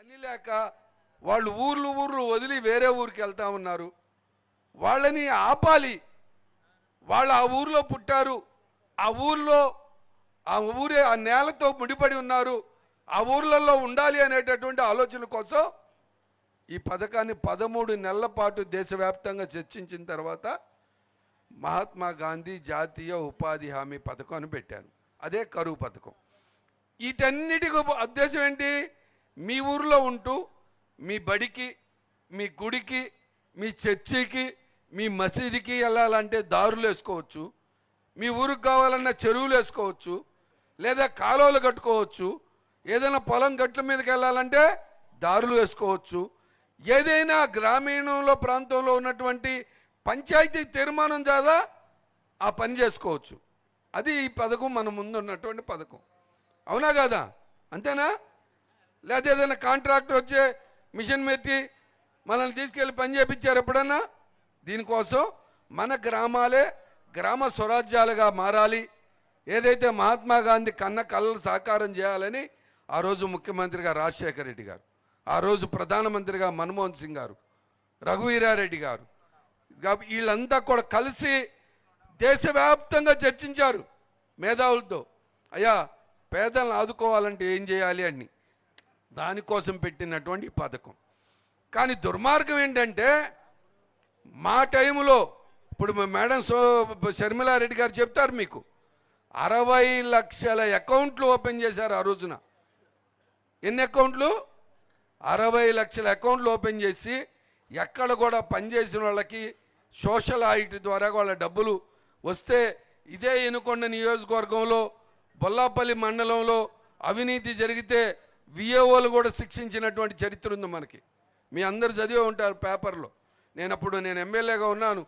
పని లేక వాళ్ళు ఊర్లు వదిలి వేరే ఊరికి వెళ్తా ఉన్నారు. వాళ్ళని ఆపాలి. వాళ్ళు ఆ ఊర్లో పుట్టారు, ఆ ఊరే ఆ నేలతో ముడిపడి ఉన్నారు, ఆ ఊర్లలో ఉండాలి అనేటటువంటి ఆలోచన కోసం ఈ పథకాన్ని 13 నెలల పాటు దేశవ్యాప్తంగా చర్చించిన తర్వాత మహాత్మా గాంధీ జాతీయ ఉపాధి హామీ పథకం అని పెట్టారు. అదే కరువు పథకం. వీటన్నిటికి ఉద్దేశం ఏంటి? మీ ఊరిలో ఉంటూ మీ బడికి, మీ గుడికి, మీ చర్చికి, మీ మసీదుకి వెళ్ళాలంటే దారులు వేసుకోవచ్చు, మీ ఊరికి కావాలన్న చెరువులు వేసుకోవచ్చు, లేదా కాలువలు కట్టుకోవచ్చు, ఏదైనా పొలం గట్ల మీదకి వెళ్ళాలంటే దారులు వేసుకోవచ్చు. ఏదైనా గ్రామీణంలో ప్రాంతంలో ఉన్నటువంటి పంచాయతీ తీర్మానం ద్వారా ఆ పని చేసుకోవచ్చు. అది ఈ పథకం మన ముందు ఉన్నటువంటి పథకం. అవునా కాదా? అంతేనా? లేదా ఏదైనా కాంట్రాక్టర్ వచ్చే మిషన్ పెట్టి మనల్ని తీసుకెళ్ళి పని చేయించారు ఎప్పుడన్నా? దీనికోసం మన గ్రామాలే గ్రామ స్వరాజ్యాలుగా మారాలి. ఏదైతే మహాత్మా గాంధీ కన్న కళలు సాకారం చేయాలని ఆ రోజు ముఖ్యమంత్రిగా రాజశేఖర రెడ్డి గారు, ఆ రోజు ప్రధానమంత్రిగా మన్మోహన్ సింగ్ గారు, రఘువీరారెడ్డి గారు, వీళ్ళంతా కూడా కలిసి దేశవ్యాప్తంగా చర్చించారు మేధావులతో. అయ్యా, పేదలను ఆదుకోవాలంటే ఏం చేయాలి అని దానికోసం పెట్టినటువంటి పథకం. కానీ దుర్మార్గం ఏంటంటే మా టైంలో ఇప్పుడు మేడం షర్మిలారెడ్డి గారు చెప్తారు మీకు, 60 లక్షల అకౌంట్లు ఓపెన్ చేశారు ఆ రోజున. ఎన్ని అకౌంట్లు? 60 లక్షల అకౌంట్లు ఓపెన్ చేసి ఎక్కడ కూడా పనిచేసిన వాళ్ళకి సోషల్ ఆడిట్ ద్వారా వాళ్ళ డబ్బులు వస్తే ఇదే ఎనుకొండ నియోజకవర్గంలో బొల్లాపల్లి మండలంలో అవినీతి జరిగితే విఏఓలు కూడా శిక్షించినటువంటి చరిత్ర ఉంది మనకి. మీ అందరు చదివే ఉంటారు పేపర్లో. నేను ఎమ్మెల్యేగా ఉన్నాను.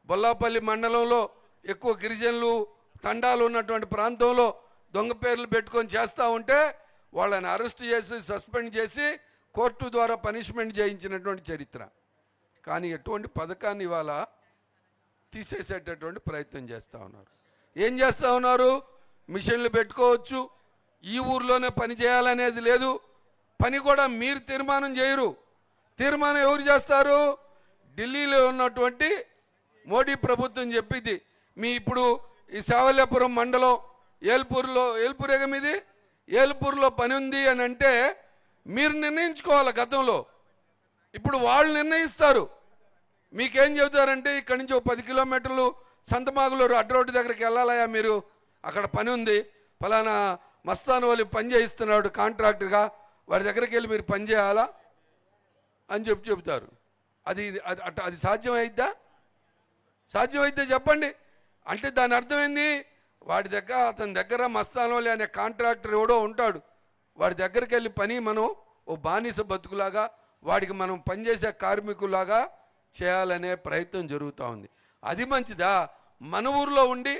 బొల్లాపల్లి మండలంలో ఎక్కువ గిరిజనులు తండాలు ఉన్నటువంటి ప్రాంతంలో దొంగ పేర్లు పెట్టుకొని చేస్తూ ఉంటే వాళ్ళని అరెస్ట్ చేసి సస్పెండ్ చేసి కోర్టు ద్వారా పనిష్మెంట్ చేయించినటువంటి చరిత్ర. కానీ ఎటువంటి పథకాన్ని ఇవాళ తీసేసేటటువంటి ప్రయత్నం చేస్తూ ఉన్నారు. ఏం చేస్తూ ఉన్నారు? మిషన్లు పెట్టుకోవచ్చు, ఈ ఊర్లోనే పని చేయాలనేది లేదు. పని కూడా మీరు తీర్మానం చేయరు. తీర్మానం ఎవరు చేస్తారు? ఢిల్లీలో ఉన్నటువంటి మోడీ ప్రభుత్వం చెప్పింది. మీ ఇప్పుడు ఈ సావల్యాపురం మండలం ఏల్పూరేగా మీది, ఏల్పూర్లో పని ఉంది అని అంటే మీరు నిర్ణయించుకోవాలి గతంలో. ఇప్పుడు వాళ్ళు నిర్ణయిస్తారు. మీకేం చెబుతారంటే ఇక్కడి నుంచి 10 కిలోమీటర్లు సంతమాగులూరు అడ్డ రోడ్డు దగ్గరికి వెళ్ళాలయా మీరు, అక్కడ పని ఉంది, ఫలానా మస్తాన్ వాళ్ళు పని చేయిస్తున్నాడు కాంట్రాక్టర్గా, వాడి దగ్గరికి వెళ్ళి మీరు పని చేయాలా అని చెబుతారు. అది సాధ్యమైద్దా? సాధ్యమైద్దా చెప్పండి. అంటే దాని అర్థమైంది, అతని దగ్గర మస్తానోలి అనే కాంట్రాక్టర్ ఎవడో ఉంటాడు, వాడి దగ్గరికి వెళ్ళి పని మనం ఓ బానిస బతుకులాగా వాడికి మనం పనిచేసే కార్మికులాగా చేయాలనే ప్రయత్నం జరుగుతూ ఉంది. అది మంచిదా? మన ఊర్లో ఉండి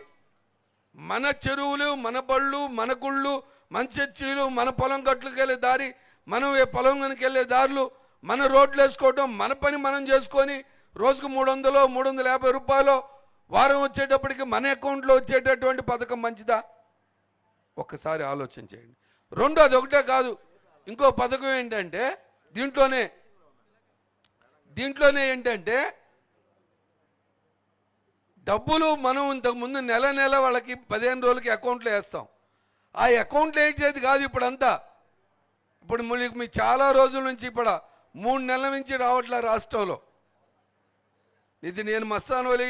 మన చెరువులు, మన బళ్ళు, మన గుళ్ళు, మన చర్చీలు, మన పొలం గట్లకి వెళ్ళే దారి, మనం ఏ పొలంకి వెళ్ళే దారులు, మన రోడ్లు వేసుకోవడం, మన పని మనం చేసుకొని రోజుకు 300 350 రూపాయలు వారం వచ్చేటప్పటికి మన అకౌంట్లో వచ్చేటటువంటి పథకం మంచిదా? ఒక్కసారి ఆలోచన చేయండి. అది ఒకటే కాదు, ఇంకో పథకం ఏంటంటే దీంట్లోనే ఏంటంటే డబ్బులు మనం ఇంతకుముందు నెల వాళ్ళకి 15 రోజులకి అకౌంట్లో వేస్తాం. ఆ అకౌంట్లో వేసేది కాదు ఇప్పుడంతా. ఇప్పుడు మీ చాలా రోజుల నుంచి ఇప్పుడు 3 నెలల నుంచి రావట్లే రాష్ట్రంలో. ఇది నేను మస్తానోలి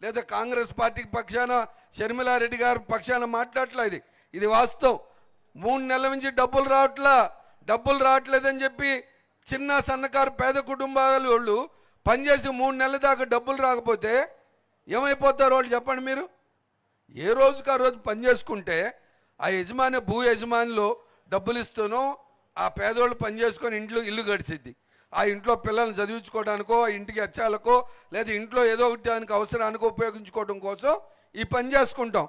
లేదా కాంగ్రెస్ పార్టీ పక్షాన షర్మిలారెడ్డి గారి పక్షాన మాట్లాడట్లేదు. ఇది వాస్తవం. 3 నెలల నుంచి డబ్బులు రావట్లేదని చెప్పి చిన్న సన్నకారు పేద కుటుంబాల వాళ్ళు పనిచేసి 3 నెలల దాకా డబ్బులు రాకపోతే ఏమైపోతారు వాళ్ళు చెప్పండి మీరు. ఏ రోజుకి ఆ రోజు పని చేసుకుంటే ఆ భూ యజమానిలో డబ్బులు ఇస్తూనో ఆ పేదోళ్ళు పని చేసుకొని ఇల్లు గడిచిద్ది. ఆ ఇంట్లో పిల్లల్ని చదివించుకోవడానికో, ఇంటికి అచ్చాలకో, లేదా ఇంట్లో ఏదో ఒకటి దానికి అవసరానికో ఉపయోగించుకోవడం కోసం ఈ పని చేసుకుంటాం.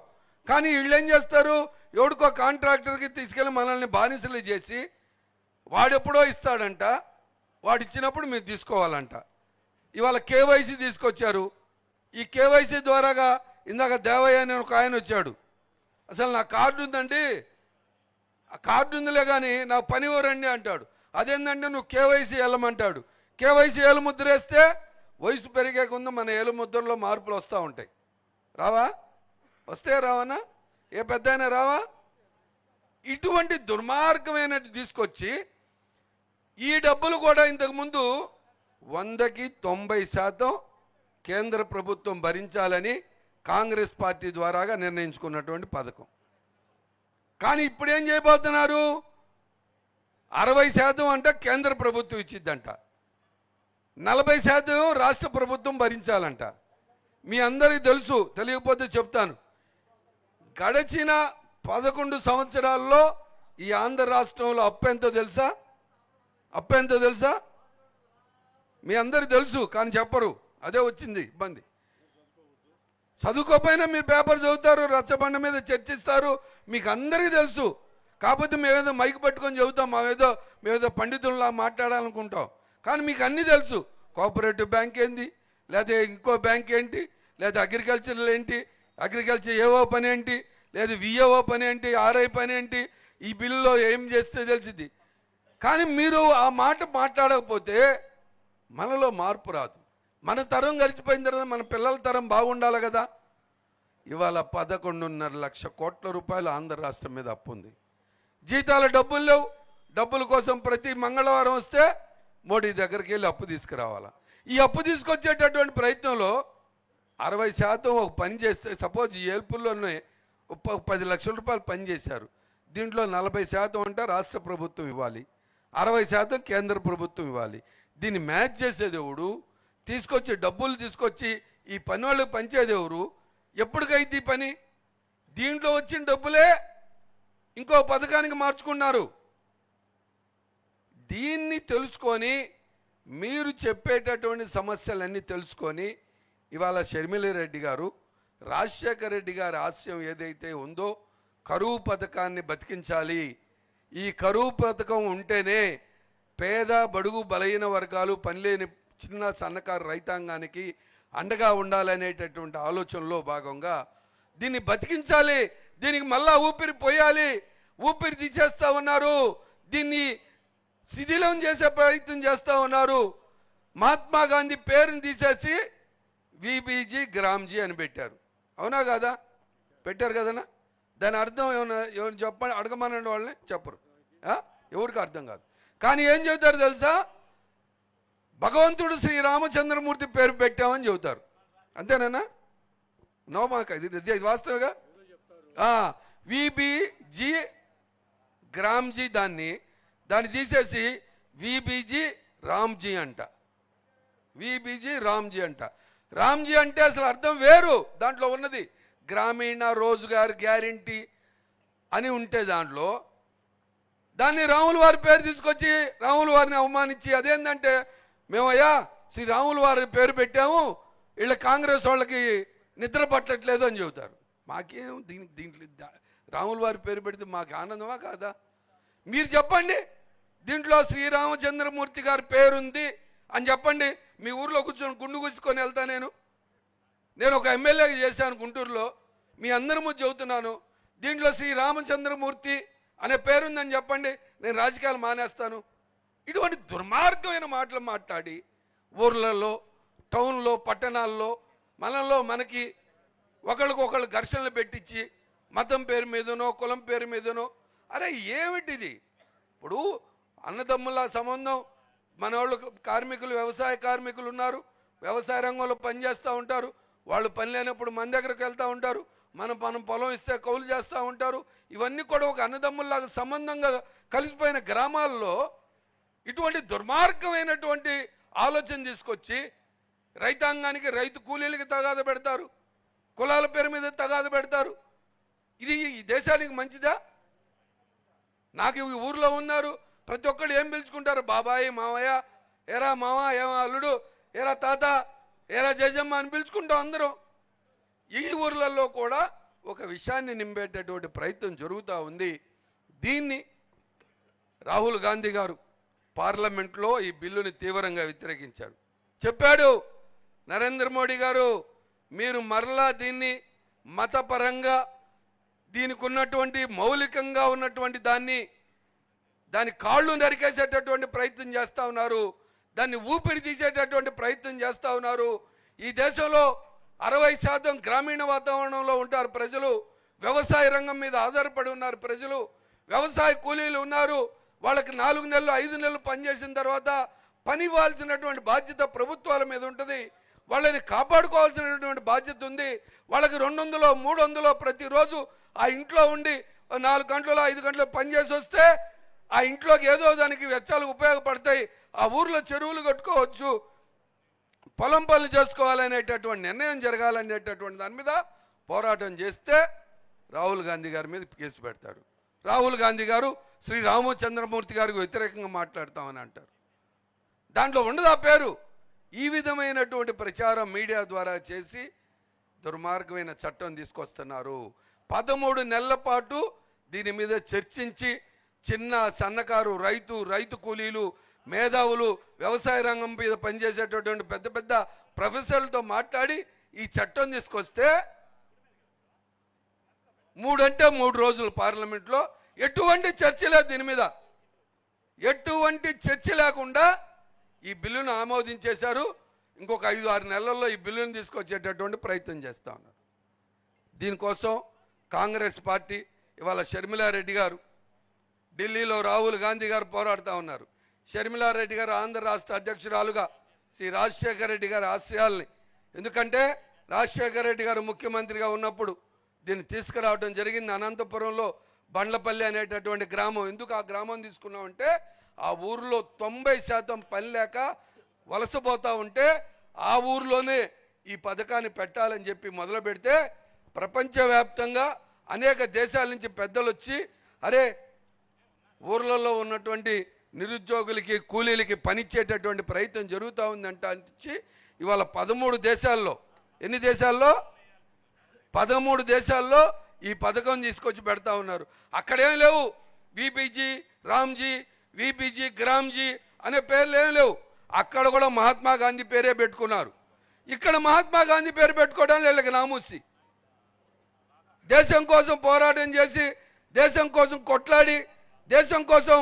కానీ వీళ్ళు ఏం చేస్తారు? ఎవడికో కాంట్రాక్టర్కి తీసుకెళ్ళి మనల్ని బానిసలు చేసి వాడెప్పుడో ఇస్తాడంట, వాడు ఇచ్చినప్పుడు మీరు తీసుకోవాలంట. ఇవాళ కేవైసీ తీసుకొచ్చారు. ఈ కేవైసీ ద్వారాగా ఇందాక దేవయ్య అనే ఒక ఆయన వచ్చాడు, అసలు నా కార్డు ఉందండి, ఆ కార్డు ఉందిలే కానీ నాకు పని ఇవ్వరండి అంటాడు. అదేంటంటే నువ్వు కేవైసీ వెళ్ళమంటాడు. కేవైసీ ఏలు ముద్ర వేస్తే వయసు పెరిగే కొంత మన ఏలు ముద్రలో మార్పులు వస్తూ ఉంటాయి. రావా? వస్తే రావనా? ఏ పెద్ద అయినా రావా? ఇటువంటి దుర్మార్గమైనట్టు తీసుకొచ్చి ఈ డబ్బులు కూడా ఇంతకుముందు 100కి 90% కేంద్ర ప్రభుత్వం భరించాలని కాంగ్రెస్ పార్టీ ద్వారాగా నిర్ణయించుకున్నటువంటి పథకం. కానీ ఇప్పుడు ఏం చేయబోతున్నారు? 60% అంట కేంద్ర ప్రభుత్వం ఇచ్చిద్దంట, 40% రాష్ట్ర ప్రభుత్వం భరించాలంట. మీ అందరికీ తెలుసు, తెలియకపోతే చెప్తాను. గడిచిన 11 సంవత్సరాల్లో ఈ ఆంధ్ర రాష్ట్రంలో అప్పు ఎంతో తెలుసా? అప్పు ఎంతో తెలుసా? మీ అందరికీ తెలుసు, కానీ చెప్పరు. అదే వచ్చింది ఇబ్బంది. చదువుకోపోయినా మీరు పేపర్ చదువుతారు, రచ్చబండ మీద చర్చిస్తారు, మీకు అందరికీ తెలుసు. కాకపోతే మేమేదో మైక్ పట్టుకొని చెబుతాం, మేమేదో పండితుల్లా మాట్లాడాలనుకుంటాం. కానీ మీకు అన్నీ తెలుసు. కోఆపరేటివ్ బ్యాంక్ ఏంటి, లేదా ఇంకో బ్యాంక్ ఏంటి, లేదా అగ్రికల్చర్ ఏంటి, అగ్రికల్చర్ ఏవో పని ఏంటి, లేదా విఏఓ పని ఏంటి, ఆర్ఐ పని ఏంటి, ఈ బిల్లులో ఏం చేస్తే తెలిసింది. కానీ మీరు ఆ మాట మాట్లాడకపోతే మనలో మార్పు రాదు. మన తరం గడిచిపోయిన తర్వాత మన పిల్లల తరం బాగుండాలి కదా. ఇవాళ 11.5 లక్షల కోట్ల రూపాయలు ఆంధ్ర రాష్ట్రం మీద అప్పు ఉంది. జీతాల డబ్బులు లేవు. డబ్బుల కోసం ప్రతి మంగళవారం వస్తే మోడీ దగ్గరికి వెళ్ళి అప్పు తీసుకురావాలా. ఈ అప్పు తీసుకొచ్చేటటువంటి ప్రయత్నంలో 60% ఒక పని చేస్తే, సపోజ్ ఈ ఏల్పుల్లోనే 10 లక్షల రూపాయలు పని చేశారు. దీంట్లో 40% అంటే రాష్ట్ర ప్రభుత్వం ఇవ్వాలి, 60% కేంద్ర ప్రభుత్వం ఇవ్వాలి. దీన్ని మ్యాచ్ చేసేది ఎవడు? తీసుకొచ్చి డబ్బులు తీసుకొచ్చి ఈ పని వాళ్ళకి పంచేది ఎవరు? ఎప్పటికైతే ఈ పని? దీంట్లో వచ్చిన డబ్బులే ఇంకో పథకానికి మార్చుకున్నారు. దీన్ని తెలుసుకొని మీరు చెప్పేటటువంటి సమస్యలన్నీ తెలుసుకొని ఇవాళ షర్మిలారెడ్డి గారు, రాజశేఖర రెడ్డి గారి ఆశయం ఏదైతే ఉందో కరువు పథకాన్ని బతికించాలి, ఈ కరువు పథకం ఉంటేనే పేద బడుగు బలహీన వర్గాలు, పనిలేని చిన్న సన్నకారు రైతాంగానికి అండగా ఉండాలనేటటువంటి ఆలోచనలో భాగంగా దీన్ని బతికించాలి, దీనికి మళ్ళా ఊపిరి పోయాలి. ఊపిరి తీసేస్తూ ఉన్నారు, దీన్ని శిథిలం చేసే ప్రయత్నం చేస్తూ ఉన్నారు. మహాత్మా గాంధీ పేరుని తీసేసి విబీజీ గ్రామ్జీ అని పెట్టారు. అవునా కాదా? పెట్టారు కదనా? దాని అర్థం ఏమన్నా చెప్పండి, అడగమనండి. వాళ్ళని చెప్పరు, ఎవరికి అర్థం కాదు. కానీ ఏం చెబుతారు తెలుసా? భగవంతుడు శ్రీరామచంద్రమూర్తి పేరు పెట్టామని చెబుతారు. అంతేనా? నవమాక ఇది వాస్తవగా విబీజీ గ్రామ్జీ దాన్ని తీసేసి విబీజీ రామ్జీ అంట. విబీజీ రామ్జీ అంట. రామ్జీ అంటే అసలు అర్థం వేరు. దాంట్లో ఉన్నది గ్రామీణ రోజ్గార్ గ్యారంటీ అని ఉంటే దాన్ని రాముల వారి పేరు తీసుకొచ్చి రాముల వారిని అవమానించి, అదేంటంటే మేమయ్యా శ్రీ రాముల వారి పేరు పెట్టాము, వీళ్ళ కాంగ్రెస్ వాళ్ళకి నిద్ర పట్టట్లేదు అని చెబుతారు. మాకేం దీంట్లో రాముల వారి పేరు పెడితే మాకు ఆనందమా కాదా? మీరు చెప్పండి, దీంట్లో శ్రీరామచంద్రమూర్తి గారి పేరుంది అని చెప్పండి. మీ ఊర్లో కూర్చొని గుండు కూర్చుకొని వెళ్తా. నేను ఒక ఎమ్మెల్యేగా చేశాను గుంటూరులో. మీ అందరి ముందు చెబుతున్నాను, దీంట్లో శ్రీరామచంద్రమూర్తి అనే పేరుందని చెప్పండి, నేను రాజకీయాలు మానేస్తాను. ఇటువంటి దుర్మార్గమైన మాటలు మాట్లాడి ఊర్లలో, టౌన్లో, పట్టణాల్లో మనకి ఒకళ్ళకొకళ్ళు ఘర్షణలు పెట్టించి మతం పేరు మీదనో కులం పేరు మీదనో, అరే ఏమిటిది? ఇప్పుడు అన్నదమ్ముల సంబంధం. మన వాళ్ళు కార్మికులు, వ్యవసాయ కార్మికులు ఉన్నారు, వ్యవసాయ రంగంలో పనిచేస్తూ ఉంటారు. వాళ్ళు పని లేనప్పుడు మన దగ్గరకు వెళ్తూ ఉంటారు, మనం పొలం ఇస్తే కౌలు చేస్తూ ఉంటారు. ఇవన్నీ కూడా ఒక అన్నదమ్ముల్లాగా సంబంధంగా కలిసిపోయిన గ్రామాల్లో ఇటువంటి దుర్మార్గమైనటువంటి ఆలోచన తీసుకొచ్చి రైతాంగానికి, రైతు కూలీలకి తగాద పెడతారు, కులాల పేరు మీద తగాద పెడతారు. ఇది ఈ దేశానికి మంచిదా? నాకు ఈ ఊర్లో ఉన్నారు, ప్రతి ఒక్కళ్ళు ఏం పిలుచుకుంటారు? బాబాయ్, మావయ్య, ఏరా మామ, ఏమా అల్లుడు, ఏరా తాత, ఏరా జేజమ్మ అని పిలుచుకుంటాం అందరం. ఈ ఊర్లలో కూడా ఒక విషయాన్ని నింపేటటువంటి ప్రయత్నం జరుగుతూ ఉంది. దీన్ని రాహుల్ గాంధీ గారు పార్లమెంట్లో ఈ బిల్లుని తీవ్రంగా వ్యతిరేకించారు. చెప్పాడు నరేంద్ర మోడీ గారు, మీరు మరలా దీన్ని మతపరంగా, దీనికి ఉన్నటువంటి మౌలికంగా ఉన్నటువంటి దాన్ని దాని కాళ్ళు నరికేసేటటువంటి ప్రయత్నం చేస్తూ ఉన్నారు, దాన్ని ఊపిరి తీసేటటువంటి ప్రయత్నం చేస్తూ ఉన్నారు. ఈ దేశంలో 60% గ్రామీణ వాతావరణంలో ఉంటారు ప్రజలు, వ్యవసాయ రంగం మీద ఆధారపడి ఉన్నారు ప్రజలు, వ్యవసాయ కూలీలు ఉన్నారు. వాళ్ళకి 4 నెలలు 5 నెలలు పనిచేసిన తర్వాత పని ఇవ్వాల్సినటువంటి బాధ్యత ప్రభుత్వాల మీద ఉంటుంది. వాళ్ళని కాపాడుకోవాల్సినటువంటి బాధ్యత ఉంది. వాళ్ళకి 200 300 ప్రతిరోజు ఆ ఇంట్లో ఉండి 4 గంటలు 5 గంటలు పనిచేసి వస్తే ఆ ఇంట్లోకి ఏదో దానికి వెచ్చాలు ఉపయోగపడతాయి. ఆ ఊర్లో చెరువులు కట్టుకోవచ్చు, పొలం పనులు చేసుకోవాలనేటటువంటి నిర్ణయం జరగాలనేటటువంటి దాని మీద పోరాటం చేస్తే రాహుల్ గాంధీ గారి మీద కేసు పెడతాడు. రాహుల్ గాంధీ గారు శ్రీ రామచంద్రమూర్తి గారికి వ్యతిరేకంగా మాట్లాడతామని అంటారు. దాంట్లో ఉండదు ఆ పేరు. ఈ విధమైనటువంటి ప్రచారం మీడియా ద్వారా చేసి దుర్మార్గమైన చట్టం తీసుకొస్తున్నారు. 13 నెలల పాటు దీని మీద చర్చించి చిన్న సన్నకారు రైతు కూలీలు, మేధావులు, వ్యవసాయ రంగం మీద పనిచేసేటటువంటి పెద్ద పెద్ద ప్రొఫెసర్లతో మాట్లాడి ఈ చట్టం తీసుకొస్తే 3 రోజులు పార్లమెంట్లో ఎటువంటి చర్చ లేదు. దీని మీద ఎటువంటి చర్చ లేకుండా ఈ బిల్లును ఆమోదించేశారు. ఇంకొక 5-6 నెలల్లో ఈ బిల్లును తీసుకొచ్చేటటువంటి ప్రయత్నం చేస్తూ ఉన్నారు. దీనికోసం కాంగ్రెస్ పార్టీ ఇవాళ షర్మిలారెడ్డి గారు, ఢిల్లీలో రాహుల్ గాంధీ గారు పోరాడుతూ ఉన్నారు. షర్మిలారెడ్డి గారు ఆంధ్ర రాష్ట్ర అధ్యక్షురాలుగా శ్రీ రాజశేఖర రెడ్డి గారి ఆశయాల్ని, ఎందుకంటే రాజశేఖర రెడ్డి గారు ముఖ్యమంత్రిగా ఉన్నప్పుడు దీన్ని తీసుకురావడం జరిగింది. అనంతపురంలో బండ్లపల్లి అనేటటువంటి గ్రామం. ఎందుకు ఆ గ్రామం తీసుకున్నామంటే ఆ ఊరిలో 90% పని లేక వలసపోతూ ఉంటే ఆ ఊరిలోనే ఈ పథకాన్ని పెట్టాలని చెప్పి మొదలు పెడితే ప్రపంచవ్యాప్తంగా అనేక దేశాల నుంచి పెద్దలు వచ్చి అరే ఊర్లలో ఉన్నటువంటి నిరుద్యోగులకి కూలీలకి పనిచ్చేటటువంటి ప్రయత్నం జరుగుతూ ఉందంట అని ఇవాళ 13 దేశాల్లో, ఎన్ని దేశాల్లో? 13 దేశాల్లో ఈ పథకం తీసుకొచ్చి పెడతా ఉన్నారు. అక్కడేం లేవు బీపీజీ రామ్జీ, విపీజీ గ్రామ్జీ అనే పేర్లు ఏం లేవు. అక్కడ కూడా మహాత్మా గాంధీ పేరే పెట్టుకున్నారు. ఇక్కడ మహాత్మా గాంధీ పేరు పెట్టుకోవడానికి వీళ్ళకి నామూసి. దేశం కోసం పోరాటం చేసి, దేశం కోసం కొట్లాడి, దేశం కోసం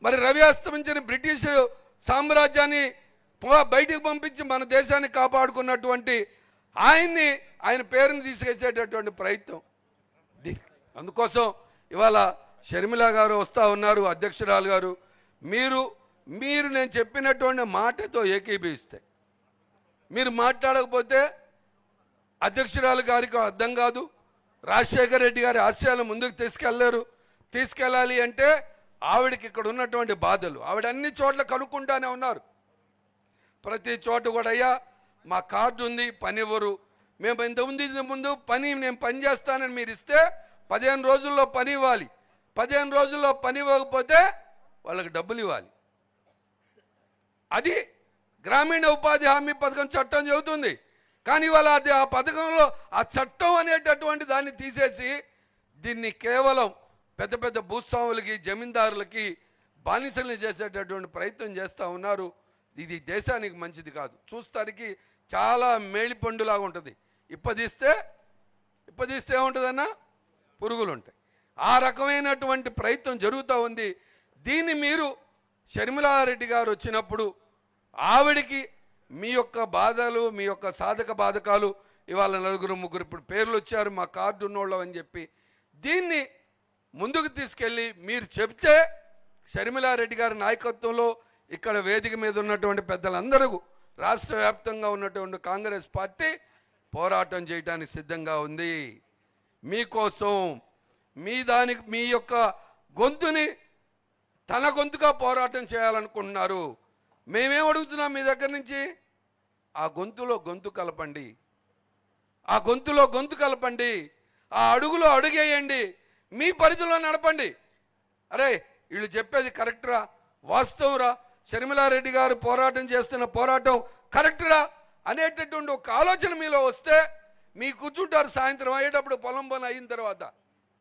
మరి రవి అస్తమించిన బ్రిటిష్ సామ్రాజ్యాన్ని బయటికి పంపించి మన దేశాన్ని కాపాడుకున్నటువంటి ఆయన పేరుని తీసుకొచ్చేటటువంటి ప్రయత్నం. అందుకోసం ఇవాళ షర్మిల గారు వస్తూ ఉన్నారు, అధ్యక్షురాలు గారు. మీరు నేను చెప్పినటువంటి మాటతో ఏకీభవిస్తే, మీరు మాట్లాడకపోతే అధ్యక్షురాలు గారికి అర్థం కాదు. రాజశేఖర రెడ్డి గారి ఆశయాలు ముందుకు తీసుకెళ్ళాలి అంటే ఆవిడకి ఇక్కడ ఉన్నటువంటి బాధలు ఆవిడ అన్ని చోట్ల కనుక్కుంటానే ఉన్నారు. ప్రతి చోట కూడా అయ్యా మా కార్డు ఉంది, పని ఇవ్వరు. మేము ముందు నేను పని చేస్తానని మీరు ఇస్తే 15 రోజుల్లో పని ఇవ్వాలి. 15 రోజుల్లో పని ఇవ్వకపోతే వాళ్ళకి డబ్బులు ఇవ్వాలి. అది గ్రామీణ ఉపాధి హామీ పథకం చట్టం చెబుతుంది. కానీ వాళ్ళ ఆ పథకంలో ఆ చట్టం అనేటటువంటి దాన్ని తీసేసి దీన్ని కేవలం పెద్ద పెద్ద భూస్వాములకి, జమీందారులకి బానిసల్ని చేసేటటువంటి ప్రయత్నం చేస్తూ ఉన్నారు. ఇది దేశానికి మంచిది కాదు. చూస్తానికి చాలా మేళిపండులాగా ఉంటుంది. ఇప్పదీస్తే ఏముంటుందన్నా? పురుగులు ఉంటాయి. ఆ రకమైనటువంటి ప్రయత్నం జరుగుతూ ఉంది. దీన్ని మీరు షర్మిలారెడ్డి గారు వచ్చినప్పుడు ఆవిడికి మీ యొక్క బాధలు, మీ యొక్క సాధక బాధకాలు ఇవాళ 4-3 ఇప్పుడు పేర్లు వచ్చారు మా కార్డు ఉన్నోళ్ళం అని చెప్పి, దీన్ని ముందుకు తీసుకెళ్ళి మీరు చెప్తే షర్మిలారెడ్డి గారి నాయకత్వంలో ఇక్కడ వేదిక మీద ఉన్నటువంటి పెద్దలందరూ, రాష్ట్ర వ్యాప్తంగా ఉన్నటువంటి కాంగ్రెస్ పార్టీ పోరాటం చేయడానికి సిద్ధంగా ఉంది. మీకోసం మీ యొక్క గొంతుని తన గొంతుగా పోరాటం చేయాలనుకుంటున్నారు. మేమేం అడుగుతున్నాం మీ దగ్గర నుంచి? ఆ గొంతులో గొంతు కలపండి, ఆ గొంతులో గొంతు కలపండి, ఆ అడుగులో అడుగేయండి, మీ పరిధిలో నడపండి. అరే వీళ్ళు చెప్పేది కరెక్ట్రా, వాస్తవరా, షర్మిలారెడ్డి గారు పోరాటం చేస్తున్న పోరాటం కరెక్ట్రా అనేటటువంటి ఒక ఆలోచన మీలో వస్తే మీ కూర్చుంటారు. సాయంత్రం అయ్యేటప్పుడు పొలం పని అయిన తర్వాత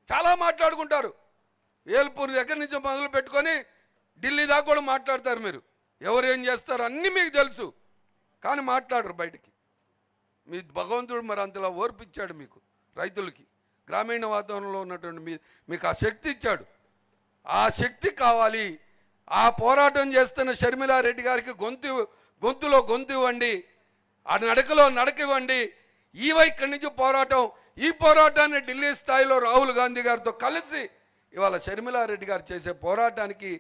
చాలా మాట్లాడుకుంటారు. వేల్పూర్ దగ్గర నుంచి మొదలు పెట్టుకొని ఢిల్లీ దాకా కూడా మాట్లాడతారు. మీరు ఎవరు ఏం చేస్తారు అన్నీ మీకు తెలుసు, కానీ మాట్లాడరు బయటికి. మీ భగవంతుడు మరి అంతలా ఓర్పిచ్చాడు మీకు, రైతులకి, గ్రామీణ వాతావరణంలో ఉన్నటువంటి మీకు ఆ శక్తి ఇచ్చాడు. ఆ శక్తి కావాలి. ఆ పోరాటం చేస్తున్న షర్మిలారెడ్డి గారికి గొంతులో గొంతు ఇవ్వండి, ఆ నడకలో నడక ఇవ్వండి. ఇక్కడి నుంచి పోరాటం, ఈ పోరాటాన్ని ఢిల్లీ స్థాయిలో రాహుల్ గాంధీ గారితో కలిసి ఇవాళ షర్మిలారెడ్డి గారు చేసే పోరాటానికి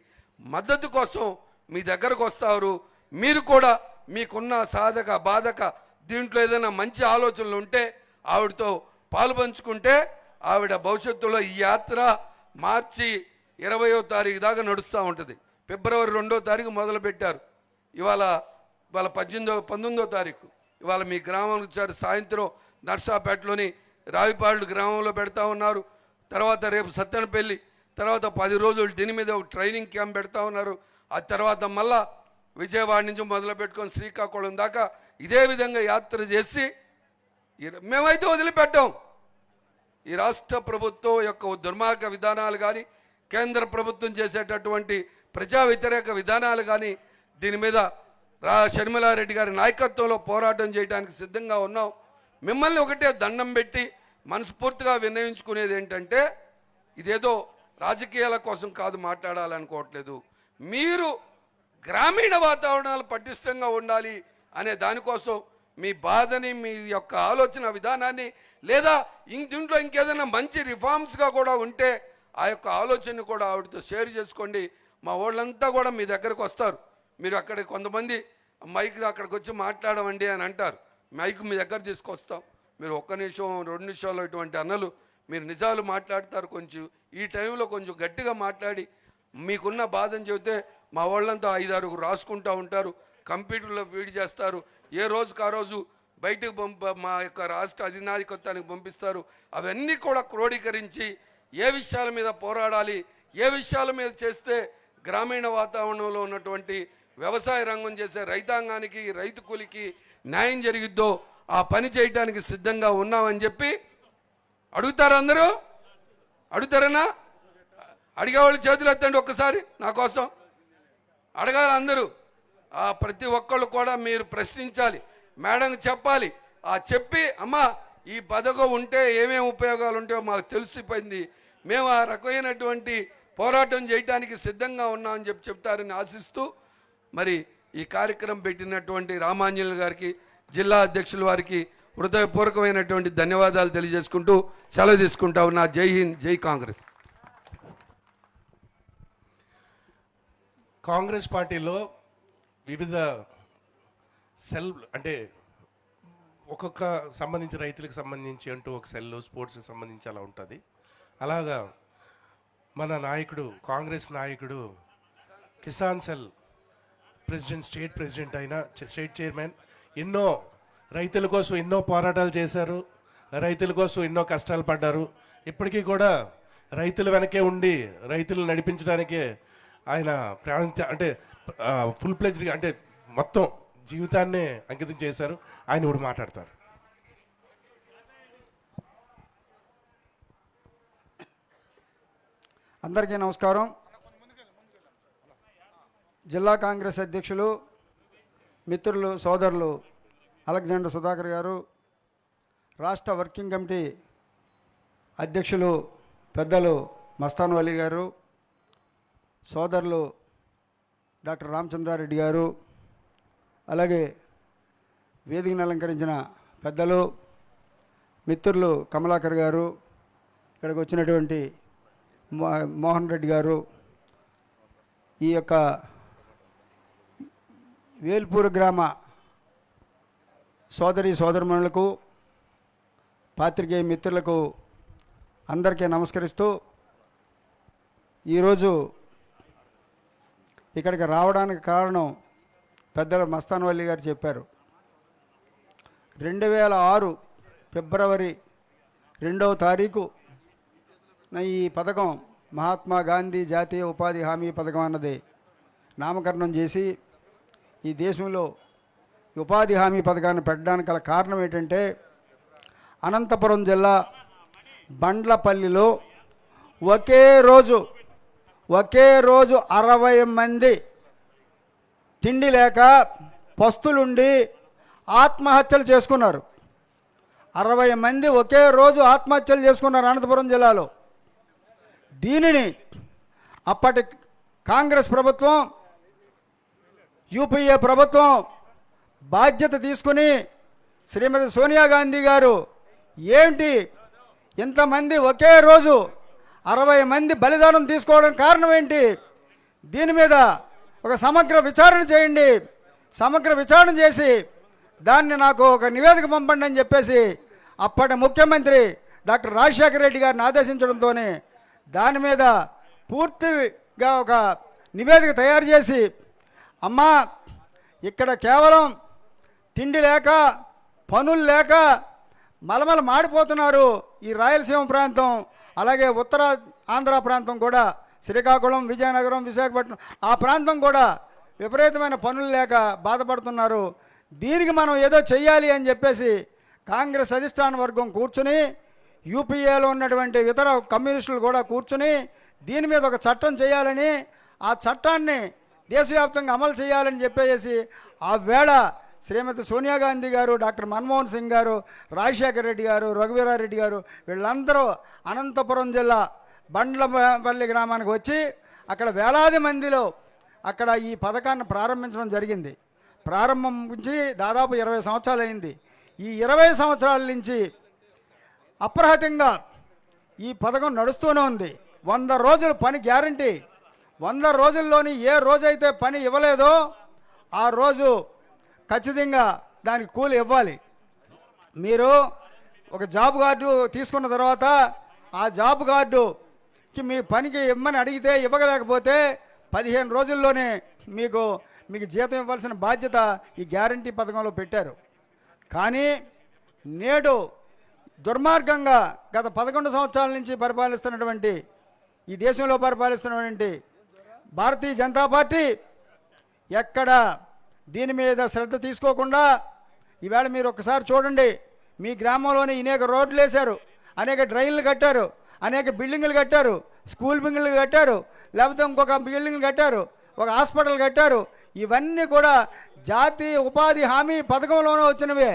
మద్దతు కోసం మీ దగ్గరకు వస్తారు. మీరు కూడా మీకున్న సాధక బాధక దీంట్లో ఏదైనా మంచి ఆలోచనలు ఉంటే ఆవిడతో పాలు పంచుకుంటే ఆవిడ భవిష్యత్తులో ఈ యాత్ర మార్చి 20వ తారీఖు దాకా నడుస్తూ ఉంటుంది. ఫిబ్రవరి 2వ తారీఖు మొదలుపెట్టారు. ఇవాళ 19వ తారీఖు ఇవాళ మీ గ్రామానికి వచ్చారు. సాయంత్రం నర్సాపేటలోని రావిపాడు గ్రామంలో పెడతా ఉన్నారు. తర్వాత రేపు సత్తెనపల్లి, తర్వాత 10 రోజులు దీని మీద ఒక ట్రైనింగ్ క్యాంప్ పెడతా ఉన్నారు. ఆ తర్వాత మళ్ళా విజయవాడ నుంచి మొదలు పెట్టుకొని శ్రీకాకుళం దాకా ఇదే విధంగా యాత్ర చేసి మేమైతే వదిలిపెట్టాం. ఈ రాష్ట్ర ప్రభుత్వం యొక్క దుర్మార్గ విధానాలు కానీ, కేంద్ర ప్రభుత్వం చేసేటటువంటి ప్రజా వ్యతిరేక విధానాలు కానీ దీని మీద షర్మిలారెడ్డి గారి నాయకత్వంలో పోరాటం చేయడానికి సిద్ధంగా ఉన్నాం. మిమ్మల్ని ఒకటే దండం పెట్టి మనస్ఫూర్తిగా విన్నవించుకునేది ఏంటంటే, ఇదేదో రాజకీయాల కోసం కాదు మాట్లాడాలనుకోవట్లేదు. మీరు గ్రామీణ వాతావరణాలు పటిష్టంగా ఉండాలి అనే దానికోసం మీ బాధని, మీ యొక్క ఆలోచన విధానాన్ని, లేదా దీంట్లో ఇంకేదైనా మంచి రిఫార్మ్స్గా కూడా ఉంటే ఆ యొక్క ఆలోచనని కూడా ఆవిడతో షేర్ చేసుకోండి. మా వాళ్ళంతా కూడా మీ దగ్గరకు వస్తారు. మీరు అక్కడ కొంతమంది మైక్ అక్కడికి వచ్చి మాట్లాడమండి అని అంటారు. మైక్ మీ దగ్గర తీసుకొస్తాం. మీరు 1 నిమిషం 2 నిమిషాలు ఇటువంటి అన్నలు మీరు నిజాలు మాట్లాడతారు. కొంచెం ఈ టైంలో కొంచెం గట్టిగా మాట్లాడి మీకున్న బాధను చెబితే మా వాళ్ళంతా 5-6 రాసుకుంటూ ఉంటారు, కంప్యూటర్లో ఫీడ్ చేస్తారు. ఏ రోజుకు ఆ రోజు బయటకు మా యొక్క రాష్ట్ర అధినాయకత్వానికి పంపిస్తారు. అవన్నీ కూడా క్రోడీకరించి ఏ విషయాల మీద పోరాడాలి, ఏ విషయాల మీద చేస్తే గ్రామీణ వాతావరణంలో ఉన్నటువంటి వ్యవసాయ రంగం చేసే రైతాంగానికి, రైతు కూలికి న్యాయం జరిగిద్దో ఆ పని చేయడానికి సిద్ధంగా ఉన్నామని చెప్పి అడుగుతారు. అందరూ అడుగుతారన్నా? అడిగేవాళ్ళు చేతులు ఎత్తండి ఒక్కసారి నా కోసం. అడగాలి అందరూ. ప్రతి ఒక్కళ్ళు కూడా మీరు ప్రశ్నించాలి, మేడంకి చెప్పాలి. చెప్పి అమ్మా ఈ పథకం ఉంటే ఏమేమి ఉపయోగాలు ఉంటాయో మాకు తెలిసిపోయింది, మేము ఆ రకమైనటువంటి పోరాటం చేయడానికి సిద్ధంగా ఉన్నామని చెప్తారని ఆశిస్తూ, మరి ఈ కార్యక్రమం పెట్టినటువంటి రామాంజనేయులు గారికి, జిల్లా అధ్యక్షుల వారికి హృదయపూర్వకమైనటువంటి ధన్యవాదాలు తెలియజేసుకుంటూ సెలవు తీసుకుంటా ఉన్నా. జై హింద్, జై కాంగ్రెస్. కాంగ్రెస్ పార్టీలో వివిధ సెల్ అంటే ఒక్కొక్క సంబంధించి రైతులకు సంబంధించి అంటూ ఒక సెల్, స్పోర్ట్స్కి సంబంధించి అలా ఉంటుంది. అలాగా మన నాయకుడు, కాంగ్రెస్ నాయకుడు, Kisan cell president, state president అయిన, స్టేట్ చైర్మన్, ఎన్నో రైతుల కోసం ఎన్నో పోరాటాలు చేశారు, రైతుల కోసం ఎన్నో కష్టాలు పడ్డారు. ఇప్పటికీ కూడా రైతుల వెనకే ఉండి రైతులు నడిపించడానికే ఆయన అంటే ఫుల్ ప్లెజ్డ్గా అంటే మొత్తం జీవితాన్నే అంకితం చేశారు. ఆయన ఇప్పుడు మాట్లాడతారు. అందరికీ నమస్కారం. జిల్లా కాంగ్రెస్ అధ్యక్షులు, మిత్రులు, సోదరులు అలెగ్జాండర్ సుధాకర్ గారు, రాష్ట్ర వర్కింగ్ కమిటీ అధ్యక్షులు పెద్దలు మస్తాన్ వలీ గారు, సోదరులు డాక్టర్ రామచంద్రారెడ్డి గారు, అలాగే వేదికను అలంకరించిన పెద్దలు మిత్రులు కమలాకర్ గారు, ఇక్కడికి వచ్చినటువంటి మోహన్ రెడ్డి గారు, ఈ యొక్క వేల్పూర్ గ్రామ సోదరమణులకు, పాత్రికేయ మిత్రులకు అందరికీ నమస్కరిస్తూ, ఈరోజు ఇక్కడికి రావడానికి కారణం పెద్దలు మస్తాన్ వలీ గారు చెప్పారు. 2006 ఫిబ్రవరి 2వ తారీఖు ఈ పథకం మహాత్మా గాంధీ జాతీయ ఉపాధి హామీ పథకం అన్నది నామకరణం చేసి ఈ దేశంలో ఉపాధి హామీ పథకాన్ని పెట్టడానికి గల కారణం ఏంటంటే, అనంతపురం జిల్లా బండ్లపల్లిలో ఒకే రోజు 60 మంది తిండి లేక పస్తులుండి ఆత్మహత్యలు చేసుకున్నారు. 60 మంది ఒకే రోజు ఆత్మహత్యలు చేసుకున్నారు అనంతపురం జిల్లాలో. దీనిని అప్పటి కాంగ్రెస్ ప్రభుత్వం, యూపీఏ ప్రభుత్వం బాధ్యత తీసుకుని శ్రీమతి సోనియా గాంధీ గారు ఏంటి ఇంతమంది ఒకే రోజు 60 మంది బలిదానం తీసుకోవడం కారణం ఏంటి, దీని మీద ఒక సమగ్ర విచారణ చేయండి, సమగ్ర విచారణ చేసి దాన్ని నాకు ఒక నివేదిక పంపండి అని చెప్పేసి అప్పటి ముఖ్యమంత్రి డాక్టర్ రాజశేఖర రెడ్డి గారిని ఆదేశించడంతోనే దాని మీద పూర్తిగా ఒక నివేదిక తయారు చేసి, అమ్మా ఇక్కడ కేవలం తిండి లేక పనులు లేక మలమల మాడిపోతున్నారు ఈ రాయలసీమ ప్రాంతం, అలాగే ఉత్తర ఆంధ్ర ప్రాంతం కూడా శ్రీకాకుళం, విజయనగరం, విశాఖపట్నం ఆ ప్రాంతం కూడా విపరీతమైన పనులు లేక బాధపడుతున్నారు. దీనికి మనం ఏదో చెయ్యాలి అని చెప్పేసి కాంగ్రెస్ అధిష్టాన వర్గం కూర్చుని, యూపీఏలో ఉన్నటువంటి ఇతర కమ్యూనిస్టులు కూడా కూర్చుని దీని మీద ఒక చట్టం చేయాలని, ఆ చట్టాన్ని దేశవ్యాప్తంగా అమలు చేయాలని చెప్పేసి ఆ వేళ శ్రీమతి సోనియా గాంధీ గారు, డాక్టర్ మన్మోహన్ సింగ్ గారు, రాజశేఖర రెడ్డి గారు, రఘువీరారెడ్డి గారు వీళ్ళందరూ అనంతపురం జిల్లా బండ్లపల్లి గ్రామానికి వచ్చి అక్కడ వేలాది మందిలో అక్కడ ఈ పథకాన్ని ప్రారంభించడం జరిగింది. ప్రారంభించి దాదాపు 20 సంవత్సరాలు అయింది. ఈ 20 సంవత్సరాల నుంచి అప్రహతంగా ఈ పథకం నడుస్తూనే ఉంది. 100 రోజులు పని గ్యారంటీ. 100 రోజుల్లోని ఏ రోజైతే పని ఇవ్వలేదో ఆ రోజు ఖచ్చితంగా దానికి కూలి ఇవ్వాలి. మీరు ఒక జాబ్ కార్డు తీసుకున్న తర్వాత ఆ జాబ్ కార్డుకి మీ పనికి ఇమ్మని అడిగితే ఇవ్వలేకపోతే 15 రోజుల్లోనే మీకు జీతం ఇవ్వాల్సిన బాధ్యత ఈ గ్యారంటీ పథకంలో పెట్టారు. కానీ నేడు దుర్మార్గంగా గత 11 సంవత్సరాల నుంచి పరిపాలిస్తున్నటువంటి ఈ దేశంలో పరిపాలిస్తున్నటువంటి భారతీయ జనతా పార్టీ ఎక్కడ దీని మీద శ్రద్ధ తీసుకోకుండా ఈవేళ మీరు ఒక్కసారి చూడండి, మీ గ్రామంలోని అనేక రోడ్లు వేశారు, అనేక డ్రైన్లు కట్టారు, అనేక బిల్డింగులు కట్టారు, స్కూల్ బిల్డింగులు కట్టారు, లేకపోతే ఇంకొక బిల్డింగ్లు కట్టారు, ఒక హాస్పిటల్ కట్టారు. ఇవన్నీ కూడా జాతీయ ఉపాధి హామీ పథకంలోనే వచ్చినవే.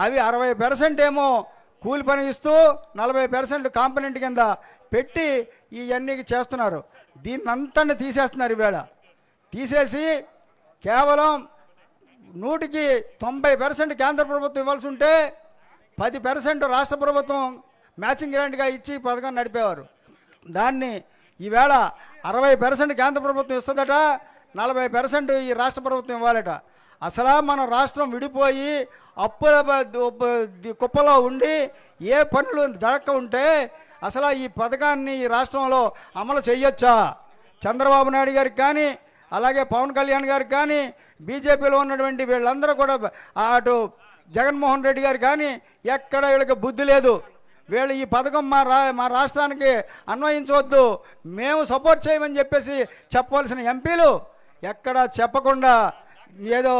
అవి 60% ఏమో కూలి పని ఇస్తూ 40% కాంపనెంట్ కింద పెట్టి ఇవన్నీ చేస్తున్నారు. దీన్ని అంతా తీసేస్తున్నారు. ఈవేళ తీసేసి కేవలం 100% కేంద్ర ప్రభుత్వం ఇవ్వాల్సి ఉంటే 10% రాష్ట్ర ప్రభుత్వం మ్యాచింగ్ గ్రాంట్గా ఇచ్చి పథకం నడిపేవారు. దాన్ని ఈవేళ 60% కేంద్ర ప్రభుత్వం ఇస్తుందట, 40% ఈ రాష్ట్ర ప్రభుత్వం ఇవ్వాలట. అసలు మన రాష్ట్రం విడిపోయి అప్పుల కుప్పలో ఉండి ఏ పనులు జరగక ఉంటే అసలు ఈ పథకాన్ని ఈ రాష్ట్రంలో అమలు చేయొచ్చా? చంద్రబాబు నాయుడు గారికి కానీ, అలాగే పవన్ కళ్యాణ్ గారికి కానీ, బీజేపీలో ఉన్నటువంటి వీళ్ళందరూ కూడా, అటు జగన్మోహన్ రెడ్డి గారు కానీ ఎక్కడ వీళ్ళకి బుద్ధి లేదు. వీళ్ళు ఈ పథకం మా రాష్ట్రానికి అన్వయించవద్దు, మేము సపోర్ట్ చేయమని చెప్పేసి చెప్పవలసిన ఎంపీలు ఎక్కడ చెప్పకుండా ఏదో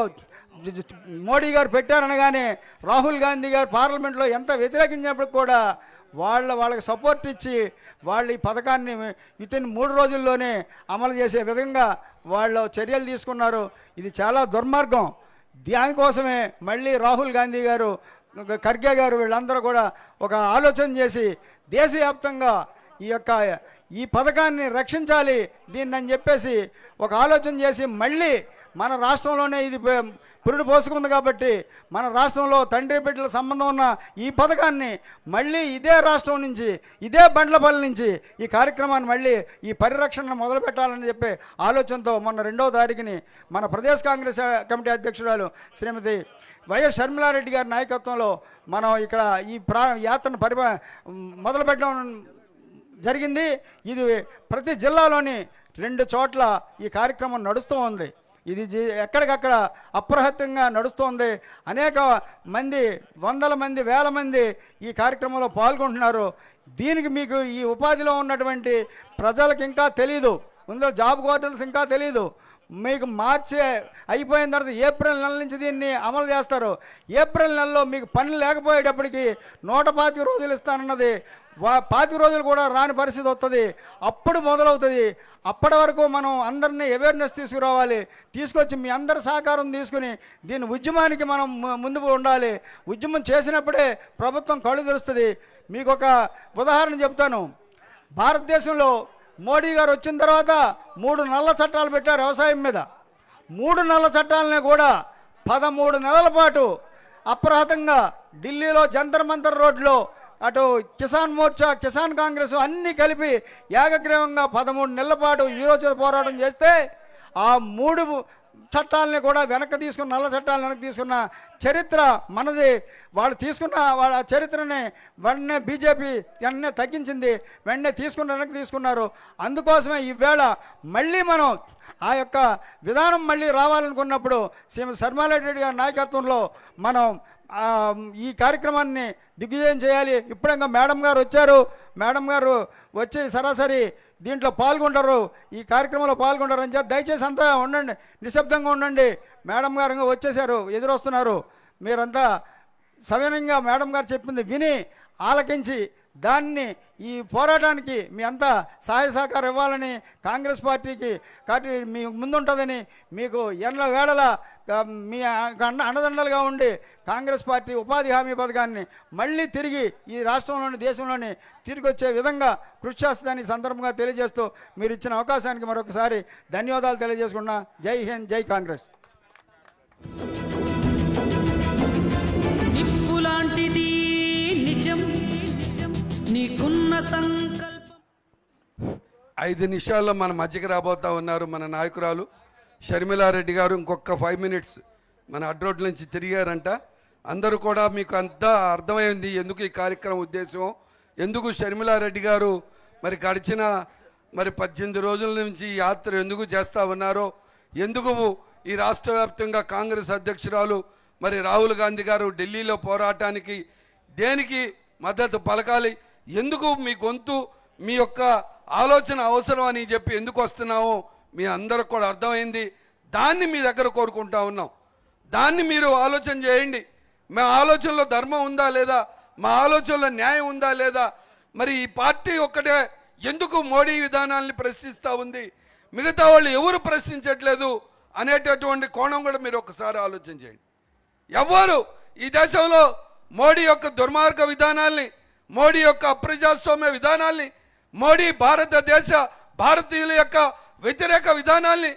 మోడీ గారు పెట్టారనగానే రాహుల్ గాంధీ గారు పార్లమెంట్లో ఎంత వ్యతిరేకించినప్పుడు కూడా వాళ్ళకి సపోర్ట్ ఇచ్చి వాళ్ళు ఈ పథకాన్ని వితిన్ 3 రోజుల్లోనే అమలు చేసే విధంగా వాళ్ళు చర్యలు తీసుకున్నారు. ఇది చాలా దుర్మార్గం. దానికోసమే మళ్ళీ రాహుల్ గాంధీ గారు, ఖర్గే గారు వీళ్ళందరూ కూడా ఒక ఆలోచన చేసి దేశవ్యాప్తంగా ఈ పథకాన్ని రక్షించాలి దీన్ని అని చెప్పేసి ఒక ఆలోచన చేసి మళ్ళీ మన రాష్ట్రంలోనే ఇది పురుడు పోసుకుంది కాబట్టి మన రాష్ట్రంలో తండ్రి బిడ్డల సంబంధం ఉన్న ఈ పథకాన్ని మళ్ళీ ఇదే రాష్ట్రం నుంచి, ఇదే బండ్లపల్లి నుంచి ఈ కార్యక్రమాన్ని మళ్ళీ ఈ పరిరక్షణను మొదలుపెట్టాలని చెప్పి ఆలోచనతో మొన్న 2వ తారీఖుని మన ప్రదేశ్ కాంగ్రెస్ కమిటీ అధ్యక్షురాలు శ్రీమతి వైఎస్ షర్మిలారెడ్డి గారి నాయకత్వంలో మనం ఇక్కడ ఈ యాత్రను మొదలుపెట్టడం జరిగింది. ఇది ప్రతి జిల్లాలోని 2 చోట్ల ఈ కార్యక్రమం నడుస్తూ ఉంది. ఇది ఎక్కడికక్కడ అప్రహత్యంగా నడుస్తోంది. అనేక మంది, 100 మంది, 1000 మంది ఈ కార్యక్రమంలో పాల్గొంటున్నారు. దీనికి మీకు ఈ ఉపాధిలో ఉన్నటువంటి ప్రజలకు ఇంకా తెలియదు, ఇందులో జాబ్ క్వార్టర్స్ ఇంకా తెలియదు. మీకు మార్చి అయిపోయిన తర్వాత ఏప్రిల్ నెల నుంచి దీన్ని అమలు చేస్తారు. ఏప్రిల్ నెలలో మీకు పని లేకపోయేటప్పటికి 125 రోజులు ఇస్తానన్నది 25 రోజులు కూడా రాని పరిస్థితి వస్తుంది. అప్పుడు మొదలవుతుంది. అప్పటి వరకు మనం అందరినీ అవేర్నెస్ తీసుకురావాలి. తీసుకొచ్చి మీ అందరి సహకారం తీసుకుని దీని ఉద్యమానికి మనం ముందుకు ఉండాలి. ఉద్యమం చేసినప్పుడే ప్రభుత్వం కళ్ళు తెరుస్తుంది. మీకు ఒక ఉదాహరణ చెప్తాను. భారతదేశంలో మోడీ గారు వచ్చిన తర్వాత 3 నల్ల చట్టాలు పెట్టారు వ్యవసాయం మీద. 3 నల్ల చట్టాలని కూడా 13 నెలల పాటు అప్రహతంగా ఢిల్లీలో జంతర్ మంతర్ రోడ్లో అటు కిసాన్ మోర్చా, కిసాన్ కాంగ్రెస్ అన్నీ కలిపి ఏకగ్రీవంగా 13 నెలల పాటు ఈరోజు పోరాటం చేస్తే ఆ 3 చట్టాలని కూడా వెనక్కి తీసుకున్న, నల్ల చట్టాలను వెనక్కి తీసుకున్న చరిత్ర మనది. వాళ్ళు తీసుకున్న వాళ్ళ చరిత్రని వెంటనే బీజేపీ వెంటనే తగ్గించింది, వెంటనే వెనక్కి తీసుకున్నారు. అందుకోసమే ఈవేళ మళ్ళీ మనం ఆ యొక్క విధానం మళ్ళీ రావాలనుకున్నప్పుడు శ్రీమతి శర్మారెడ్డి గారి నాయకత్వంలో మనం ఈ కార్యక్రమాన్ని దిగ్విజయం చేయాలి. ఇప్పుడు ఇంకా మేడం గారు వచ్చారు, మేడం గారు వచ్చి సరాసరి దీంట్లో పాల్గొంటారు, ఈ కార్యక్రమంలో పాల్గొంటారు అని చెప్పి దయచేసి అంతా ఉండండి, నిశ్శబ్దంగా ఉండండి. మేడం గారు ఇంకా వచ్చేసారు, ఎదురొస్తున్నారు. మీరంతా సవినయంగా మేడం గారు చెప్పింది విని ఆలకించి దాన్ని ఈ పోరాటానికి మీ అంతా సహాయ సహకారం ఇవ్వాలని, కాంగ్రెస్ పార్టీకి మీ ముందుంటుందని, మీకు ఎన్నో వేళలా మీ అండదండలుగా ఉండి కాంగ్రెస్ పార్టీ ఉపాధి హామీ పథకాన్ని మళ్ళీ తిరిగి ఈ రాష్ట్రంలోని దేశంలోని తిరిగి వచ్చే విధంగా కృషి చేస్తుందని సందర్భంగా తెలియజేస్తూ మీరు ఇచ్చిన అవకాశానికి మరొకసారి ధన్యవాదాలు తెలియజేసుకున్నా. జై హింద్, జై కాంగ్రెస్. నిప్పులాంటిది నిజం, నీకున్న సంకల్పం. 5 నిమిషాల్లో మన మధ్యకి రాబోతా ఉన్నారు మన నాయకురాలు షర్మిలారెడ్డి గారు. ఇంకొక 5 మినిట్స్ మన అడ్రోడ్ నుంచి తిరిగారంట. అందరూ కూడా మీకు అంతా అర్థమైంది ఎందుకు ఈ కార్యక్రమం ఉద్దేశం, ఎందుకు షర్మిలారెడ్డి గారు మరి గడిచిన 18 రోజుల నుంచి యాత్ర ఎందుకు చేస్తూ ఉన్నారో, ఎందుకు ఈ రాష్ట్ర వ్యాప్తంగా కాంగ్రెస్ అధ్యక్షురాలు మరి రాహుల్ గాంధీ గారు ఢిల్లీలో పోరాటానికి దేనికి మద్దతు పలకాలి, ఎందుకు మీ గొంతు మీ యొక్క ఆలోచన అవసరం అని చెప్పి ఎందుకు వస్తున్నామో మీ అందరికి కూడా అర్థమైంది. దాన్ని మీ దగ్గర కోరుకుంటా ఉన్నాం. దాన్ని మీరు ఆలోచన చేయండి. మా ఆలోచనలో ధర్మం ఉందా లేదా, మా ఆలోచనలో న్యాయం ఉందా లేదా, మరి ఈ పార్టీ ఒక్కటే ఎందుకు మోడీ విధానాల్ని ప్రశ్నిస్తూ ఉంది, మిగతా వాళ్ళు ఎవరు ప్రశ్నించట్లేదు అనేటటువంటి కోణం కూడా మీరు ఒకసారి ఆలోచన చేయండి. ఎవరు ఈ దేశంలో మోడీ యొక్క దుర్మార్గ విధానాల్ని, మోడీ యొక్క అప్రజాస్వామ్య విధానాల్ని, మోడీ భారతీయుల యొక్క వ్యతిరేక విధానాల్ని,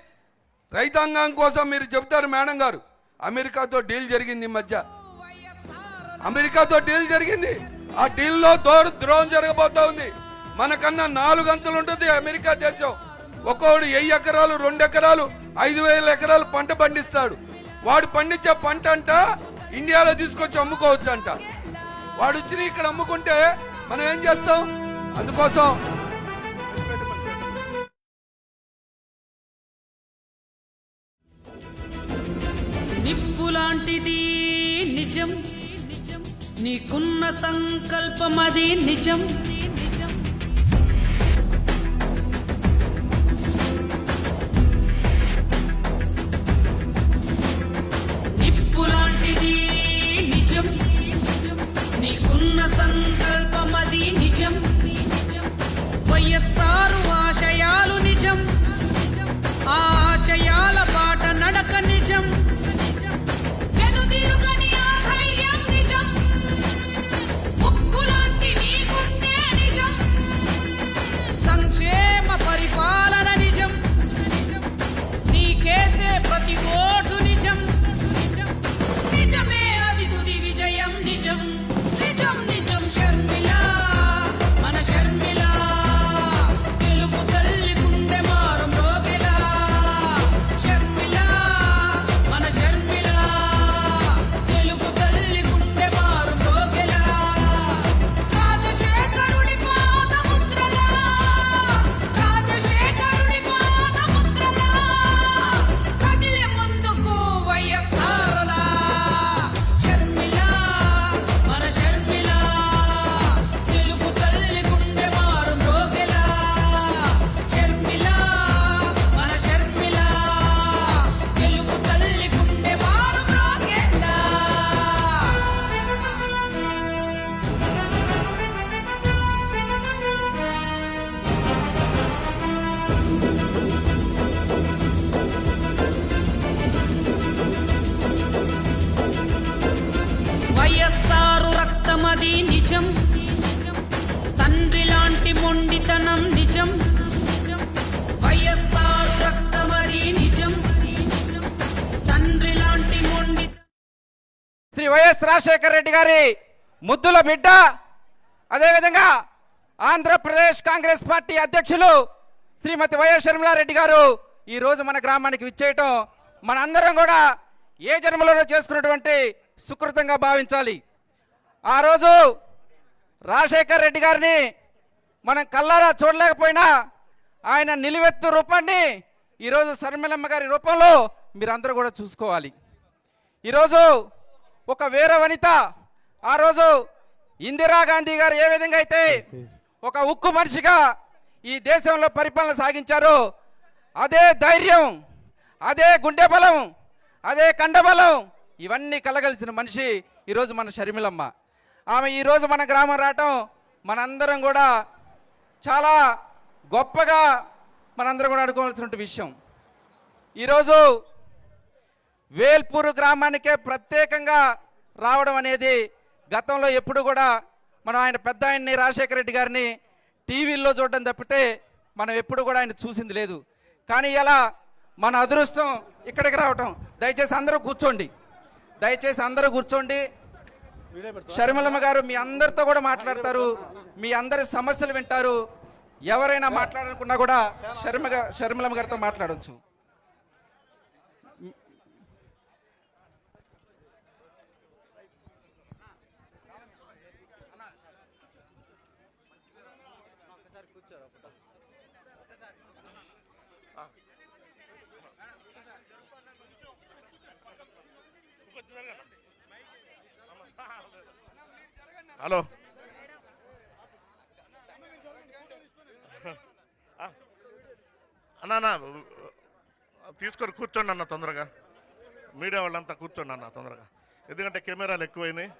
రైతాంగం కోసం మీరు చెబుతారు మేడం గారు. అమెరికాతో డీల్ జరిగింది ఈ మధ్య, అమెరికాతో డీల్ జరిగింది. ఆ డీల్లో ద్రోహం జరగబోతా ఉంది. మనకన్నా 4 అంతలు ఉంటుంది అమెరికా దేశం. ఒక్కొక్కడు 1000 ఎకరాలు 2 ఎకరాలు 5000 ఎకరాలు పంట పండిస్తాడు. వాడు పండించే పంట అంట ఇండియాలో తీసుకొచ్చి అమ్ముకోవచ్చు అంట. వాడు వచ్చి ఇక్కడ అమ్ముకుంటే మనం ఏం చేస్తాం? అందుకోసం నిప్పులాంటిది నిజం, నీకున్న సంకల్పం అది నిజం. నిప్పులాంటిది నిజం, నీకున్న సంకల్పం అది నిజం. వైఎస్ఆర్ ఆశయాలు నిజం, ఆ ఆశయాల బాట నడక నిజం. వెనుదిరుగని ఆ ధైర్యం నిజం, ఉక్కులాంటి నీ గుండె వైఎస్ రాజశేఖర రెడ్డి గారి ముద్దుల బిడ్డ, అదేవిధంగా ఆంధ్రప్రదేశ్ కాంగ్రెస్ పార్టీ అధ్యక్షులు శ్రీమతి వైఎస్ షర్మిలారెడ్డి గారు ఈరోజు మన గ్రామానికి విచ్చేయటం మనందరం కూడా ఏ జన్మలోనో చేసుకున్నటువంటి సుకృతంగా భావించాలి. ఆ రోజు రాజశేఖర్ రెడ్డి గారిని మనం కల్లారా చూడలేకపోయినా ఆయన నిలువెత్తు రూపాన్ని ఈరోజు షర్మిలమ్మ గారి రూపంలో మీరందరూ కూడా చూసుకోవాలి. ఈరోజు ఒక వీర వనిత, ఆ రోజు ఇందిరాగాంధీ గారు ఏ విధంగా అయితే ఒక ఉక్కు మనిషిగా ఈ దేశంలో పరిపాలన సాగించారో అదే ధైర్యం, అదే గుండె బలం, అదే కండబలం ఇవన్నీ కలగలిసిన మనిషి ఈరోజు మన షర్మిలమ్మ. ఆమె ఈరోజు మన గ్రామం రావటం మనందరం కూడా చాలా గొప్పగా మనందరం కూడా అనుకోవాల్సిన విషయం. ఈరోజు వేల్పూరు గ్రామానికే ప్రత్యేకంగా రావడం అనేది గతంలో ఎప్పుడు కూడా మనం ఆయన పెద్ద ఆయన్ని రాజశేఖర రెడ్డి గారిని టీవీల్లో చూడడం తప్పితే మనం ఎప్పుడు కూడా ఆయన చూసింది లేదు. కానీ ఇలా మన అదృష్టం ఇక్కడికి రావటం. దయచేసి అందరూ కూర్చోండి, దయచేసి అందరూ కూర్చోండి. షర్మిలమ్మ గారు మీ అందరితో కూడా మాట్లాడతారు, మీ అందరి సమస్యలు వింటారు. ఎవరైనా మాట్లాడాలనుకున్నా కూడా షర్మిలమ్మ గారితో మాట్లాడవచ్చు. హలో, అన్నా తీసుకొని కూర్చోండి అన్న, తొందరగా మీడియా వాళ్ళంతా కూర్చోండి అన్న తొందరగా, ఎందుకంటే కెమెరాలు ఎక్కువైనాయి.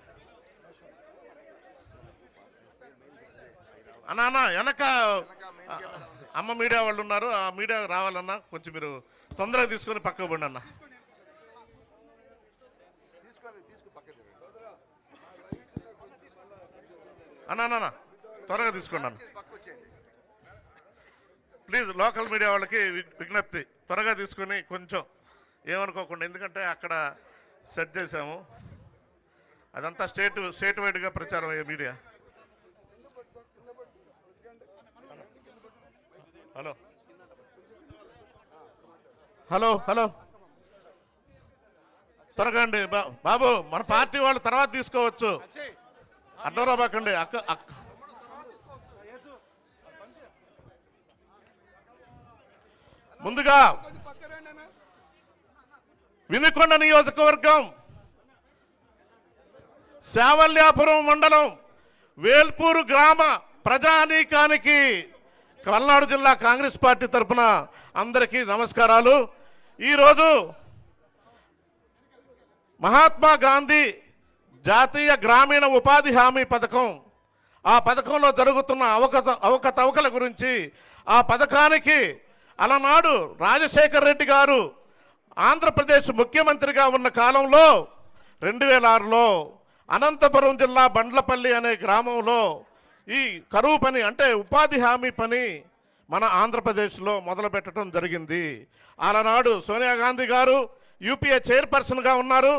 అన్నా వెనక అమ్మ మీడియా వాళ్ళు ఉన్నారు, ఆ మీడియా రావాలన్నా కొంచెం మీరు తొందరగా తీసుకొని పక్కకు పోండి అన్న. అన్నా త్వరగా తీసుకోండి అన్న ప్లీజ్. లోకల్ మీడియా వాళ్ళకి విజ్ఞప్తి, త్వరగా తీసుకొని కొంచెం ఏమనుకోకుండా, ఎందుకంటే అక్కడ సెట్ చేసాము, అదంతా స్టేట్ వైడ్గా ప్రచారం అయ్యే మీడియా. హలో హలో హలో త్వరగా అండి బాబు, మన పార్టీ వాళ్ళు తర్వాత తీసుకోవచ్చు, అడ్డరాబాకండి. ముందుగా వినుకొండ నియోజకవర్గం శావల్యాపురం మండలం వేల్పూరు గ్రామ ప్రజానీకానికి పల్నాడు జిల్లా కాంగ్రెస్ పార్టీ తరఫున అందరికీ నమస్కారాలు. ఈరోజు మహాత్మా గాంధీ జాతీయ గ్రామీణ ఉపాధి హామీ పథకం, ఆ పథకంలో జరుగుతున్న అవకతవకల గురించి, ఆ పథకానికి అలనాడు రాజశేఖర్ రెడ్డి గారు ఆంధ్రప్రదేశ్ ముఖ్యమంత్రిగా ఉన్న కాలంలో 2006లో అనంతపురం జిల్లా బండ్లపల్లి అనే గ్రామంలో ఈ కరువు పని అంటే ఉపాధి హామీ పని మన ఆంధ్రప్రదేశ్లో మొదలుపెట్టడం జరిగింది. అలనాడు సోనియా గాంధీ గారు యూపీఏ చైర్పర్సన్గా ఉన్నారు.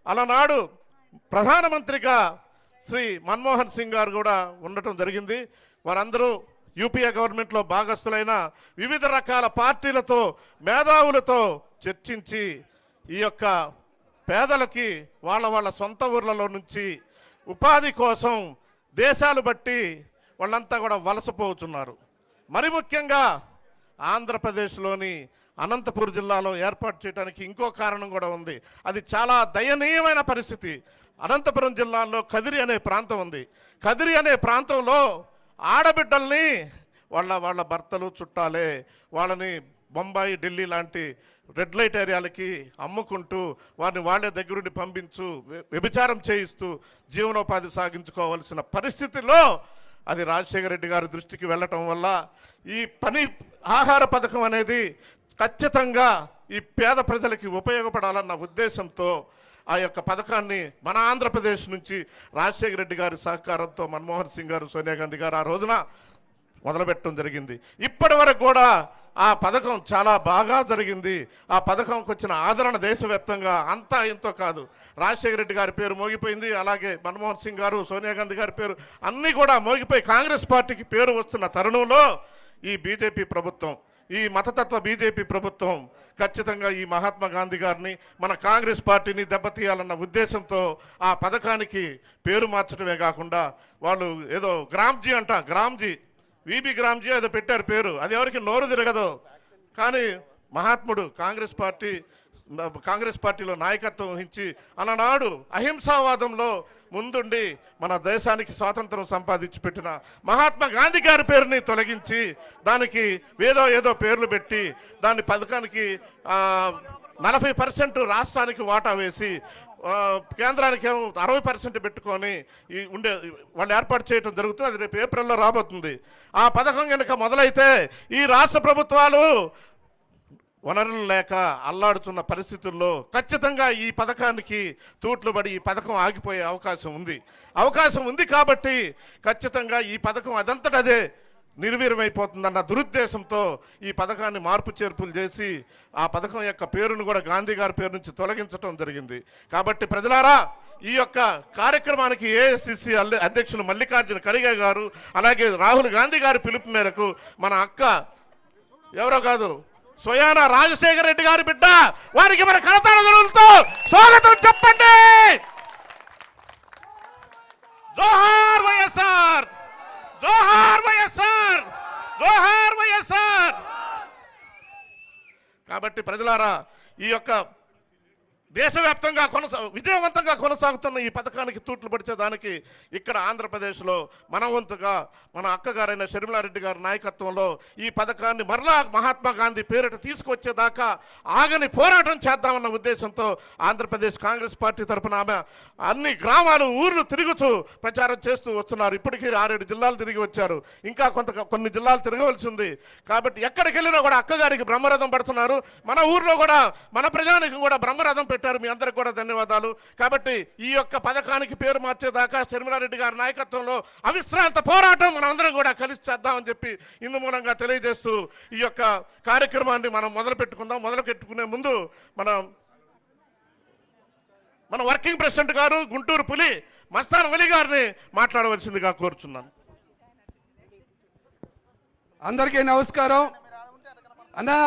అలనాడు ప్రధానమంత్రిగా శ్రీ మన్మోహన్ సింగ్ గారు కూడా ఉండటం జరిగింది. వారందరూ యూపీఏ గవర్నమెంట్లో భాగస్థులైన వివిధ రకాల పార్టీలతో మేధావులతో చర్చించి ఈ యొక్క పేదలకి వాళ్ళ సొంత ఊర్లలో నుంచి ఉపాధి కోసం దేశాలు బట్టి వాళ్ళంతా కూడా వలసపోతున్నారు. మరి ముఖ్యంగా ఆంధ్రప్రదేశ్లోని అనంతపూర్ జిల్లాలో ఏర్పాటు చేయడానికి ఇంకో కారణం కూడా ఉంది. అది చాలా దయనీయమైన పరిస్థితి. అనంతపురం జిల్లాలో కదిరి అనే ప్రాంతం ఉంది. కదిరి అనే ప్రాంతంలో ఆడబిడ్డల్ని వాళ్ళ భర్తలు చుట్టాలే వాళ్ళని బొంబాయి, ఢిల్లీ లాంటి రెడ్ లైట్ ఏరియాలకి అమ్ముకుంటూ వారిని వాళ్ళే దగ్గరుండి పంపించు వ్యభిచారం చేయిస్తూ జీవనోపాధి సాగించుకోవాల్సిన పరిస్థితిలో అది రాజశేఖర రెడ్డి గారి దృష్టికి వెళ్ళటం వల్ల ఈ ఆహార పథకం అనేది ఖచ్చితంగా ఈ పేద ప్రజలకి ఉపయోగపడాలన్న ఉద్దేశంతో ఆ యొక్క పథకాన్ని మన ఆంధ్రప్రదేశ్ నుంచి రాజశేఖర రెడ్డి గారి సహకారంతో మన్మోహన్ సింగ్ గారు, సోనియా గాంధీ గారు ఆ రోజున మొదలుపెట్టడం జరిగింది. ఇప్పటి వరకు కూడా ఆ పథకం చాలా బాగా జరిగింది. ఆ పథకంకి వచ్చిన ఆదరణ దేశవ్యాప్తంగా అంతా ఎంతో కాదు. రాజశేఖర రెడ్డి గారి పేరు మోగిపోయింది, అలాగే మన్మోహన్ సింగ్ గారు, సోనియా గాంధీ గారి పేరు అన్నీ కూడా మోగిపోయి కాంగ్రెస్ పార్టీకి పేరు వస్తున్న తరుణంలో ఈ బీజేపీ ప్రభుత్వం, ఈ మతతత్వ బీజేపీ ప్రభుత్వం ఖచ్చితంగా ఈ మహాత్మా గాంధీ గారిని, మన కాంగ్రెస్ పార్టీని దెబ్బతీయాలన్న ఉద్దేశంతో ఆ పథకానికి పేరు మార్చడమే కాకుండా వాళ్ళు ఏదో గ్రామ్జీ విబి గ్రామ్జీ ఏదో పెట్టారు పేరు. అది ఎవరికి నోరు తిరగదు. కానీ మహాత్ముడు కాంగ్రెస్ పార్టీలో నాయకత్వం వహించి అలనాడు అహింసావాదంలో ముందుండి మన దేశానికి స్వాతంత్రం సంపాదించి పెట్టిన మహాత్మా గాంధీ గారి పేరుని తొలగించి దానికి ఏదో పేర్లు పెట్టి దాని పథకానికి 40% రాష్ట్రానికి వాటా వేసి కేంద్రానికి 60% పెట్టుకొని వాళ్ళు ఏర్పాటు చేయడం జరుగుతుంది. అది రేపు ఏప్రిల్లో రాబోతుంది. ఆ పథకం కనుక మొదలైతే ఈ రాష్ట్ర ప్రభుత్వాలు వనరులు లేక అల్లాడుతున్న పరిస్థితుల్లో ఖచ్చితంగా ఈ పథకానికి తూట్లు పడి ఈ పథకం ఆగిపోయే అవకాశం ఉంది కాబట్టి ఖచ్చితంగా ఈ పథకం అదంతటదే నిర్వీర్యమైపోతుందన్న దురుద్దేశంతో ఈ పథకాన్ని మార్పు చేర్పులు చేసి ఆ పథకం యొక్క పేరును కూడా గాంధీ గారి పేరు నుంచి తొలగించడం జరిగింది. కాబట్టి ప్రజలారా, ఈ యొక్క కార్యక్రమానికి ఏఐసిసి అధ్యక్షులు మల్లికార్జున ఖర్గే గారు, అలాగే రాహుల్ గాంధీ గారి పిలుపు మేరకు మన అక్క ఎవరో కాదు, స్వయానా రాజశేఖర రెడ్డి గారి బిడ్డ, వారికి మన కరతాళతో స్వాగతం చెప్పండి. జోహార్ వైఎస్ఆర్, జోహార్ వైఎస్ఆర్, జోహార్ వైఎస్ఆర్. కాబట్టి ప్రజలారా, ఈ యొక్క దేశవ్యాప్తంగా విజయవంతంగా కొనసాగుతున్న ఈ పథకానికి తూట్లు పడిచేదానికి ఇక్కడ ఆంధ్రప్రదేశ్లో మన వంతుగా మన అక్కగారైన షర్మిలారెడ్డి గారి నాయకత్వంలో ఈ పథకాన్ని మరలా మహాత్మా గాంధీ పేరిట తీసుకొచ్చేదాకా ఆగని పోరాటం చేద్దామన్న ఉద్దేశంతో ఆంధ్రప్రదేశ్ కాంగ్రెస్ పార్టీ తరఫున ఆమె అన్ని గ్రామాలు ఊర్లు తిరుగుతూ ప్రచారం చేస్తూ వస్తున్నారు. ఇప్పటికీ 6-7 జిల్లాలు తిరిగి వచ్చారు. ఇంకా కొన్ని జిల్లాలు తిరగవలసి ఉంది. కాబట్టి ఎక్కడికి వెళ్ళినా కూడా అక్కగారికి బ్రహ్మరథం పడుతున్నారు. మన ఊర్లో కూడా మన ప్రజానికి కూడా బ్రహ్మరథం పెట్టారు. మీ అందరికి కూడా ధన్యవాదాలు. కాబట్టి ఈ యొక్క పథకానికి పేరు మార్చేదాకా షర్మిలారెడ్డి గారి నాయకత్వంలో అవిశ్రాంత పోరాటం మనం అందరం కూడా కలిసి చేద్దామని చెప్పి ఇందు మూలంగా తెలియజేస్తూ ఈ యొక్క కార్యక్రమాన్ని మనం మొదలు పెట్టుకునే ముందు మన వర్కింగ్ ప్రెసిడెంట్ గారు గుంటూరు పులి మస్తాన్ వలి గారిని మాట్లాడవలసిందిగా కోరుచున్నాను. అందరికీ నమస్కారం. అన్నా,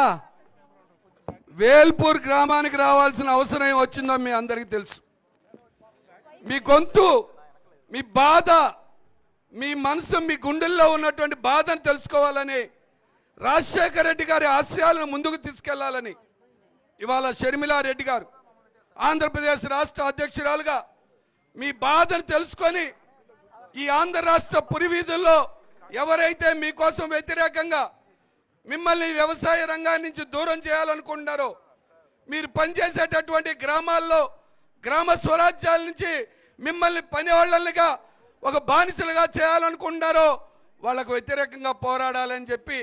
వేల్పూర్ గ్రామానికి రావాల్సిన అవసరం ఏం వచ్చిందో మీ అందరికీ తెలుసు. మీ గొంతు, మీ బాధ, మీ మనసు, మీ గుండెల్లో ఉన్నటువంటి బాధను తెలుసుకోవాలని, రాజశేఖర రెడ్డి గారి ఆశయాలను ముందుకు తీసుకెళ్లాలని ఇవాళ షర్మిలారెడ్డి గారు ఆంధ్రప్రదేశ్ రాష్ట్ర అధ్యక్షురాలుగా మీ బాధను తెలుసుకొని ఈ ఆంధ్ర రాష్ట్ర పురివీధుల్లో ఎవరైతే మీకోసం వ్యతిరేకంగా మిమ్మల్ని వ్యవసాయ రంగాన్ని నుంచి దూరం చేయాలనుకుంటున్నారో, మీరు పనిచేసేటటువంటి గ్రామాల్లో గ్రామ స్వరాజ్యాల నుంచి మిమ్మల్ని పనివాళ్ళగా ఒక బానిసలుగా చేయాలనుకుంటున్నారో వాళ్ళకు వ్యతిరేకంగా పోరాడాలని చెప్పి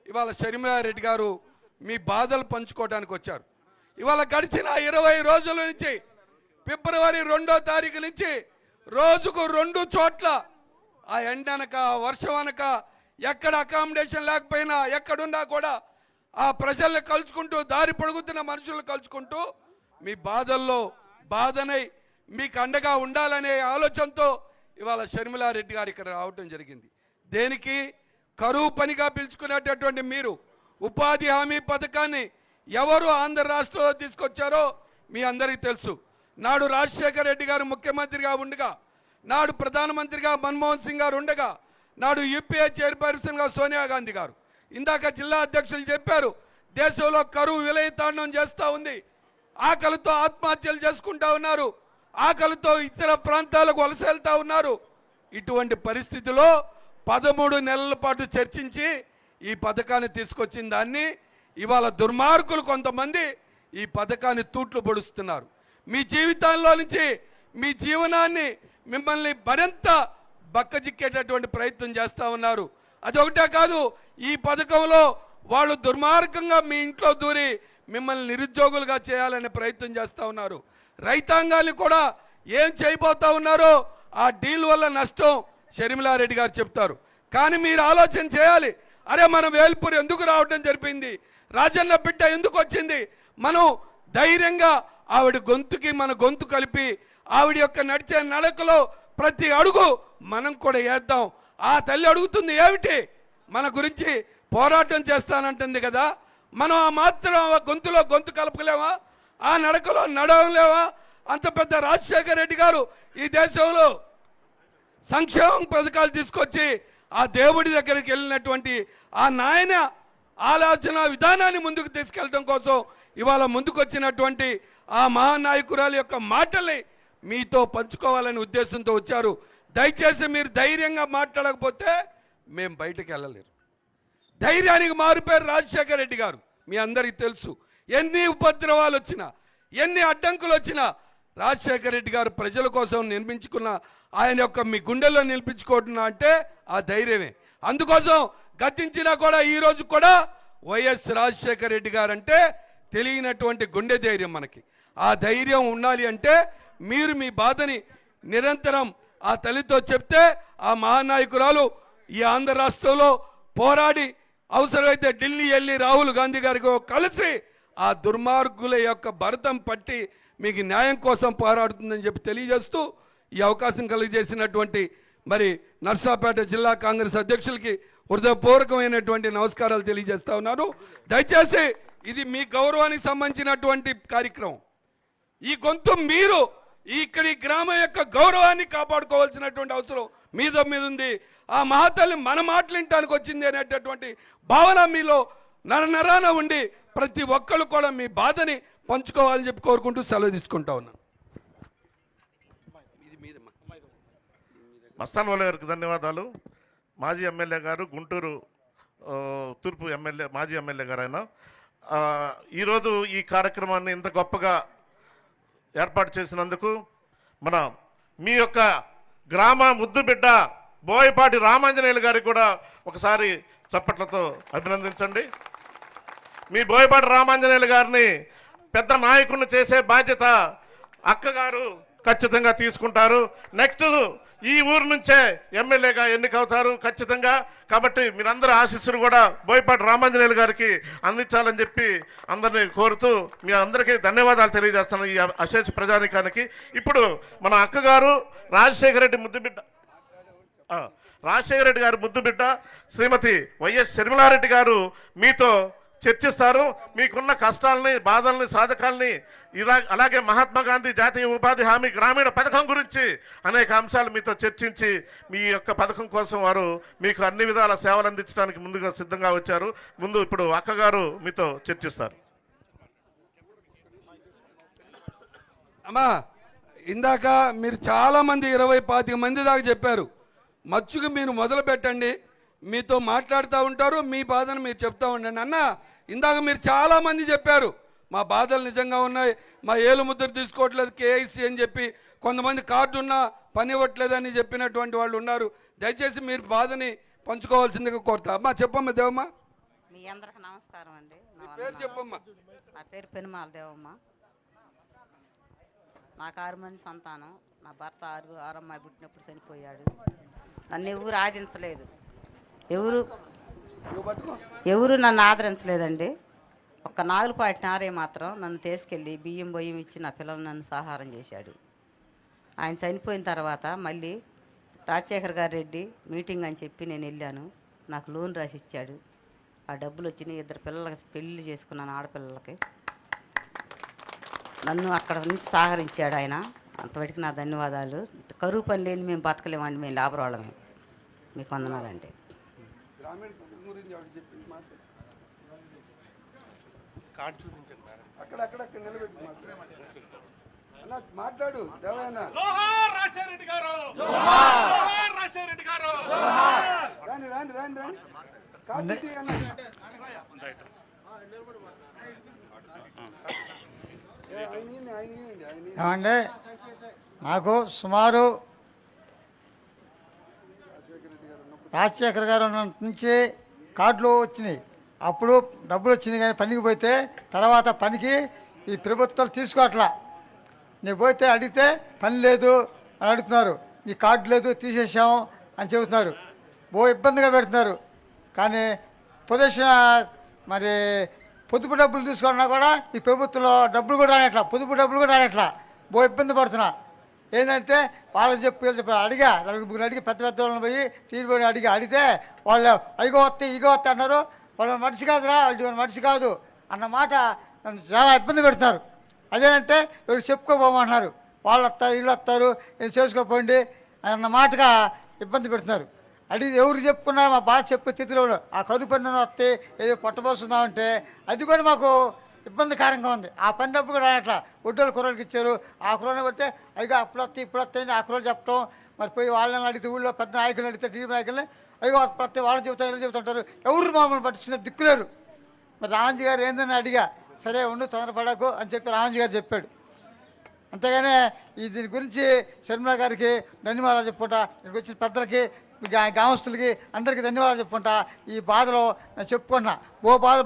ఇవాళ షర్మిలారెడ్డి గారు మీ బాధలు పంచుకోవడానికి వచ్చారు. ఇవాళ గడిచిన 20 రోజుల నుంచి ఫిబ్రవరి 2వ తారీఖు నుంచి రోజుకు 2 చోట్ల ఆ ఎండనక వర్షం అనక ఎక్కడ అకామిడేషన్ లేకపోయినా ఎక్కడున్నా కూడా ఆ ప్రజల్ని కలుసుకుంటూ, దారి పొడుగుతున్న మనుషులను కలుసుకుంటూ మీ బాధల్లో బాధనై మీకు అండగా ఉండాలనే ఆలోచనతో ఇవాళ షర్మిలారెడ్డి గారు ఇక్కడ రావటం జరిగింది. దేనికి? కరువు పనిగా పిలుచుకునేటటువంటి మీరు ఉపాధి హామీ పథకాన్ని ఎవరు ఆంధ్ర రాష్ట్రంలో తీసుకొచ్చారో మీ అందరికీ తెలుసు. నాడు రాజశేఖర రెడ్డి గారు ముఖ్యమంత్రిగా ఉండగా, నాడు ప్రధానమంత్రిగా మన్మోహన్ సింగ్ గారు ఉండగా, నాడు యూపీఏ చైర్పర్సన్గా సోనియా గాంధీ గారు, ఇందాక జిల్లా అధ్యక్షులు చెప్పారు, దేశంలో కరువు విలయతాండం చేస్తూ ఉంది. ఆకలితో ఆత్మహత్యలు చేసుకుంటా ఉన్నారు. ఆకలితో ఇతర ప్రాంతాలకు వలస వెళ్తా ఉన్నారు. ఇటువంటి పరిస్థితిలో 13 నెలల పాటు చర్చించి ఈ పథకాన్ని తీసుకొచ్చిన దాన్ని ఇవాళ దుర్మార్గులు కొంతమంది ఈ పథకాన్ని తూట్లు పొడుస్తున్నారు. మీ జీవితాల్లో నుంచి మీ జీవనాన్ని మిమ్మల్ని మరింత బక్కజిక్కేటటువంటి ప్రయత్నం చేస్తూ ఉన్నారు. అదొకటే కాదు, ఈ పథకంలో వాళ్ళు దుర్మార్గంగా మీ ఇంట్లో దూరి మిమ్మల్ని నిరుద్యోగులుగా చేయాలనే ప్రయత్నం చేస్తూ ఉన్నారు. రైతాంగాన్ని కూడా ఏం చేయబోతా ఉన్నారో ఆ డీల్ వల్ల నష్టం షర్మిలారెడ్డి గారు చెప్తారు. కానీ మీరు ఆలోచన చేయాలి, అరే మన వేల్పూర్ ఎందుకు రావడం జరిపింది, రాజన్న బిడ్డ ఎందుకు వచ్చింది, మనం ధైర్యంగా ఆవిడ గొంతుకి మన గొంతు కలిపి ఆవిడ యొక్క నడిచే నడకలో ప్రతి అడుగు మనం కూడా వేద్దాం. ఆ తల్లి అడుగుతుంది ఏమిటి, మన గురించి పోరాటం చేస్తానంటుంది కదా, మనం ఆ మాత్రం గొంతులో గొంతు కలపలేమా, ఆ నడకలో నడవలేమా? అంత పెద్ద రాజశేఖర రెడ్డి గారు ఈ దేశంలో సంక్షేమ పథకాలు తీసుకొచ్చి ఆ దేవుడి దగ్గరికి వెళ్ళినటువంటి ఆ నాయన ఆలోచన విధానాన్ని ముందుకు తీసుకెళ్ళడం కోసం ఇవాళ ముందుకు వచ్చినటువంటి ఆ మహానాయకురాలు యొక్క మాటల్ని మీతో పంచుకోవాలనే ఉద్దేశంతో వచ్చారు. దయచేసి మీరు ధైర్యంగా మాట్లాడకపోతే మేము బయటకు వెళ్ళలేరు. ధైర్యానికి మారిపోయారు రాజశేఖర రెడ్డి గారు. మీ అందరికీ తెలుసు, ఎన్ని ఉపద్రవాలు వచ్చినా ఎన్ని అడ్డంకులు వచ్చినా రాజశేఖర రెడ్డి గారు ప్రజల కోసం నిర్మించుకున్న ఆయన యొక్క మీ గుండెల్లో నిలిపించుకుంటున్నా అంటే ఆ ధైర్యమే. అందుకోసం గతించినా కూడా ఈరోజు కూడా వైఎస్ రాజశేఖర రెడ్డి గారు అంటే తెలియనటువంటి గుండె ధైర్యం మనకి. ఆ ధైర్యం ఉండాలి అంటే మీరు మీ బాధని నిరంతరం ఆ తల్లితో చెప్తే ఆ మహానాయకురాలు ఈ ఆంధ్ర రాష్ట్రంలో పోరాడి అవసరమైతే ఢిల్లీ వెళ్ళి రాహుల్ గాంధీ గారితో కలిసి ఆ దుర్మార్గుల యొక్క భరతం పట్టి మీకు న్యాయం కోసం పోరాడుతుందని చెప్పి తెలియజేస్తూ ఈ అవకాశం కలిగజేసినటువంటి మరి నర్సాపేట జిల్లా కాంగ్రెస్ అధ్యక్షులకి హృదయపూర్వకమైనటువంటి నమస్కారాలు తెలియజేస్తా ఉన్నాను. దయచేసి ఇది మీ గౌరవానికి సంబంధించినటువంటి కార్యక్రమం. ఈ గొంతు మీరు ఇక్కడి గ్రామం యొక్క గౌరవాన్ని కాపాడుకోవాల్సినటువంటి అవసరం మీద ఉంది. ఆ మహాతల్లి మన మాటలింటానికి వచ్చింది అనేటటువంటి భావన మీలో నరనరాన ఉండి ప్రతి ఒక్కళ్ళు కూడా మీ బాధని పంచుకోవాలని చెప్పి కోరుకుంటూ సెలవు తీసుకుంటా ఉన్నాను. మస్తాన్ వల్ల గారికి ధన్యవాదాలు. మాజీ ఎమ్మెల్యే గారు, గుంటూరు తూర్పు ఎమ్మెల్యే, మాజీ ఎమ్మెల్యే గారు ఆయన. ఈరోజు ఈ కార్యక్రమాన్ని ఇంత గొప్పగా ఏర్పాటు చేసినందుకు మన మీ యొక్క గ్రామ ముద్దు బిడ్డ బోయపాటి రామాంజనేయులు గారికి కూడా ఒకసారి చప్పట్లతో అభినందించండి. మీ బోయపాటి రామాంజనేయులు గారిని పెద్ద నాయకుడిని చేసే బాధ్యత అక్కగారు ఖచ్చితంగా తీసుకుంటారు. నెక్స్ట్ ఈ ఊరు నుంచే ఎమ్మెల్యేగా ఎన్నికవుతారు ఖచ్చితంగా. కాబట్టి మీరందరూ ఆశీస్సులు కూడా బోయపాటి రామాంజనేయులు గారికి అందించాలని చెప్పి అందరినీ కోరుతూ మీ అందరికీ ధన్యవాదాలు తెలియజేస్తాను ఈ అశేష ప్రజానికానికి. ఇప్పుడు మన అక్కగారు రాజశేఖర రెడ్డి ముద్దుబిడ్డ, రాజశేఖర రెడ్డి గారి ముద్దుబిడ్డ శ్రీమతి వైఎస్ షర్మిలారెడ్డి గారు మీతో చర్చిస్తారు. మీకున్న కష్టాలని, బాధల్ని, సాధకాలని, అలాగే మహాత్మా గాంధీ జాతీయ ఉపాధి హామీ గ్రామీణ పథకం గురించి అనేక అంశాలు మీతో చర్చించి మీ యొక్క పథకం కోసం వారు మీకు అన్ని విధాల సేవలు అందించడానికి ముందుగా సిద్ధంగా వచ్చారు. ముందు ఇప్పుడు అక్కగారు మీతో చర్చిస్తారు. అమ్మా, ఇందాక మీరు చాలామంది 20-25 మంది దాకా చెప్పారు. మచ్చుకు మీరు మొదలు పెట్టండి, మీతో మాట్లాడుతూ ఉంటారు, మీ బాధను మీరు చెప్తూ ఉండండి. అన్న, ఇందాక మీరు చాలామంది చెప్పారు మా బాధలు నిజంగా ఉన్నాయి, మా ఏలు ముద్ర తీసుకోవట్లేదు కేఐసి అని చెప్పి, కొంతమంది కార్డు ఉన్నా పని ఇవ్వట్లేదని చెప్పినటువంటి వాళ్ళు ఉన్నారు. దయచేసి మీరు బాధని పంచుకోవాల్సిందిగా కోరుతా. అమ్మా చెప్పమ్మా దేవమ్మ. మీ అందరికి నమస్కారం అండి. పేరు చెప్పమ్మా. నా పేరు పెనుమాల దేవమ్మ. నాకు 6 మంది సంతానం. నా భర్త 6 అమ్మాయి పుట్టినప్పుడు చనిపోయాడు. నన్ను ఎవరు ఆదించలేదు, ఎవరు నన్ను ఆదరించలేదండి. ఒక్క నాగులపాటి నారే మాత్రం నన్ను తీసుకెళ్ళి బియ్యం బొయ్యం ఇచ్చి నా పిల్లలు నన్ను సహారం చేశాడు. ఆయన చనిపోయిన తర్వాత మళ్ళీ రాజశేఖర్ గారు రెడ్డి మీటింగ్ అని చెప్పి నేను వెళ్ళాను. నాకు లోన్ రాసి ఇచ్చాడు. ఆ డబ్బులు వచ్చినాయి. 2 పిల్లలకి పెళ్ళి చేసుకున్నాను, ఆడపిల్లలకి. నన్ను అక్కడ నుంచి సహకరించాడు ఆయన. అంతవరకు నా ధన్యవాదాలు. కరువు పని లేని మేము బతకలేమండి, మేము లేబర్ వాళ్ళమే. మీకు వందనాలండి. మాట్లాడు దేవయ్య. ఏమండి, నాకు సుమారు రాజశేఖర్ గారు నుంచి కార్డులు వచ్చినాయి. అప్పుడు డబ్బులు వచ్చినాయి, కానీ పనికి పోతే తర్వాత పనికి ఈ ప్రభుత్వాలు తీసుకోవట్లా. నేను పోతే అడిగితే పని లేదు అని అడుగుతున్నారు, మీ కార్డు లేదు తీసేసాము అని చెబుతున్నారు. ఇబ్బందిగా పెడుతున్నారు. కానీ పొజిషన్ మరి పొదుపు డబ్బులు తీసుకున్నా కూడా ఈ ప్రభుత్వంలో డబ్బులు కూడా రానట్లా, పొదుపు డబ్బులు కూడా రానట్లా, ఇబ్బంది పడుతున్నా. ఏంటంటే వాళ్ళకి చెప్పి అడిగా, ముగ్గురు అడిగి పెద్ద పెద్ద వాళ్ళని పోయి టీవీ పోయి అడిగితే వాళ్ళు ఇగో వస్తే అన్నారు. వాళ్ళు మనిషి కాదురా, వాళ్ళు మనిషి కాదు అన్న మాట నన్ను చాలా ఇబ్బంది పెడతారు. అదేంటే ఎవరు చెప్పుకోపోమంటున్నారు, వాళ్ళు వస్తారు వీళ్ళు వస్తారు నేను చేసుకోపోండి అన్న మాటగా ఇబ్బంది పెడుతున్నారు. అడిగి ఎవరు చెప్పుకున్నారు మా బాధ చెప్పే స్థితిలో ఆ కరువు పని వస్తే ఏదో పొట్టబోస్తున్నామంటే అది కూడా మాకు ఇబ్బందికరంగా ఉంది. ఆ పని డబ్బు కూడా అట్లా ఒడ్డోళ్ళు కుర్రలకి ఇచ్చారు. ఆ కుర్రని పడితే అయ్యో అప్పుడు వస్తే ఇప్పుడు వస్తాయని ఆ కుర్రలు చెప్పడం, మరి పోయి వాళ్ళని అడిగితే ఊళ్ళో పెద్ద నాయకులు అడిగితే టీవీ నాయకుల్ని అయ్యో అప్పుడు వస్తే వాళ్ళు చెబుతారు వీళ్ళు చెబుతుంటారు, ఎవరు మమ్మల్ని పట్టించిన దిక్కులేరు. మరి రామంజీ గారు ఏందని అడిగా, సరే ఉండు తొందరపడకు అని చెప్పి రామంజీ గారు చెప్పాడు. అంతేగానే దీని గురించి శర్మిల గారికి ధన్యవాదాలు చెప్పుకుంటా, ఇక్కడికి వచ్చిన పెద్దలకి గ్రామస్తులకి అందరికీ ధన్యవాదాలు చెప్పుకుంటా. ఈ బాధలో నేను చెప్పుకున్నా బాధ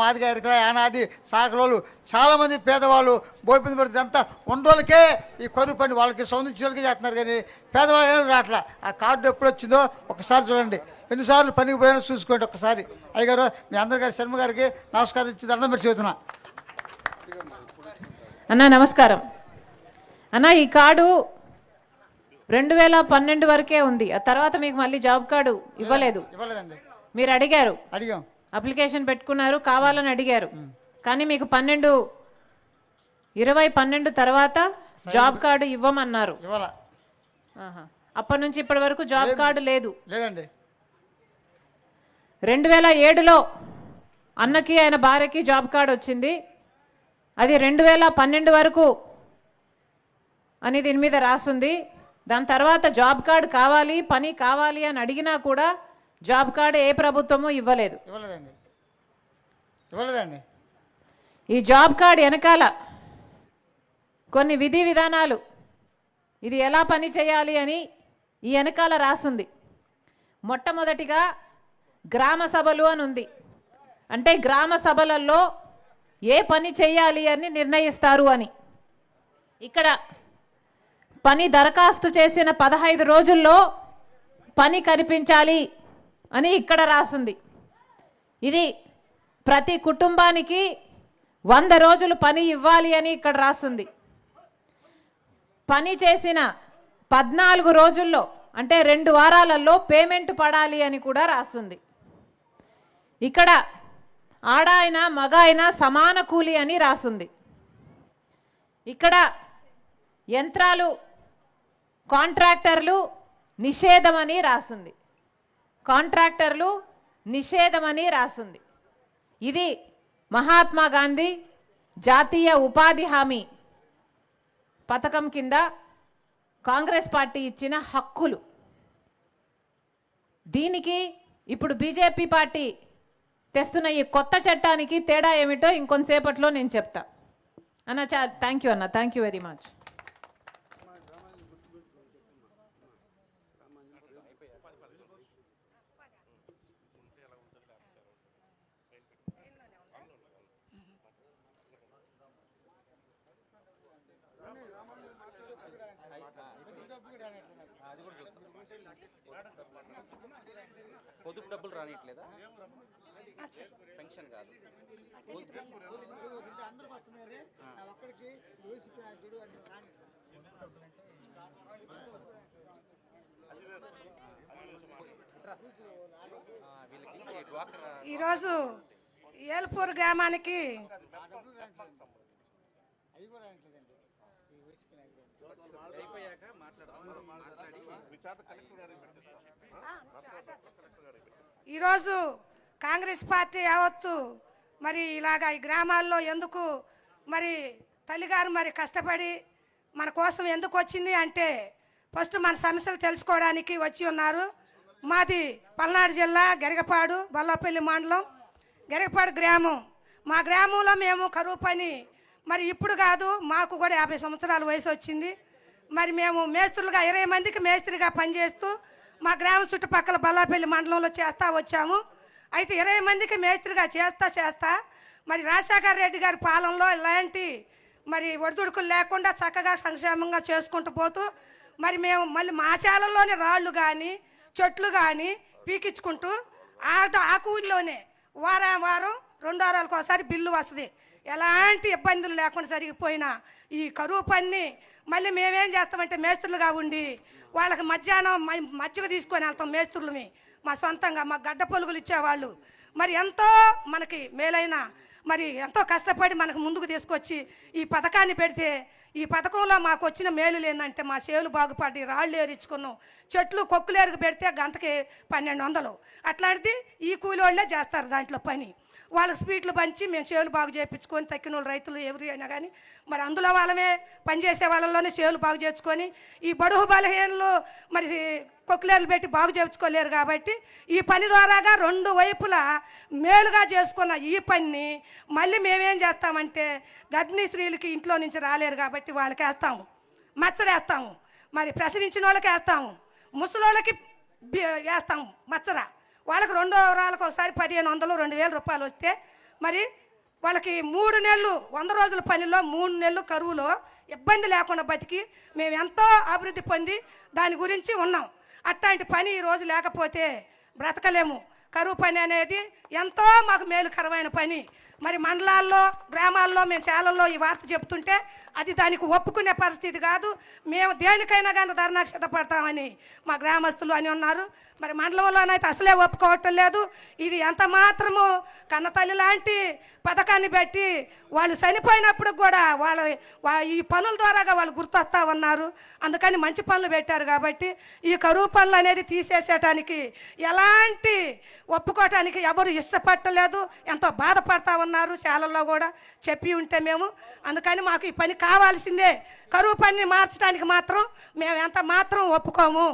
మాదిగా ఇరకల యానాది సాకలోళ్ళు చాలామంది పేదవాళ్ళు ఇబ్బంది పడుతుంది. అంతా ఉండోళ్ళకే ఈ కరువు పని వాళ్ళకి సౌందించే చేస్తున్నారు, కానీ పేదవాళ్ళు ఏమి రావట్లా. ఆ కార్డు ఎప్పుడు వచ్చిందో ఒకసారి చూడండి, ఎన్నిసార్లు పనికి పోయినా చూసుకోండి ఒకసారి. అయ్యగారు మీ అందరికీ శర్మ గారికి నమస్కారం ఇచ్చి దండం పెట్టి చెబుతున్నా. అన్నా నమస్కారం. అన్నా ఈ కార్డు 2012 వరకే ఉంది, ఆ తర్వాత మీకు మళ్ళీ జాబ్ కార్డు ఇవ్వలేదండి. మీరు అడిగాం, అప్లికేషన్ పెట్టుకున్నారు, కావాలని అడిగారు, కానీ మీకు 2012 తర్వాత జాబ్ కార్డు ఇవ్వమన్నారు. అప్పటి నుంచి ఇప్పటి వరకు జాబ్ కార్డు లేదండి. 2007లో అన్నకి ఆయన భార్యకి జాబ్ కార్డు వచ్చింది, అది 2012 వరకు అని దీని మీద రాస్తుంది. దాని తర్వాత జాబ్ కార్డు కావాలి, పని కావాలి అని అడిగినా కూడా జాబ్ కార్డు ఏ ప్రభుత్వమూ ఇవ్వలేదండి. ఈ జాబ్ కార్డు వెనకాల కొన్ని విధి విధానాలు, ఇది ఎలా పని చేయాలి అని ఈ వెనకాల రాసుంది. మొట్టమొదటిగా గ్రామ సభలు అని ఉంది, అంటే గ్రామ సభలలో ఏ పని చేయాలి అని నిర్ణయిస్తారు అని. ఇక్కడ పని దరఖాస్తు చేసిన 15 రోజుల్లో పని కనిపించాలి అని ఇక్కడ రాసుంది. ఇది ప్రతి కుటుంబానికి 100 రోజులు పని ఇవ్వాలి అని ఇక్కడ రాసుంది. పని చేసిన 14 రోజుల్లో అంటే 2 వారాలలో పేమెంట్ పడాలి అని కూడా రాసుంది. ఇక్కడ ఆడ అయినా మగ అయినా సమాన కూలి అని రాసుంది. ఇక్కడ యంత్రాలు కాంట్రాక్టర్లు నిషేధమని రాసుంది. ఇది మహాత్మా గాంధీ జాతీయ ఉపాధి హామీ పథకం కింద కాంగ్రెస్ పార్టీ ఇచ్చిన హక్కులు. దీనికి ఇప్పుడు బీజేపీ పార్టీ తెస్తున్న ఈ కొత్త చట్టానికి తేడా ఏమిటో ఇంకొంతసేపట్లో నేను చెప్తా. అన్న థ్యాంక్ యూ అన్న, థ్యాంక్ యూ వెరీ మచ్. పొదుపు డబ్బులు రానిట్లేదా? పెన్షన్ కాదు. ఈరోజు ఏల్పూర్ గ్రామానికి ఈరోజు కాంగ్రెస్ పార్టీ యావత్తు మరి ఇలాగా ఈ గ్రామాల్లో ఎందుకు మరి తల్లిగారు మరి కష్టపడి మన కోసం ఎందుకు వచ్చింది అంటే ఫస్ట్ మన సమస్యలు తెలుసుకోవడానికి వచ్చి ఉన్నారు. మాది పల్నాడు జిల్లా గరిగపాడు బొల్లపల్లి మండలం గరిగపాడు గ్రామం. మా గ్రామంలో మేము కరువు పని మరి ఇప్పుడు కాదు, మాకు కూడా 50 సంవత్సరాల వయసు వచ్చింది. మరి మేము మేస్త్రులుగా 20 మందికి మేస్త్రిగా పనిచేస్తూ మా గ్రామం చుట్టుపక్కల బొల్లపల్లి మండలంలో చేస్తూ వచ్చాము. అయితే 20 మందికి మేస్త్రిగా చేస్తా మరి రాజశేఖర రెడ్డి గారి పాలనలో ఇలాంటి మరి ఒడిదుడుకులు లేకుండా చక్కగా సంక్షేమంగా చేసుకుంటూ పోతూ మరి మేము మళ్ళీ మా శాలల్లోనే రాళ్ళు కానీ చెట్లు కానీ పీకించుకుంటూ ఆ కూలిలోనే వారం 2 వారాలకు ఒకసారి బిల్లు వస్తుంది. ఎలాంటి ఇబ్బందులు లేకుండా జరిగిపోయినా ఈ కరువు పని మళ్ళీ మేమేం చేస్తామంటే మేస్త్రులుగా ఉండి వాళ్ళకి మధ్యాహ్నం మజ్జిగ తీసుకొని వెళ్తాం. మేస్త్రులమి మా సొంతంగా మా గడ్డ పొలుగులు ఇచ్చేవాళ్ళు మరి ఎంతో మనకి మేలైన మరి ఎంతో కష్టపడి మనకు ముందుకు తీసుకొచ్చి ఈ పథకాన్ని పెడితే ఈ పథకంలో మాకు వచ్చిన మేలు ఏంటంటే మా చేలు బాగుపడి రాళ్ళు ఏరించుకున్నాం. చెట్లు కొక్కులేరుకు పెడితే గంటకి 1200. అట్లాంటిది ఈ కూలి వాళ్ళే చేస్తారు దాంట్లో పని. వాళ్ళకి స్పీడ్లు పంచి మేము చేలు బాగు చేయించుకొని తక్కిన వాళ్ళు రైతులు ఎవరు అయినా కానీ మరి అందులో వాళ్ళమే పనిచేసే వాళ్ళలోనే చేలు బాగు చేసుకొని ఈ బడుగు బలహీనలు మరి కొక్కులేరులు పెట్టి బాగు చేయించుకోలేరు కాబట్టి ఈ పని ద్వారాగా 2 వైపులా మేలుగా చేసుకున్న ఈ పనిని మళ్ళీ మేమేం చేస్తామంటే గర్భిణీ స్త్రీలకి ఇంట్లో నుంచి రాలేరు కాబట్టి వాళ్ళకి వేస్తాము, మచ్చరేస్తాము, మరి ప్రసవించిన వాళ్ళకి వేస్తాము, ముసలోళ్ళకి వేస్తాము మచ్చర. వాళ్ళకి 2 వారాలకు ఒకసారి 1500 2000 రూపాయలు వస్తే మరి వాళ్ళకి 3 నెలలు 100 రోజుల పనిలో 3 నెలలు కరువులో ఇబ్బంది లేకుండా బతికి మేము ఎంతో అభివృద్ధి పొంది దాని గురించి ఉన్నాం. అట్లాంటి పని ఈరోజు లేకపోతే బ్రతకలేము. కరువు పని అనేది ఎంతో మాకు మేలుకరమైన పని. మరి మండలాల్లో గ్రామాల్లో మేము చాలల్లో ఈ వార్త చెప్తుంటే అది దానికి ఒప్పుకునే పరిస్థితి కాదు. మేము దేనికైనా కానీ ధర్నాకు సిద్ధపడతామని మా గ్రామస్తులు అని ఉన్నారు. మరి మండలంలోనైతే అసలే ఒప్పుకోవటం లేదు. ఇది ఎంత మాత్రము కన్నతల్లి లాంటి పథకాన్ని పెట్టి వాళ్ళు చనిపోయినప్పుడు కూడా ఈ పనుల ద్వారాగా వాళ్ళు గుర్తొస్తా ఉన్నారు. అందుకని మంచి పనులు పెట్టారు కాబట్టి ఈ కరువు పనులు అనేది తీసేసేటానికి ఎలాంటి ఒప్పుకోవటానికి ఎవరు ఇష్టపడలేదు. ఎంతో బాధపడతా ఉన్నారు చాలల్లో కూడా చెప్పి ఉంటే మేము. అందుకని మాకు ఈ పని కావాల్సిందే. కరువు పనిని మార్చడానికి మాత్రం మేము ఎంత మాత్రం ఒప్పుకోము.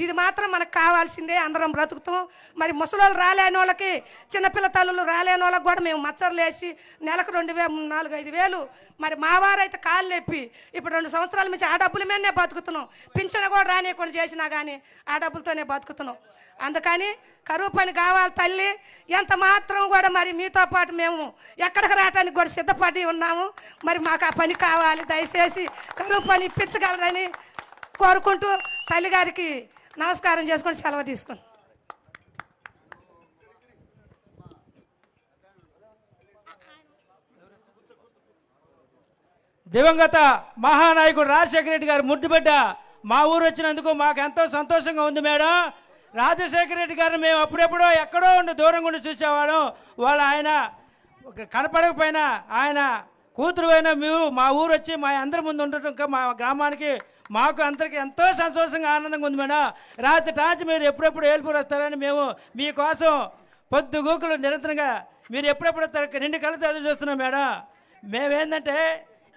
ఇది మాత్రం మనకు కావాల్సిందే. అందరం బ్రతుకుతాం. మరి ముసలోళ్ళు రాలేని వాళ్ళకి చిన్నపిల్ల తల్లులు రాలేని వాళ్ళకి కూడా మేము మచ్చర్లు వేసి నెలకు 2000 4-5 మరి మా వారైతే కాళ్ళు నొప్పి ఇప్పుడు 2 సంవత్సరాల నుంచి ఆ డబ్బుల మీదనే బతుకుతున్నాం. పింఛను కూడా రానియకుండా చేసినా కానీ ఆ డబ్బులతోనే బతుకుతున్నాం. అందుకని కరువు పని కావాలి తల్లి. ఎంత మాత్రం కూడా మరి మీతో పాటు మేము ఎక్కడికి రావడానికి కూడా సిద్ధపడి ఉన్నాము. మరి మాకు ఆ పని కావాలి. దయచేసి కరువు పని ఇప్పించగలరని కోరుకుంటూ తల్లిగారికి నమస్కారం చేసుకొని సెలవు తీసుకుని దివంగత మహానాయకుడు రాజశేఖర రెడ్డి గారు ముద్దుబిడ్డ మా ఊరు వచ్చినందుకు మాకు ఎంతో సంతోషంగా ఉంది మేడం. రాజశేఖర రెడ్డి గారు మేము అప్పుడెప్పుడో ఎక్కడో ఉండి దూరంగా ఉండి చూసేవాళ్ళం. వాళ్ళు ఆయన కనపడకపోయినా ఆయన కూతురు అయినా మేము మా ఊరు వచ్చి మా అందరి ముందు ఉండటం మా గ్రామానికి మాకు అందరికీ ఎంతో సంతోషంగా ఆనందంగా ఉంది మేడం. రాత్రి టాంచి మీరు ఎప్పుడెప్పుడు ఏలుపూరు వస్తారని మేము మీకోసం పొద్దుగూకులు నిరంతరంగా మీరు ఎప్పుడెప్పుడు వస్తారు 2 కళ్ళతో ఎదురు చూస్తున్నాం మేడం. మేమేంటంటే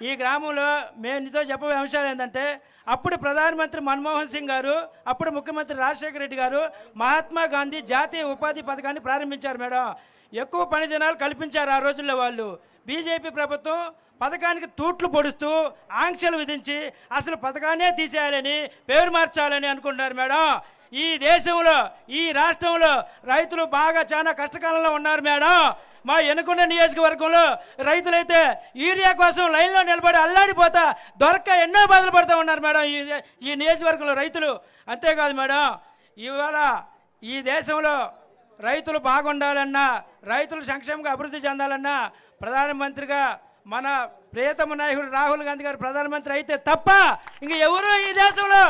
ఈ గ్రామంలో మేము నీతో చెప్పే అంశాలు ఏంటంటే అప్పుడు ప్రధానమంత్రి మన్మోహన్ సింగ్ గారు, అప్పుడు ముఖ్యమంత్రి రాజశేఖర రెడ్డి గారు మహాత్మా గాంధీ జాతీయ ఉపాధి పథకాన్ని ప్రారంభించారు మేడం. ఎక్కువ పని దినాలు కల్పించారు ఆ రోజుల్లో వాళ్ళు. బీజేపీ ప్రభుత్వం పథకానికి తూట్లు పొడుస్తూ ఆంక్షలు విధించి అసలు పథకాన్నే తీసేయాలని పేరు మార్చాలని అనుకుంటున్నారు మేడం. ఈ దేశంలో ఈ రాష్ట్రంలో రైతులు బాగా చాలా కష్టకాలంలో ఉన్నారు మేడం. మా ఎనుకొండ నియోజకవర్గంలో రైతులైతే యూరియా కోసం లైన్లో నిలబడి అల్లాడిపోతా దొరక్క ఎన్నో బాధలు పడుతూ ఉన్నారు మేడం ఈ నియోజకవర్గంలో రైతులు. అంతేకాదు మేడం, ఇవాళ ఈ దేశంలో రైతులు బాగుండాలన్నా రైతులు సంక్షేమంగా అభివృద్ధి చెందాలన్నా ప్రధానమంత్రిగా మన ప్రియతమ నాయకుడు రాహుల్ గాంధీ గారు ప్రధానమంత్రి అయితే తప్ప ఇంక ఎవరు ఈ దేశంలో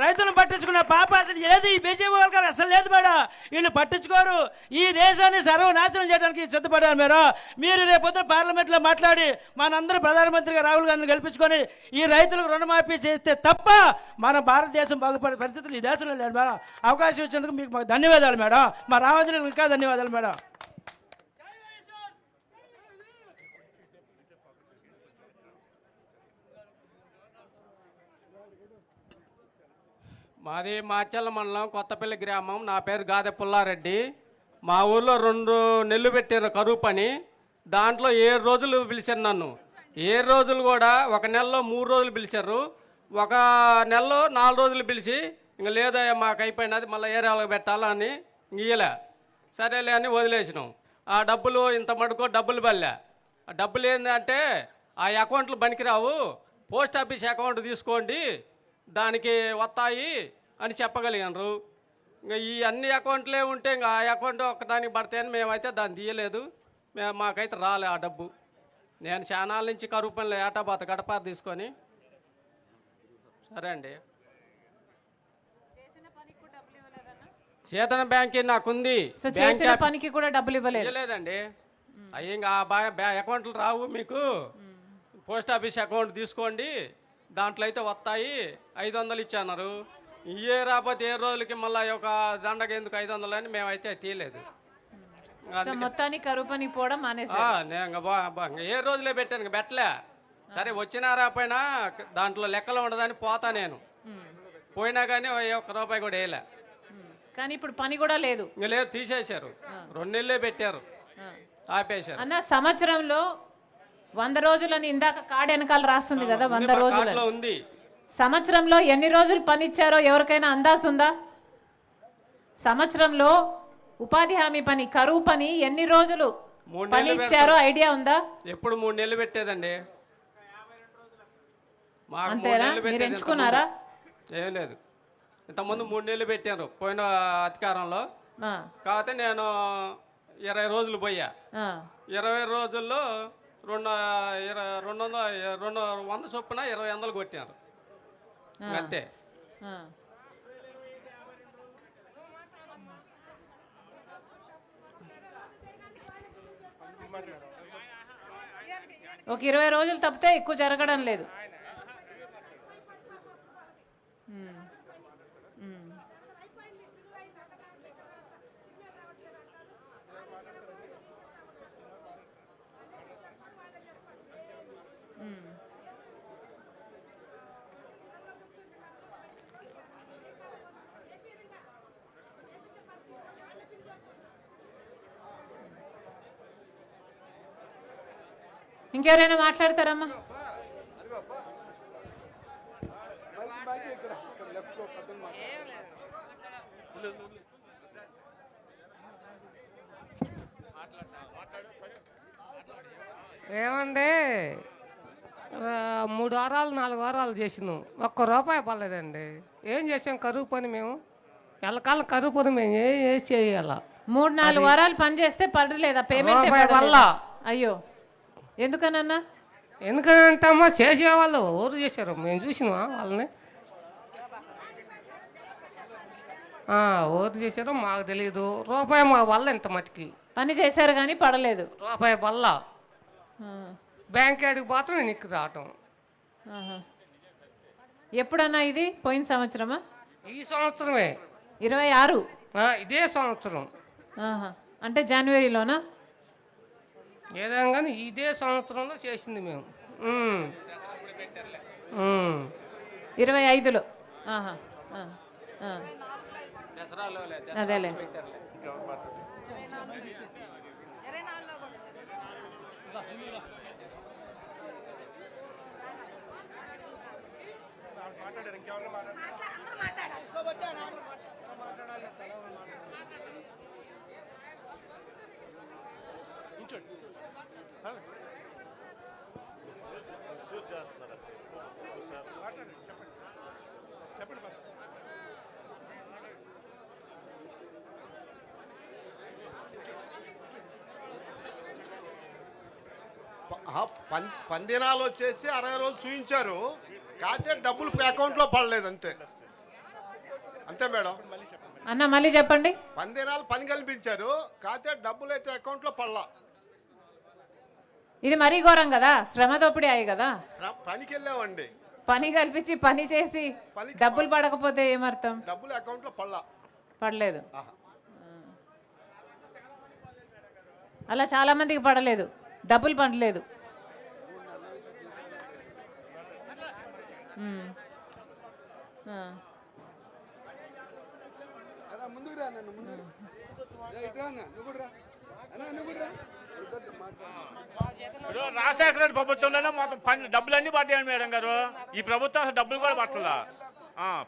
రైతులను పట్టించుకున్న పాప అసలు ఏది ఈ బీజేపీ వర్గాలు అసలు లేదు మేడం. వీళ్ళు పట్టించుకోరు. ఈ దేశాన్ని సర్వనాశనం చేయడానికి సిద్ధపడ్డారు మీరు రేపొద్దున పార్లమెంట్లో మాట్లాడి మనందరూ ప్రధానమంత్రిగా రాహుల్ గాంధీని గెలిపించుకొని ఈ రైతులకు రుణమాఫీ చేస్తే తప్ప మన భారతదేశం బాగుపడే పరిస్థితులు ఈ దేశంలో లేదు మేడం. అవకాశం ఇచ్చినందుకు మీకు మాకు ధన్యవాదాలు మేడం. మా రామచంద్రులకు ఇంకా ధన్యవాదాలు మేడం. మాది మాచల్ల మండలం కొత్తపల్లి గ్రామం. నా పేరు గాదె పుల్లారెడ్డి. మా ఊర్లో 2 నెలలు పెట్టారు కరువు పని. దాంట్లో 7 రోజులు పిలిచారు నన్ను. 7 రోజులు కూడా 1 నెలలో 3 రోజులు పిలిచారు. 1 నెలలో 4 రోజులు పిలిచి ఇంక లేదా మాకు అయిపోయినది మళ్ళీ ఏరియాలకు పెట్టాలని ఇయ్యలే. సరేలే అని వదిలేసినాం. ఆ డబ్బులు ఇంత మటుకో డబ్బులు పల్లె. ఆ డబ్బులు ఏంటంటే ఆ అకౌంట్లు పనికిరావు, పోస్ట్ ఆఫీస్ అకౌంట్ తీసుకోండి దానికి వస్తాయి అని చెప్పగలిగారు. ఇంకా ఈ అన్ని అకౌంట్లే ఉంటే ఇంకా ఆ అకౌంట్ ఒక్కదానికి పడతాయని మేమైతే దాన్ని తీయలేదు. మాకైతే రాలే ఆ డబ్బు. నేను చానాల నుంచి కరువు పనులు ఏటాబాత గడపార తీసుకొని. సరే అండి. చేతన బ్యాంక్ నాకుంది. సో చేసిన పనికి కూడా డబ్బులు ఇవ్వలేదండి. అవి ఇంకా అకౌంట్లు రావు మీకు. పోస్ట్ ఆఫీస్ అకౌంట్ తీసుకోండి, దాంట్లో అయితే వస్తాయి. 500 ఇచ్చన్నారు. ఇవే రాకపోతే 7 రోజులకి మళ్ళీ ఒక దండగ ఎందుకు 500 అని మేమైతే తీయలేదు. మొత్తానికి కరువు పనికి పోవడం మానేసి నేను 7 రోజులే పెట్టాను, ఇంకా పెట్టలే. సరే వచ్చినా రాపోయినా దాంట్లో లెక్కలు ఉండదని పోతా నేను. పోయినా కానీ 1 రూపాయి కూడా వేయలే. కానీ ఇప్పుడు పని కూడా లేదు. ఇంకా లేదు, తీసేశారు. 2 నెలలే పెట్టారు, ఆపేశారు. అన్న సంవత్సరంలో 100 రోజులని ఇందాక కార్డు వెనకాల రాస్తుంది కదా, 100 రోజులు ఉంది. సంవత్సరంలో ఎన్ని రోజులు పని ఇచ్చారో ఎవరికైనా అందాజు ఉందా? సంవత్సరంలో ఉపాధి హామీ పని, కరువు పని ఎన్ని రోజులు పని ఇచ్చారో ఐడియా ఉందా? ఎప్పుడు 3 నెలలు పెట్టేదండి. అంతేనా? మీరు ఎంచుకున్నారా? ఏం లేదు, ఇంతకుముందు 3 నెలలు పెట్టారు పోయిన అధికారంలో. కాకపోతే నేను 20 రోజులు పోయా. 20 రోజుల్లో 100 చొప్పున 20 కొట్టారు అంతే. ఒక 20 రోజులు తప్పితే ఎక్కువ జరగడం లేదు. ఇంకెవరైనా మాట్లాడతారమ్మా? ఏమండి 3 వారాలు 4 వారాలు చేసినాం, 1 రూపాయి పర్లేదండి. ఏం చేసాం కరువు పని మేము? ఎల్లకాలం కరువు పని మేము ఏం చేయాలా? 3-4 వారాలు పని చేస్తే పడలేదా పేమెంట్ వల్ల? అయ్యో, ఎందుకనన్నా? ఎందుకంటే అమ్మా చేసేవాళ్ళు ఎవరు చేశారు? మేము చూసినా వాళ్ళని. ఎవరు చేశారో మాకు తెలియదు. రూపాయి మా వల్ల ఇంత మట్టికి పని చేశారు కానీ పడలేదు. రూపాయి వల్ల బ్యాంక్ కాడికి పోతాం, నేను ఇక్కడ రావటం. ఎప్పుడన్నా ఇది? పోయిన సంవత్సరమా? ఈ సంవత్సరమే 26. ఇదే సంవత్సరం. అంటే జనవరిలోనా? ఏదైనా కానీ ఇదే సంవత్సరంలో చేసింది మేము. 25లో. అదేలే. పందినాలు వచ్చేసి 60 రోజులు చూపించారు, కాకపోతే డబ్బులు అకౌంట్లో పడలేదు అంతే. అంతే మేడం. అన్న మళ్ళీ చెప్పండి. పందినాలు పని కల్పించారు, కాకపోతే డబ్బులు అయితే అకౌంట్లో పడలా. ఇది మరీ ఘోరం కదా, శ్రమ దోపిడీ అయ్యి కదా. పనికి వెళ్ళామండి, పని కల్పించి పని చేసి డబ్బులు పడకపోతే ఏమర్థం? డబ్బులు అకౌంట్లో పడలేదు. అలా చాలా మందికి పడలేదు, డబ్బులు పడలేదు. రాజశేఖర రెడ్డి ప్రభుత్వంలోనే మొత్తం పని డబ్బులన్నీ పడ్డాయండి మేడం గారు. ఈ ప్రభుత్వం అసలు డబ్బులు కూడా పట్టలా.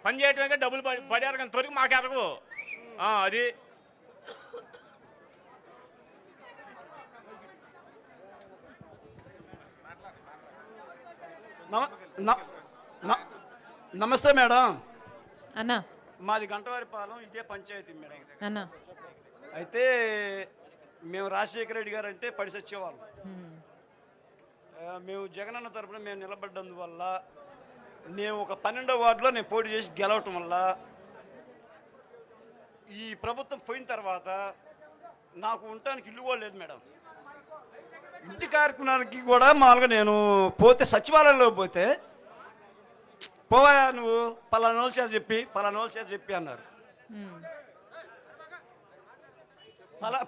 పని చేయటం డబ్బులు పడారు కానీ త్వరగా మాకు ఎరగవు. అది నమస్తే మేడం. అన్నా మాది గంటవారిపాలెం, ఇదే పంచాయతీ మేడం. అన్న అయితే మేము రాజశేఖర రెడ్డి గారు అంటే పడి వచ్చేవాళ్ళం. మేము జగనన్న తరపున మేము నిలబడ్డందువల్ల, నేను ఒక 12వ వార్డులో నేను పోటీ చేసి గెలవటం వల్ల, ఈ ప్రభుత్వం పోయిన తర్వాత నాకు ఉండటానికి ఇల్లు కూడా లేదు మేడం. ఇంటి కార్యక్రమానికి కూడా మామూలుగా నేను పోతే సచివాలయంలో పోతే, పోవా నువ్వు పలానోళ్ళ చేత చెప్పి అన్నారు.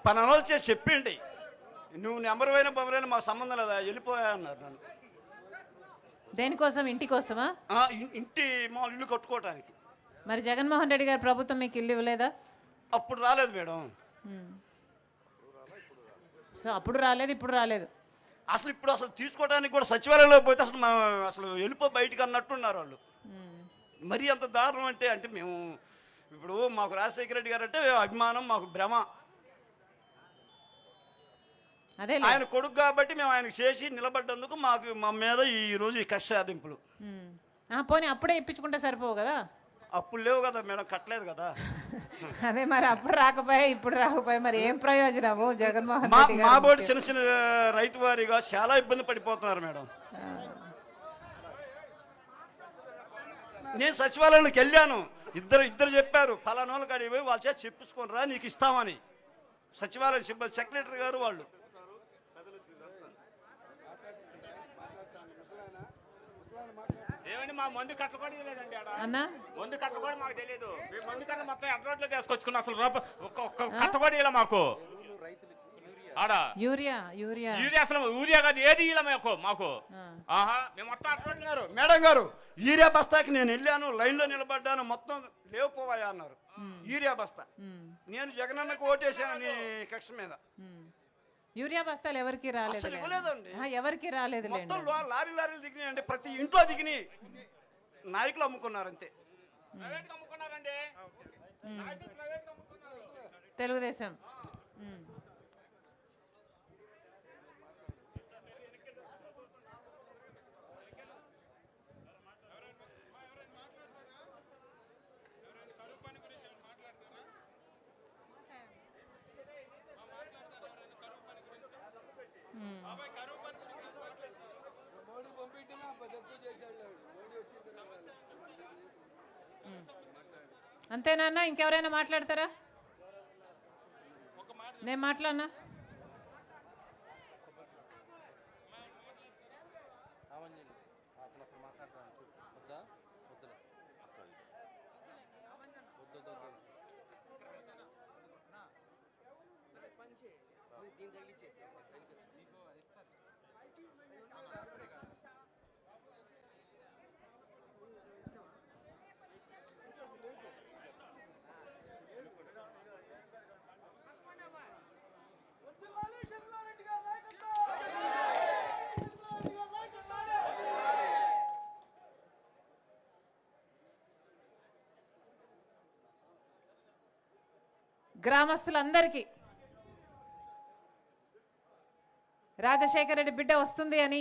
పలానోళ్ళ చేత చెప్పిండి, నువ్వు నెంబరువైనా బొమ్మరైనా మాకు సంబంధం లేదా, వెళ్ళిపోయా అన్నారు నన్ను. దేనికోసం? ఇంటి కోసమా? ఇంటి మా ఇల్లు కట్టుకోవటానికి. మరి జగన్మోహన్ రెడ్డి గారి ప్రభుత్వం మీకు ఇల్లు ఇవ్వలేదా? అప్పుడు రాలేదు మేడం. సో అప్పుడు రాలేదు, ఇప్పుడు రాలేదు. అసలు తీసుకోవడానికి కూడా సచివాలయంలో పోతే అసలు వెళ్ళిపో బయటికి అన్నట్టున్నారు వాళ్ళు. మరీ అంత దారుణం అంటే మేము ఇప్పుడు మాకు రాజశేఖర రెడ్డి గారు అంటే అభిమానం, మాకు భ్రమ. అదే ఆయన కొడుకు కాబట్టి మేము ఆయనకు చేసి నిలబడ్డందుకు మా మీద ఈరోజు ఈ కక్ష సాధింపులు. పోనీ అప్పుడే ఇప్పించుకుంటే సరిపోవు కదా? అప్పుడు లేవు కదా మేడం, కట్టలేదు కదా. అదే మరి అప్పుడు రాకపోయా, ఇప్పుడు రాకపోయా, మరి ఏం ప్రయోజనము? జగన్మోహన్ రెడ్డి మా బోర్డు చిన్న చిన్న రైతు వారిగా చాలా ఇబ్బంది పడిపోతున్నారు మేడం. నేను సచివాలయానికి వెళ్ళాను, ఇద్దరు చెప్పారు పలానోళ్ళ కాడికి పోయి వాళ్ళ చేత చెప్పించుకొని రా, నీకు ఇస్తామని. సచివాలయం సిబ్బంది, సెక్రటరీ గారు వాళ్ళు. ఏమండి మా మందు కట్టబడి లేదండి అన్నా, మందు కట్టబడి మాకు తెలియదు. మేము మందు కట్ట మొత్తం ఎర్రోడ్లో తీసుకొచ్చుకున్నాం. అసలు కట్టబడి ఇలా మాకు ఆడ యూరియా అసలు యూరియా కాదు, ఏది ఇలా మాకు. మేము మొత్తం అట్లా మేడం గారు, యూరియా బస్తాకి నేను వెళ్ళాను, లైన్లో నిలబడ్డాను, మొత్తం లేవుపోవాయా అన్నారు. యూరియా బస్తా నేను జగనన్నకు ఓటేసాను కక్ష మీద. యూరియా బస్తాలు ఎవరికి రాలేదు, ఎవరికి రాలేదు. మొత్తం లారీలు దిగినాయండి, ప్రతి ఇంట్లో దిగినాయి. నాయకులు అమ్ముకున్నారు అంతే. తెలుగుదేశం అంతేనా? ఇంకెవరైనా మాట్లాడతారా? నేను మాట్లాడనా? గ్రామస్తులందరికీ రాజశేఖర రెడ్డి బిడ్డ వస్తుంది అని,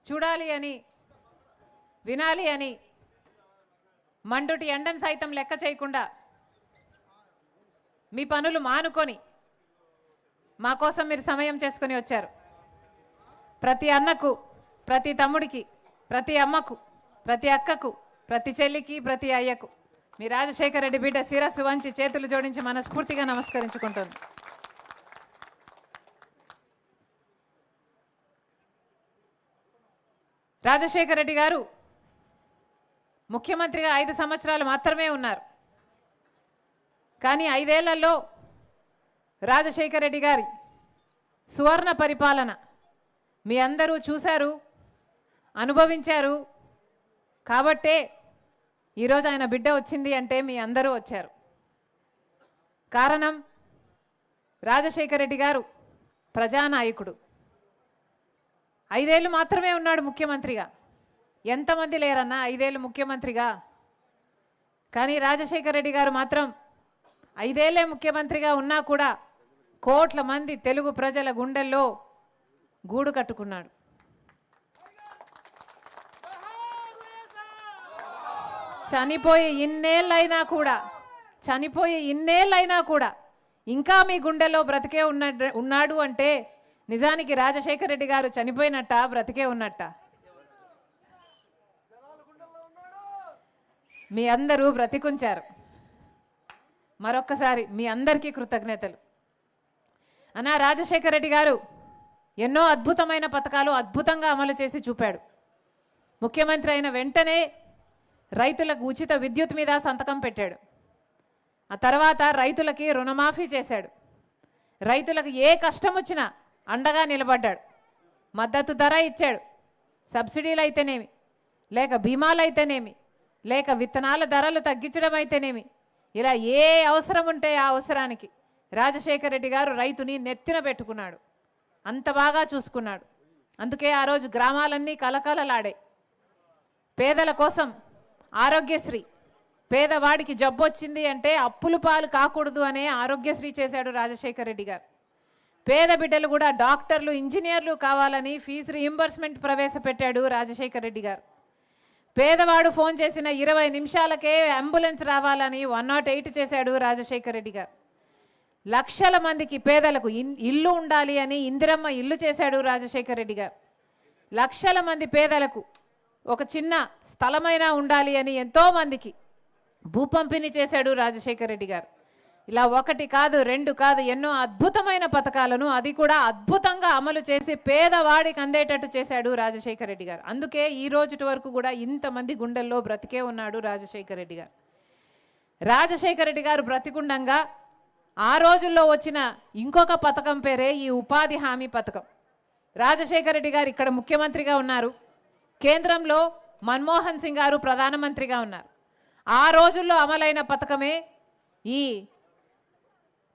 చూడాలి అని, వినాలి అని మండుటి ఎండను సైతం లెక్క చేయకుండా మీ పనులు మానుకొని మా కోసం మీరు సమయం చేసుకొని వచ్చారు. ప్రతి అన్నకు, ప్రతి తమ్ముడికి, ప్రతి అమ్మకు, ప్రతి అక్కకు, ప్రతి చెల్లికి, ప్రతి అయ్యకు మీ రాజశేఖర రెడ్డి బిడ్డ శిరస్సు వంచి చేతులు జోడించి మనస్ఫూర్తిగా నమస్కరించుకుంటాను. రాజశేఖర రెడ్డి గారు ముఖ్యమంత్రిగా 5 సంవత్సరాలు మాత్రమే ఉన్నారు. కానీ 5 ఏళ్లలో రాజశేఖర రెడ్డి గారి సువర్ణ పరిపాలన మీ అందరూ చూశారు, అనుభవించారు. కాబట్టే ఈరోజు ఆయన బిడ్డ వచ్చింది అంటే మీ అందరూ వచ్చారు. కారణం రాజశేఖర రెడ్డి గారు ప్రజానాయకుడు. 5 ఏళ్ళు మాత్రమే ఉన్నాడు ముఖ్యమంత్రిగా. ఎంతమంది లేరన్నా 5 ఏళ్ళు ముఖ్యమంత్రిగా? కానీ రాజశేఖర రెడ్డి గారు మాత్రం 5 ఏళ్లే ముఖ్యమంత్రిగా ఉన్నా కూడా కోట్ల మంది తెలుగు ప్రజల గుండెల్లో గూడు కట్టుకున్నాడు. చనిపోయి ఇన్నేళ్ళైనా కూడా ఇంకా మీ గుండెలో బ్రతికే ఉన్నాడు అంటే నిజానికి రాజశేఖర రెడ్డి గారు చనిపోయినట్ట, బ్రతికే ఉన్నట్ట? మీ అందరూ బ్రతికుంచారు. మరొక్కసారి మీ అందరికీ కృతజ్ఞతలు. అన్నా రాజశేఖర రెడ్డి గారు ఎన్నో అద్భుతమైన పథకాలు అద్భుతంగా అమలు చేసి చూపాడు. ముఖ్యమంత్రి అయిన వెంటనే రైతులకు ఉచిత విద్యుత్ మీద సంతకం పెట్టాడు. ఆ తర్వాత రైతులకి రుణమాఫీ చేశాడు. రైతులకు ఏ కష్టం వచ్చినా అండగా నిలబడ్డాడు. మద్దతు ధర ఇచ్చాడు. సబ్సిడీలు అయితేనేమి, లేక బీమాలు అయితేనేమి, లేక విత్తనాల ధరలు తగ్గించడం అయితేనేమి, ఇలా ఏ అవసరం ఉంటే ఆ అవసరానికి రాజశేఖర రెడ్డి గారు రైతుని నెత్తిన పెట్టుకున్నాడు. అంత బాగా చూసుకున్నాడు. అందుకే ఆ రోజు గ్రామాలన్నీ కలకలలాడాయి. పేదల కోసం ఆరోగ్యశ్రీ, పేదవాడికి జబ్బు వచ్చింది అంటే అప్పులు పాలు కాకూడదు అనే ఆరోగ్యశ్రీ చేశాడు రాజశేఖర రెడ్డి గారు. పేద బిడ్డలు కూడా డాక్టర్లు, ఇంజనీర్లు కావాలని ఫీజు రీయింబర్స్మెంట్ ప్రవేశపెట్టాడు రాజశేఖర రెడ్డి గారు. పేదవాడు ఫోన్ చేసిన 20 నిమిషాలకే అంబులెన్స్ రావాలని 108 చేశాడు రాజశేఖర రెడ్డి గారు. లక్షల మందికి పేదలకు ఇల్లు ఉండాలి అని ఇందిరమ్మ ఇల్లు చేశాడు రాజశేఖర రెడ్డి గారు. లక్షల మంది పేదలకు ఒక చిన్న స్థలమైనా ఉండాలి అని ఎంతోమందికి భూ పంపిణీ చేశాడు రాజశేఖర రెడ్డి గారు. ఇలా 1 కాదు 2 కాదు ఎన్నో అద్భుతమైన పథకాలను అది కూడా అద్భుతంగా అమలు చేసి పేదవాడికి అందేటట్టు చేశాడు రాజశేఖర రెడ్డి గారు. అందుకే ఈ రోజు వరకు కూడా ఇంతమంది గుండెల్లో బ్రతికే ఉన్నాడు రాజశేఖర రెడ్డి గారు. రాజశేఖర రెడ్డి గారు బ్రతికుండంగా ఆ రోజుల్లో వచ్చిన ఇంకొక పథకం పేరే ఈ ఉపాధి హామీ పథకం. రాజశేఖర రెడ్డి గారు ఇక్కడ ముఖ్యమంత్రిగా ఉన్నారు. కేంద్రంలో మన్మోహన్ సింగ్ గారు ప్రధానమంత్రిగా ఉన్నారు. ఆ రోజుల్లో అమలైన పథకమే ఈ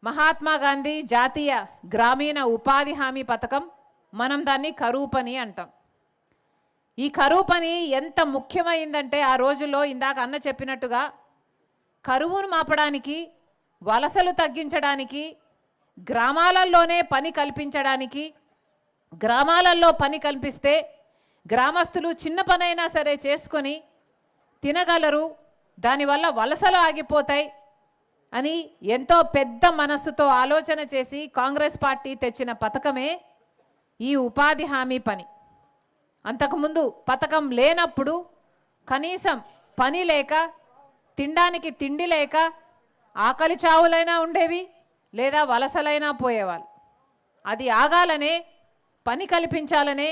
మహాత్మా గాంధీ జాతీయ గ్రామీణ ఉపాధి హామీ పథకం. మనం దాన్ని కరువు పని అంటాం. ఈ కరువు పని ఎంత ముఖ్యమైందంటే ఆ రోజుల్లో ఇందాక అన్న చెప్పినట్టుగా కరువును మాపడానికి, వలసలు తగ్గించడానికి, గ్రామాలలోనే పని కల్పించడానికి, గ్రామాలలో పని కల్పిస్తే గ్రామస్తులు చిన్న పనైనా సరే చేసుకొని తినగలరు, దానివల్ల వలసలు ఆగిపోతాయి అని ఎంతో పెద్ద మనస్సుతో ఆలోచన చేసి కాంగ్రెస్ పార్టీ తెచ్చిన పథకమే ఈ ఉపాధి హామీ పని. అంతకుముందు పథకం లేనప్పుడు కనీసం పని లేక, తినడానికి తిండి లేక ఆకలి చావులైనా ఉండేవి, లేదా వలసలైనా పోయేవాళ్ళు. అది ఆగాలనే, పని కల్పించాలనే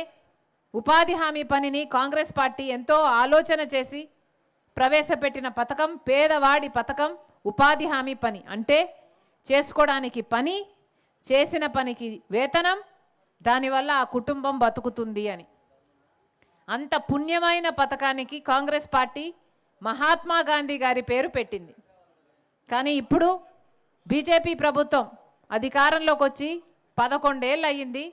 ఉపాధి హామీ పనిని కాంగ్రెస్ పార్టీ ఎంతో ఆలోచన చేసి ప్రవేశపెట్టిన పథకం పేదవాడి పథకం ఉపాధి హామీ పని. అంటే చేసుకోవడానికి పని, చేసిన పనికి వేతనం, దానివల్ల ఆ కుటుంబం బతుకుతుంది అని. అంత పుణ్యమైన పథకానికి కాంగ్రెస్ పార్టీ మహాత్మా గాంధీ గారి పేరు పెట్టింది. కానీ ఇప్పుడు బీజేపీ ప్రభుత్వం అధికారంలోకి వచ్చి 11 ఏళ్ళు అయ్యింది.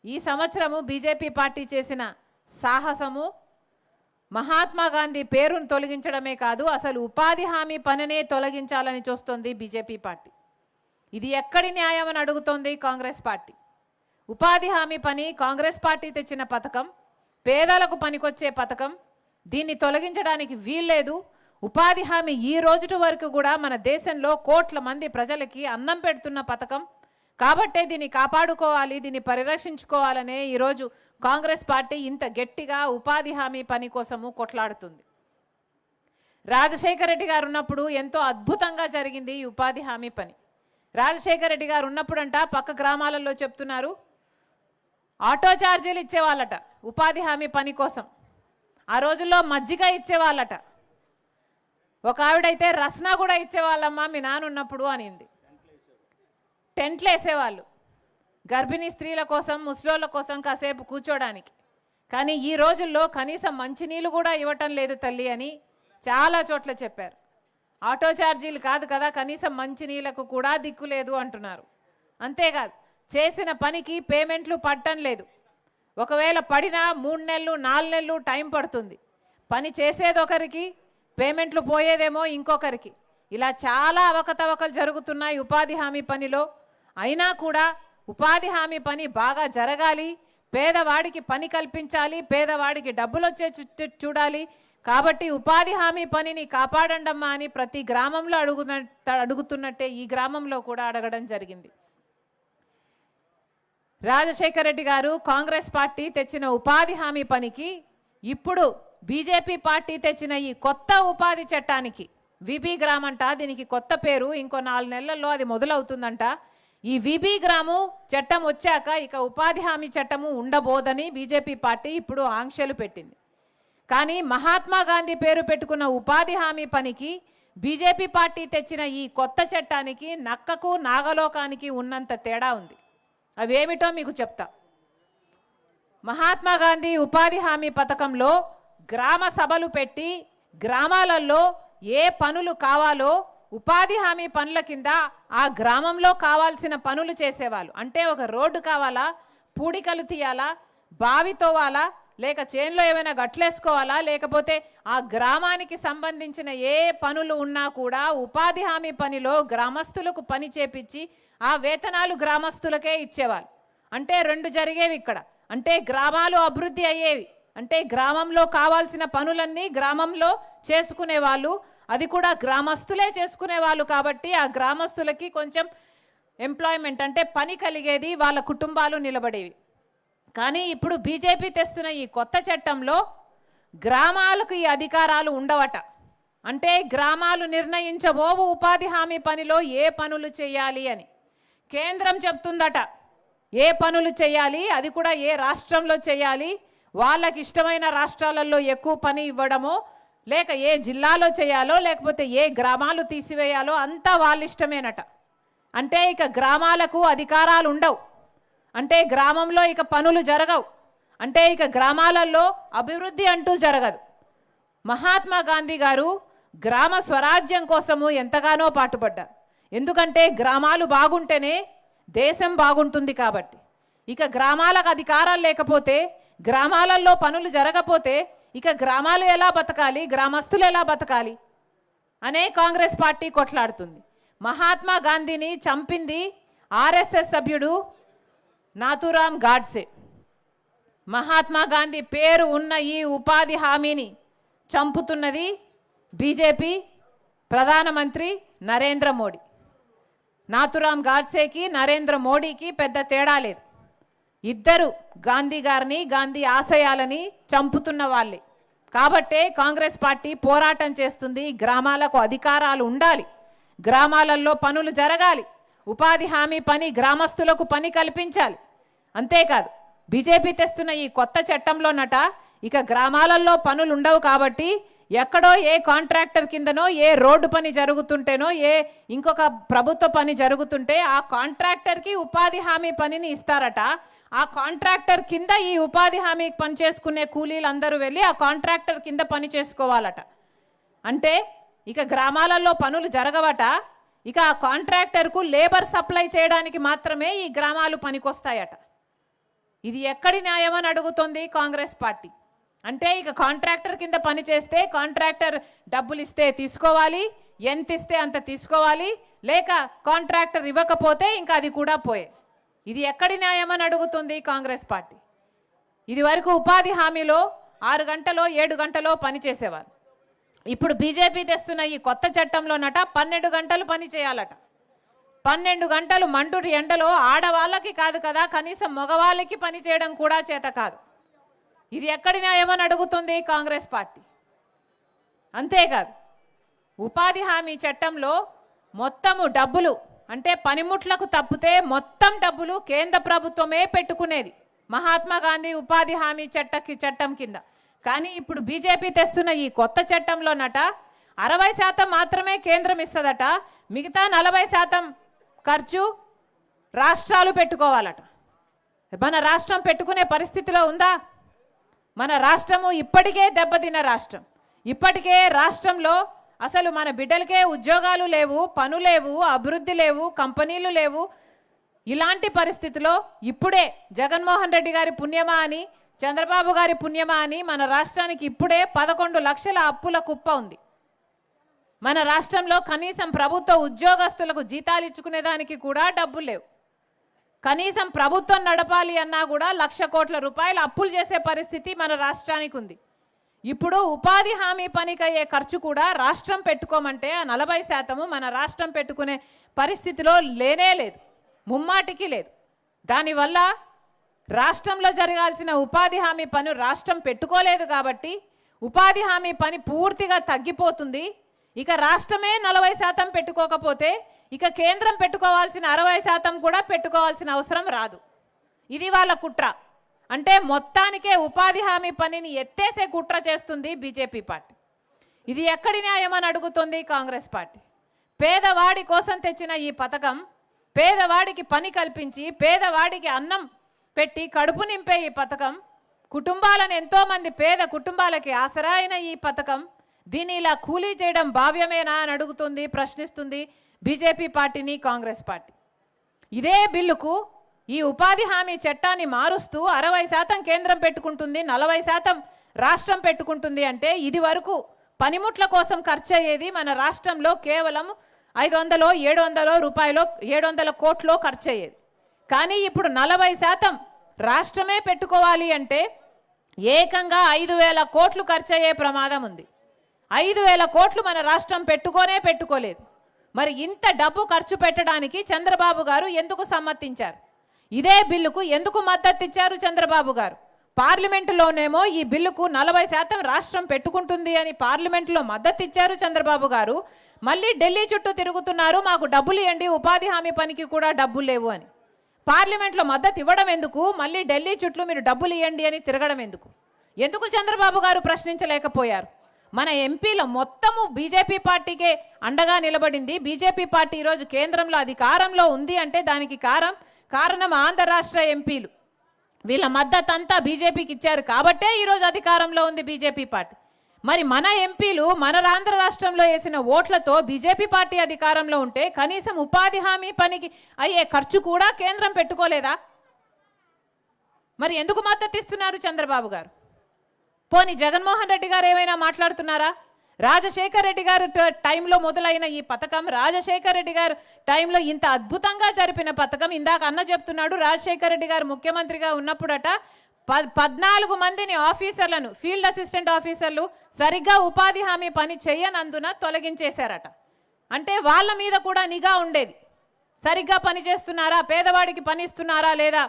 ఈ సంవత్సరము బీజేపీ పార్టీ చేసిన సాహసము మహాత్మా గాంధీ పేరును తొలగించడమే కాదు, అసలు ఉపాధి హామీ పనినే తొలగించాలని చూస్తోంది బీజేపీ పార్టీ. ఇది ఎక్కడి న్యాయం అని అడుగుతోంది కాంగ్రెస్ పార్టీ. ఉపాధి హామీ పని కాంగ్రెస్ పార్టీ తెచ్చిన పథకం, పేదలకు పనికొచ్చే పథకం. దీన్ని తొలగించడానికి వీల్లేదు. ఉపాధి హామీ ఈ రోజు వరకు కూడా మన దేశంలో కోట్ల మంది ప్రజలకి అన్నం పెడుతున్న పథకం. కాబట్టే దీన్ని కాపాడుకోవాలి, దీన్ని పరిరక్షించుకోవాలనే ఈరోజు కాంగ్రెస్ పార్టీ ఇంత గట్టిగా ఉపాధి హామీ పని కోసము కొట్లాడుతుంది. రాజశేఖర రెడ్డి గారు ఉన్నప్పుడు ఎంతో అద్భుతంగా జరిగింది ఈ ఉపాధి హామీ పని. రాజశేఖర రెడ్డి గారు ఉన్నప్పుడంట పక్క గ్రామాలలో చెప్తున్నారు ఆటో ఛార్జీలు ఇచ్చేవాళ్ళట ఉపాధి హామీ పని కోసం. ఆ రోజుల్లో మజ్జిగ ఇచ్చేవాళ్ళట. ఒక ఆవిడైతే రస్నా కూడా ఇచ్చేవాళ్ళమ్మా మీ నాన్న ఉన్నప్పుడు అనింది. టెంట్లు వేసేవాళ్ళు గర్భిణీ స్త్రీల కోసం, ముసలోళ్ళ కోసం కాసేపు కూర్చోడానికి. కానీ ఈ రోజుల్లో కనీసం మంచినీళ్ళు కూడా ఇవ్వటం లేదు తల్లి అని చాలా చోట్ల చెప్పారు. ఆటో ఛార్జీలు కాదు కదా, కనీసం మంచినీళ్ళకు కూడా దిక్కు లేదు అంటున్నారు. అంతేకాదు చేసిన పనికి పేమెంట్లు పడటం లేదు. ఒకవేళ పడినా 3 నెలలు 4 నెలలు టైం పడుతుంది. పని చేసేదొకరికి, పేమెంట్లు పోయేదేమో ఇంకొకరికి. ఇలా చాలా అవకతవకలు జరుగుతున్నాయి ఉపాధి హామీ పనిలో. అయినా కూడా ఉపాధి హామీ పని బాగా జరగాలి, పేదవాడికి పని కల్పించాలి, పేదవాడికి డబ్బులు వచ్చే చూడాలి, కాబట్టి ఉపాధి హామీ పనిని కాపాడండమ్మా అని ప్రతి గ్రామంలో అడుగుతున్నట్టే ఈ గ్రామంలో కూడా అడగడం జరిగింది. రాజశేఖర రెడ్డి గారు కాంగ్రెస్ పార్టీ తెచ్చిన ఉపాధి హామీ పనికి ఇప్పుడు బీజేపీ పార్టీ తెచ్చిన ఈ కొత్త ఉపాధి చట్టానికి విబి గ్రామ్ అంట, దీనికి కొత్త పేరు, ఇంకో 4 నెలల్లో అది మొదలవుతుందంట. ఈ విబి గ్రాము చట్టం వచ్చాక ఇక ఉపాధి హామీ చట్టము ఉండబోదని బీజేపీ పార్టీ ఇప్పుడు ఆంక్షలు పెట్టింది. కానీ మహాత్మా గాంధీ పేరు పెట్టుకున్న ఉపాధి హామీ పనికి బీజేపీ పార్టీ తెచ్చిన ఈ కొత్త చట్టానికి నక్కకు నాగలోకానికి ఉన్నంత తేడా ఉంది. అవేమిటో మీకు చెప్తా. మహాత్మా గాంధీ ఉపాధి హామీ పథకంలో గ్రామ సభలు పెట్టి గ్రామాలలో ఏ పనులు కావాలో ఉపాధి హామీ పనుల కింద ఆ గ్రామంలో కావాల్సిన పనులు చేసేవాళ్ళు. అంటే ఒక రోడ్డు కావాలా, పూడికలు తీయాలా, బావి తోవాలా, లేక చేనులో ఏమైనా గట్లేసుకోవాలా, లేకపోతే ఆ గ్రామానికి సంబంధించిన ఏ పనులు ఉన్నా కూడా ఉపాధి హామీ పనిలో గ్రామస్తులకు పని చేపించి ఆ వేతనాలు గ్రామస్తులకే ఇచ్చేవాళ్ళు. అంటే 2 జరిగేవి ఇక్కడ. అంటే గ్రామాలు అభివృద్ధి అయ్యేవి, అంటే గ్రామంలో కావాల్సిన పనులన్నీ గ్రామంలో చేసుకునేవాళ్ళు, అది కూడా గ్రామస్తులే చేసుకునేవాళ్ళు. కాబట్టి ఆ గ్రామస్తులకి కొంచెం ఎంప్లాయ్మెంట్ అంటే పని కలిగేది, వాళ్ళ కుటుంబాలు నిలబడేవి. కానీ ఇప్పుడు బీజేపీ తెస్తున్న ఈ కొత్త చట్టంలో గ్రామాలకు ఈ అధికారాలు ఉండవట. అంటే గ్రామాలు నిర్ణయించబోవు ఉపాధి హామీ పనిలో ఏ పనులు చేయాలి అని. కేంద్రం చెప్తుందట ఏ పనులు చేయాలి, అది కూడా ఏ రాష్ట్రంలో చేయాలి, వాళ్ళకి ఇష్టమైన రాష్ట్రాలలో ఎక్కువ పని ఇవ్వడమో, లేక ఏ జిల్లాలో చేయాలో, లేకపోతే ఏ గ్రామాలు తీసివేయాలో అంతా వాళ్ళ ఇష్టమేనట. అంటే ఇక గ్రామాలకు అధికారాలు ఉండవు, అంటే గ్రామంలో ఇక పనులు జరగవు, అంటే ఇక గ్రామాలలో అభివృద్ధి అంటూ జరగదు. మహాత్మా గాంధీ గారు గ్రామ స్వరాజ్యం కోసము ఎంతగానో పాటుపడ్డారు. ఎందుకంటే గ్రామాలు బాగుంటేనే దేశం బాగుంటుంది కాబట్టి. ఇక గ్రామాలకు అధికారాలు లేకపోతే, గ్రామాలలో పనులు జరగకపోతే ఇక గ్రామాలు ఎలా బతకాలి, గ్రామస్తులు ఎలా బతకాలి అనే కాంగ్రెస్ పార్టీ కొట్లాడుతుంది. మహాత్మా గాంధీని చంపింది ఆర్ఎస్ఎస్ సభ్యుడు నాథూరామ్ గాడ్సే. మహాత్మా గాంధీ పేరు ఉన్న ఈ ఉపాధి హామీని చంపుతున్నది బీజేపీ ప్రధానమంత్రి నరేంద్ర మోడీ. నాథూరామ్ గాడ్సేకి నరేంద్ర మోడీకి పెద్ద తేడా లేదు. ఇద్దరు గాంధీ గారిని, గాంధీ ఆశయాలని చంపుతున్న వాళ్ళే. కాబట్టే కాంగ్రెస్ పార్టీ పోరాటం చేస్తుంది. గ్రామాలకు అధికారాలు ఉండాలి, గ్రామాలలో పనులు జరగాలి, ఉపాధి హామీ పని గ్రామస్తులకు పని కల్పించాలి. అంతేకాదు బీజేపీ తెస్తున్న ఈ కొత్త చట్టంలోనట ఇక గ్రామాలలో పనులు ఉండవు. కాబట్టి ఎక్కడో ఏ కాంట్రాక్టర్ కిందనో ఏ రోడ్డు పని జరుగుతుంటేనో ఏ ఇంకొక ప్రభుత్వ పని జరుగుతుంటే ఆ కాంట్రాక్టర్కి ఉపాధి హామీ పనిని ఇస్తారట. ఆ కాంట్రాక్టర్ కింద ఈ ఉపాధి హామీ పని చేసుకునే కూలీలు అందరూ వెళ్ళి ఆ కాంట్రాక్టర్ కింద పని చేసుకోవాలట. అంటే ఇక గ్రామాలలో పనులు జరగవట. ఇక ఆ కాంట్రాక్టర్కు లేబర్ సప్లై చేయడానికి మాత్రమే ఈ గ్రామాలు పనికొస్తాయట. ఇది ఎక్కడి న్యాయం అని అడుగుతోంది కాంగ్రెస్ పార్టీ. అంటే ఇక కాంట్రాక్టర్ కింద పని చేస్తే కాంట్రాక్టర్ డబ్బులు ఇస్తే తీసుకోవాలి, ఎంత ఇస్తే అంత తీసుకోవాలి, లేక కాంట్రాక్టర్ ఇవ్వకపోతే ఇంకా అది కూడా పోయే. ఇది ఎక్కడి న్యాయం అని అడుగుతుంది కాంగ్రెస్ పార్టీ. ఇది వరకు ఉపాధి హామీలో 6 గంటలో 7 గంటలో పని చేసేవారు. ఇప్పుడు బీజేపీ తెస్తున్న ఈ కొత్త చట్టంలోనట 12 గంటలు పని చేయాలట. 12 గంటలు మండుటి ఎండలో ఆడవాళ్ళకి కాదు కదా, కనీసం మగవాళ్ళకి పని చేయడం కూడా చేత కాదు. ఇది ఎక్కడి న్యాయమని అడుగుతుంది కాంగ్రెస్ పార్టీ. అంతేకాదు ఉపాధి హామీ చట్టంలో మొత్తము డబ్బులు అంటే పనిముట్లకు తప్పితే మొత్తం డబ్బులు కేంద్ర ప్రభుత్వమే పెట్టుకునేది మహాత్మా గాంధీ ఉపాధి హామీ చట్టం కింద. కానీ ఇప్పుడు బీజేపీ తెస్తున్న ఈ కొత్త చట్టంలోనట 60% మాత్రమే కేంద్రం ఇస్తుందట, మిగతా 40% ఖర్చు రాష్ట్రాలు పెట్టుకోవాలట. మన రాష్ట్రం పెట్టుకునే పరిస్థితిలో ఉందా? మన రాష్ట్రము ఇప్పటికే దెబ్బతిన్న రాష్ట్రం. ఇప్పటికే రాష్ట్రంలో అసలు మన బిడ్డలకే ఉద్యోగాలు లేవు, పనులు లేవు, అభివృద్ధి లేవు, కంపెనీలు లేవు. ఇలాంటి పరిస్థితిలో ఇప్పుడే జగన్మోహన్ రెడ్డి గారి పుణ్యమా అని, చంద్రబాబు గారి పుణ్యమా అని మన రాష్ట్రానికి ఇప్పుడే 11 లక్షల అప్పుల కుప్ప ఉంది. మన రాష్ట్రంలో కనీసం ప్రభుత్వ ఉద్యోగస్తులకు జీతాలు ఇచ్చుకునేదానికి కూడా డబ్బులు లేవు. కనీసం ప్రభుత్వం నడపాలి అన్నా కూడా 1,00,00,000 కోట్ల రూపాయలు అప్పులు చేసే పరిస్థితి మన రాష్ట్రానికి ఉంది. ఇప్పుడు ఉపాధి హామీ పనికి అయ్యే ఖర్చు కూడా రాష్ట్రం పెట్టుకోమంటే ఆ 40% మన రాష్ట్రం పెట్టుకునే పరిస్థితిలో లేనే లేదు, ముమ్మాటికి లేదు. దానివల్ల రాష్ట్రంలో జరగాల్సిన ఉపాధి హామీ పని రాష్ట్రం పెట్టుకోలేదు కాబట్టి ఉపాధి హామీ పని పూర్తిగా తగ్గిపోతుంది. ఇక రాష్ట్రమే 40% పెట్టుకోకపోతే ఇక కేంద్రం పెట్టుకోవాల్సిన 60% కూడా పెట్టుకోవాల్సిన అవసరం రాదు. ఇది వాళ్ళ కుట్ర. అంటే మొత్తానికే ఉపాధి హామీ పనిని ఎత్తేసే కుట్ర చేస్తుంది బీజేపీ పార్టీ. ఇది ఎక్కడి న్యాయం అని అడుగుతుంది కాంగ్రెస్ పార్టీ. పేదవాడి కోసం తెచ్చిన ఈ పథకం, పేదవాడికి పని కల్పించి పేదవాడికి అన్నం పెట్టి కడుపు నింపే ఈ పథకం, కుటుంబాలను ఎంతోమంది పేద కుటుంబాలకి ఆసరా అయిన ఈ పథకం, దీన్ని ఇలా కూలీ చేయడం భావ్యమేనా అని అడుగుతుంది, ప్రశ్నిస్తుంది బీజేపీ పార్టీని కాంగ్రెస్ పార్టీ. ఇదే బిల్లుకు ఈ ఉపాధి హామీ చట్టాన్ని మారుస్తూ 60% కేంద్రం పెట్టుకుంటుంది, 40% రాష్ట్రం పెట్టుకుంటుంది. అంటే ఇది వరకు పనిముట్ల కోసం ఖర్చు అయ్యేది మన రాష్ట్రంలో కేవలం 500 700 రూపాయలు 700 కోట్లు ఖర్చు అయ్యేది. కానీ ఇప్పుడు 40% రాష్ట్రమే పెట్టుకోవాలి అంటే ఏకంగా 5,000 కోట్లు ఖర్చు అయ్యే ప్రమాదం ఉంది. 5,000 కోట్లు మన రాష్ట్రం పెట్టుకోలేదు. మరి ఇంత డబ్బు ఖర్చు పెట్టడానికి చంద్రబాబు గారు ఎందుకు సమ్మతించారు? ఇదే బిల్లుకు ఎందుకు మద్దతు ఇచ్చారు చంద్రబాబు గారు? పార్లమెంటులోనేమో ఈ బిల్లుకు 40% రాష్ట్రం పెట్టుకుంటుంది అని పార్లమెంటులో మద్దతు ఇచ్చారు చంద్రబాబు గారు. మళ్ళీ ఢిల్లీ చుట్టూ తిరుగుతున్నారు, మాకు డబ్బులు ఇవ్వండి, ఉపాధి హామీ పనికి కూడా డబ్బులు లేవు అని. పార్లమెంట్లో మద్దతు ఇవ్వడం ఎందుకు? మళ్ళీ ఢిల్లీ చుట్టూ మీరు డబ్బులు ఇవ్వండి అని తిరగడం ఎందుకు? ఎందుకు చంద్రబాబు గారు ప్రశ్నించలేకపోయారు? మన ఎంపీల మొత్తము బీజేపీ పార్టీకే అండగా నిలబడింది. బీజేపీ పార్టీ ఈరోజు కేంద్రంలో అధికారంలో ఉంది అంటే దానికి కారణం ఆంధ్ర రాష్ట్ర ఎంపీలు. వీళ్ళ మద్దతు అంతా బీజేపీకి ఇచ్చారు కాబట్టే ఈరోజు అధికారంలో ఉంది బీజేపీ పార్టీ. మరి మన ఎంపీలు మన ఆంధ్ర రాష్ట్రంలో వేసిన ఓట్లతో బీజేపీ పార్టీ అధికారంలో ఉంటే కనీసం ఉపాధి హామీ పనికి అయ్యే ఖర్చు కూడా కేంద్రం పెట్టుకోలేదా? మరి ఎందుకు మద్దతు ఇస్తున్నారు చంద్రబాబు గారు? పోనీ జగన్మోహన్ రెడ్డి గారు ఏమైనా మాట్లాడుతున్నారా? రాజశేఖర్ రెడ్డి గారు టైంలో మొదలైన ఈ పథకం, రాజశేఖర్ రెడ్డి గారు టైంలో ఇంత అద్భుతంగా జరిపిన పథకం. ఇందాక అన్న చెప్తున్నాడు, రాజశేఖర్ రెడ్డి గారు ముఖ్యమంత్రిగా ఉన్నప్పుడట 14 మందిని ఆఫీసర్లను, ఫీల్డ్ అసిస్టెంట్ ఆఫీసర్లు సరిగ్గా ఉపాధి హామీ పని చేయనందున తొలగించేశారట. అంటే వాళ్ళ మీద కూడా నిఘా ఉండేది, సరిగ్గా పని చేస్తున్నారా, పేదవాడికి పని ఇస్తున్నారా లేదా.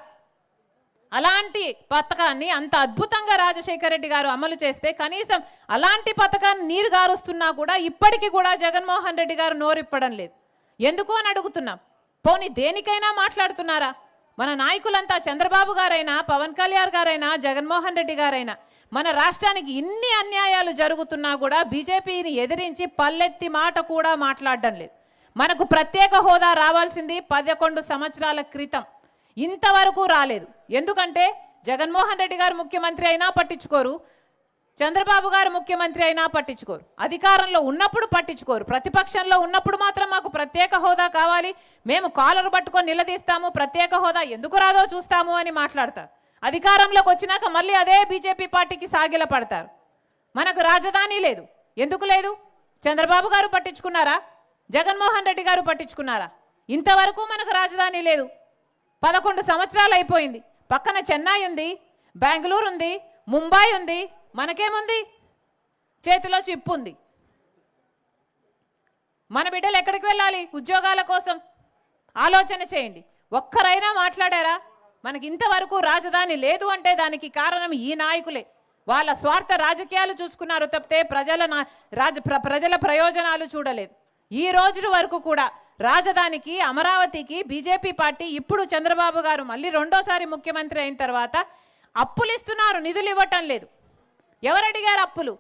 అలాంటి పథకాన్ని అంత అద్భుతంగా రాజశేఖర రెడ్డి గారు అమలు చేస్తే కనీసం అలాంటి పథకాన్ని నీరు గారుస్తున్నా కూడా ఇప్పటికీ కూడా జగన్మోహన్ రెడ్డి గారు నోరిప్పడం లేదు. ఎందుకు అని అడుగుతున్నాం. పోనీ దేనికైనా మాట్లాడుతున్నారా? మన నాయకులంతా చంద్రబాబు గారైనా, పవన్ కళ్యాణ్ గారైనా, జగన్మోహన్ రెడ్డి గారైనా మన రాష్ట్రానికి ఇన్ని అన్యాయాలు జరుగుతున్నా కూడా బీజేపీని ఎదిరించి పల్లెత్తి మాట కూడా మాట్లాడడం లేదు. మనకు ప్రత్యేక హోదా రావాల్సింది 11 సంవత్సరాల క్రితం, ఇంతవరకు రాలేదు. ఎందుకంటే జగన్మోహన్ రెడ్డి గారు ముఖ్యమంత్రి అయినా పట్టించుకోరు, చంద్రబాబు గారు ముఖ్యమంత్రి అయినా పట్టించుకోరు, అధికారంలో ఉన్నప్పుడు పట్టించుకోరు, ప్రతిపక్షంలో ఉన్నప్పుడు మాత్రం మాకు ప్రత్యేక హోదా కావాలి, మేము కాలర్ పట్టుకొని నిలదీస్తాము, ప్రత్యేక హోదా ఎందుకు రాదో చూస్తాము అని మాట్లాడతారు. అధికారంలోకి వచ్చినాక మళ్ళీ అదే బీజేపీ పార్టీకి సాగిల పడతారు. మనకు రాజధాని లేదు. ఎందుకు లేదు? చంద్రబాబు గారు పట్టించుకున్నారా? జగన్మోహన్ రెడ్డి గారు పట్టించుకున్నారా? ఇంతవరకు మనకు రాజధాని లేదు. 11 సంవత్సరాలు అయిపోయింది. పక్కన చెన్నై ఉంది, బెంగళూరు ఉంది, ముంబై ఉంది, మనకేముంది? చేతిలో చిప్పు ఉంది. మన బిడ్డలు ఎక్కడికి వెళ్ళాలి ఉద్యోగాల కోసం? ఆలోచన చేయండి. ఒక్కరైనా మాట్లాడారా? మనకి ఇంతవరకు రాజధాని లేదు అంటే దానికి కారణం ఈ నాయకులే. వాళ్ళ స్వార్థ రాజకీయాలు చూసుకున్నారు తప్పితే ప్రజల ప్రయోజనాలు చూడలేదు. ఈ రోజు వరకు కూడా రాజధానికి, అమరావతికి బీజేపీ పార్టీ ఇప్పుడు చంద్రబాబు గారు మళ్ళీ రెండోసారి ముఖ్యమంత్రి అయిన తర్వాత అప్పులు ఇస్తున్నారు, నిధులు ఇవ్వటం లేదు. ఎవరు అడిగారు అప్పులు?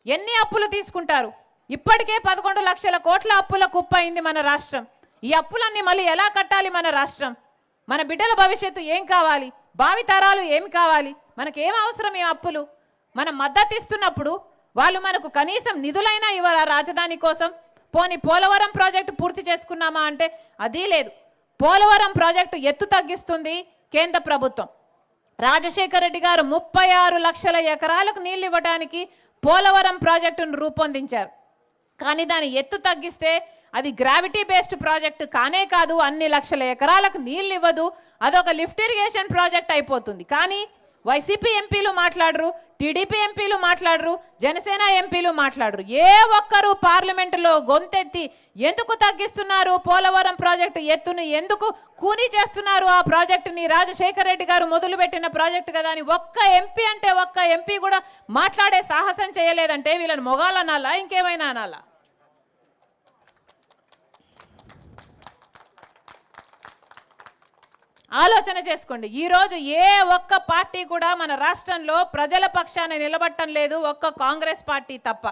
ఎన్ని అప్పులు తీసుకుంటారు? ఇప్పటికే 11 లక్షల కోట్ల అప్పుల కుప్ప అయింది మన రాష్ట్రం. ఈ అప్పులన్నీ మళ్ళీ ఎలా కట్టాలి మన రాష్ట్రం? మన బిడ్డల భవిష్యత్తు ఏం కావాలి? భావితరాలు ఏమి కావాలి? మనకేం అవసరం ఈ అప్పులు? మనం మద్దతు ఇస్తున్నప్పుడు వాళ్ళు మనకు కనీసం నిధులైనా ఇవ్వరా రాజధాని కోసం? పోనీ పోలవరం ప్రాజెక్టు పూర్తి చేసుకున్నామా అంటే అది లేదు. పోలవరం ప్రాజెక్టు ఎత్తు తగ్గిస్తుంది కేంద్ర ప్రభుత్వం. రాజశేఖర రెడ్డి గారు 36 లక్షల ఎకరాలకు నీళ్ళు ఇవ్వడానికి పోలవరం ప్రాజెక్టును రూపొందించారు. కానీ దాని ఎత్తు తగ్గిస్తే అది గ్రావిటీ బేస్డ్ ప్రాజెక్టు కానే కాదు, అన్ని లక్షల ఎకరాలకు నీళ్ళు ఇవ్వదు, అదొక లిఫ్ట్ ఇరిగేషన్ ప్రాజెక్ట్ అయిపోతుంది. కానీ వైసీపీ ఎంపీలు మాట్లాడరు, టీడీపీ ఎంపీలు మాట్లాడరు, జనసేన ఎంపీలు మాట్లాడరు. ఏ ఒక్కరు పార్లమెంటులో గొంతెత్తి ఎందుకు తగ్గిస్తున్నారు, పోలవరం ప్రాజెక్టు ఎత్తును ఎందుకు కూనీ చేస్తున్నారు, ఆ ప్రాజెక్టుని రాజశేఖర రెడ్డి గారు మొదలుపెట్టిన ప్రాజెక్టు కదా అని ఒక్క ఎంపీ అంటే ఒక్క ఎంపీ కూడా మాట్లాడే సాహసం చేయలేదంటే వీళ్ళని మొగాలనాలా ఇంకేమైనా అనాలా? ఆలోచన చేసుకోండి. ఈరోజు ఏ ఒక్క పార్టీ కూడా మన రాష్ట్రంలో ప్రజల పక్షాన నిలబడటం లేదు, ఒక్క కాంగ్రెస్ పార్టీ తప్ప.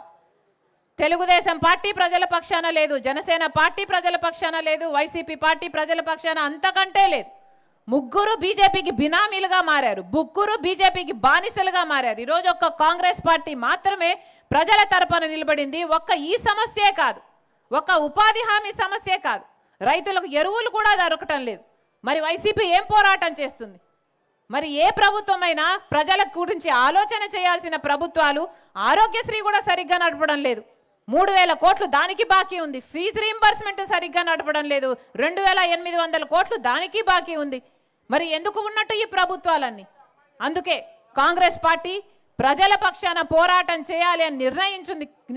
తెలుగుదేశం పార్టీ ప్రజల పక్షాన లేదు, జనసేన పార్టీ ప్రజల పక్షాన లేదు, వైసీపీ పార్టీ ప్రజల పక్షాన అంతకంటే లేదు. ముగ్గురు బీజేపీకి బినామీలుగా మారారు, ముగ్గురు బీజేపీకి బానిసలుగా మారారు. ఈరోజు ఒక్క కాంగ్రెస్ పార్టీ మాత్రమే ప్రజల తరపున నిలబడింది. ఒక్క ఈ సమస్యే కాదు, ఒక్క ఉపాధి హామీ సమస్యే కాదు, రైతులకు ఎరువులు కూడా దొరకటం లేదు. మరి వైసీపీ ఏం పోరాటం చేస్తుంది? మరి ఏ ప్రభుత్వమైనా ప్రజల గురించి ఆలోచన చేయాల్సిన ప్రభుత్వాలు ఆరోగ్యశ్రీ కూడా సరిగ్గా నడపడం లేదు. 3,000 కోట్లు దానికి బాకీ ఉంది. ఫీజు రీంబర్స్మెంట్ సరిగ్గా నడపడం లేదు. 2,800 కోట్లు దానికి బాకీ ఉంది. మరి ఎందుకు ఉన్నట్టు ఈ ప్రభుత్వాలన్నీ? అందుకే కాంగ్రెస్ పార్టీ ప్రజల పక్షాన పోరాటం చేయాలి అని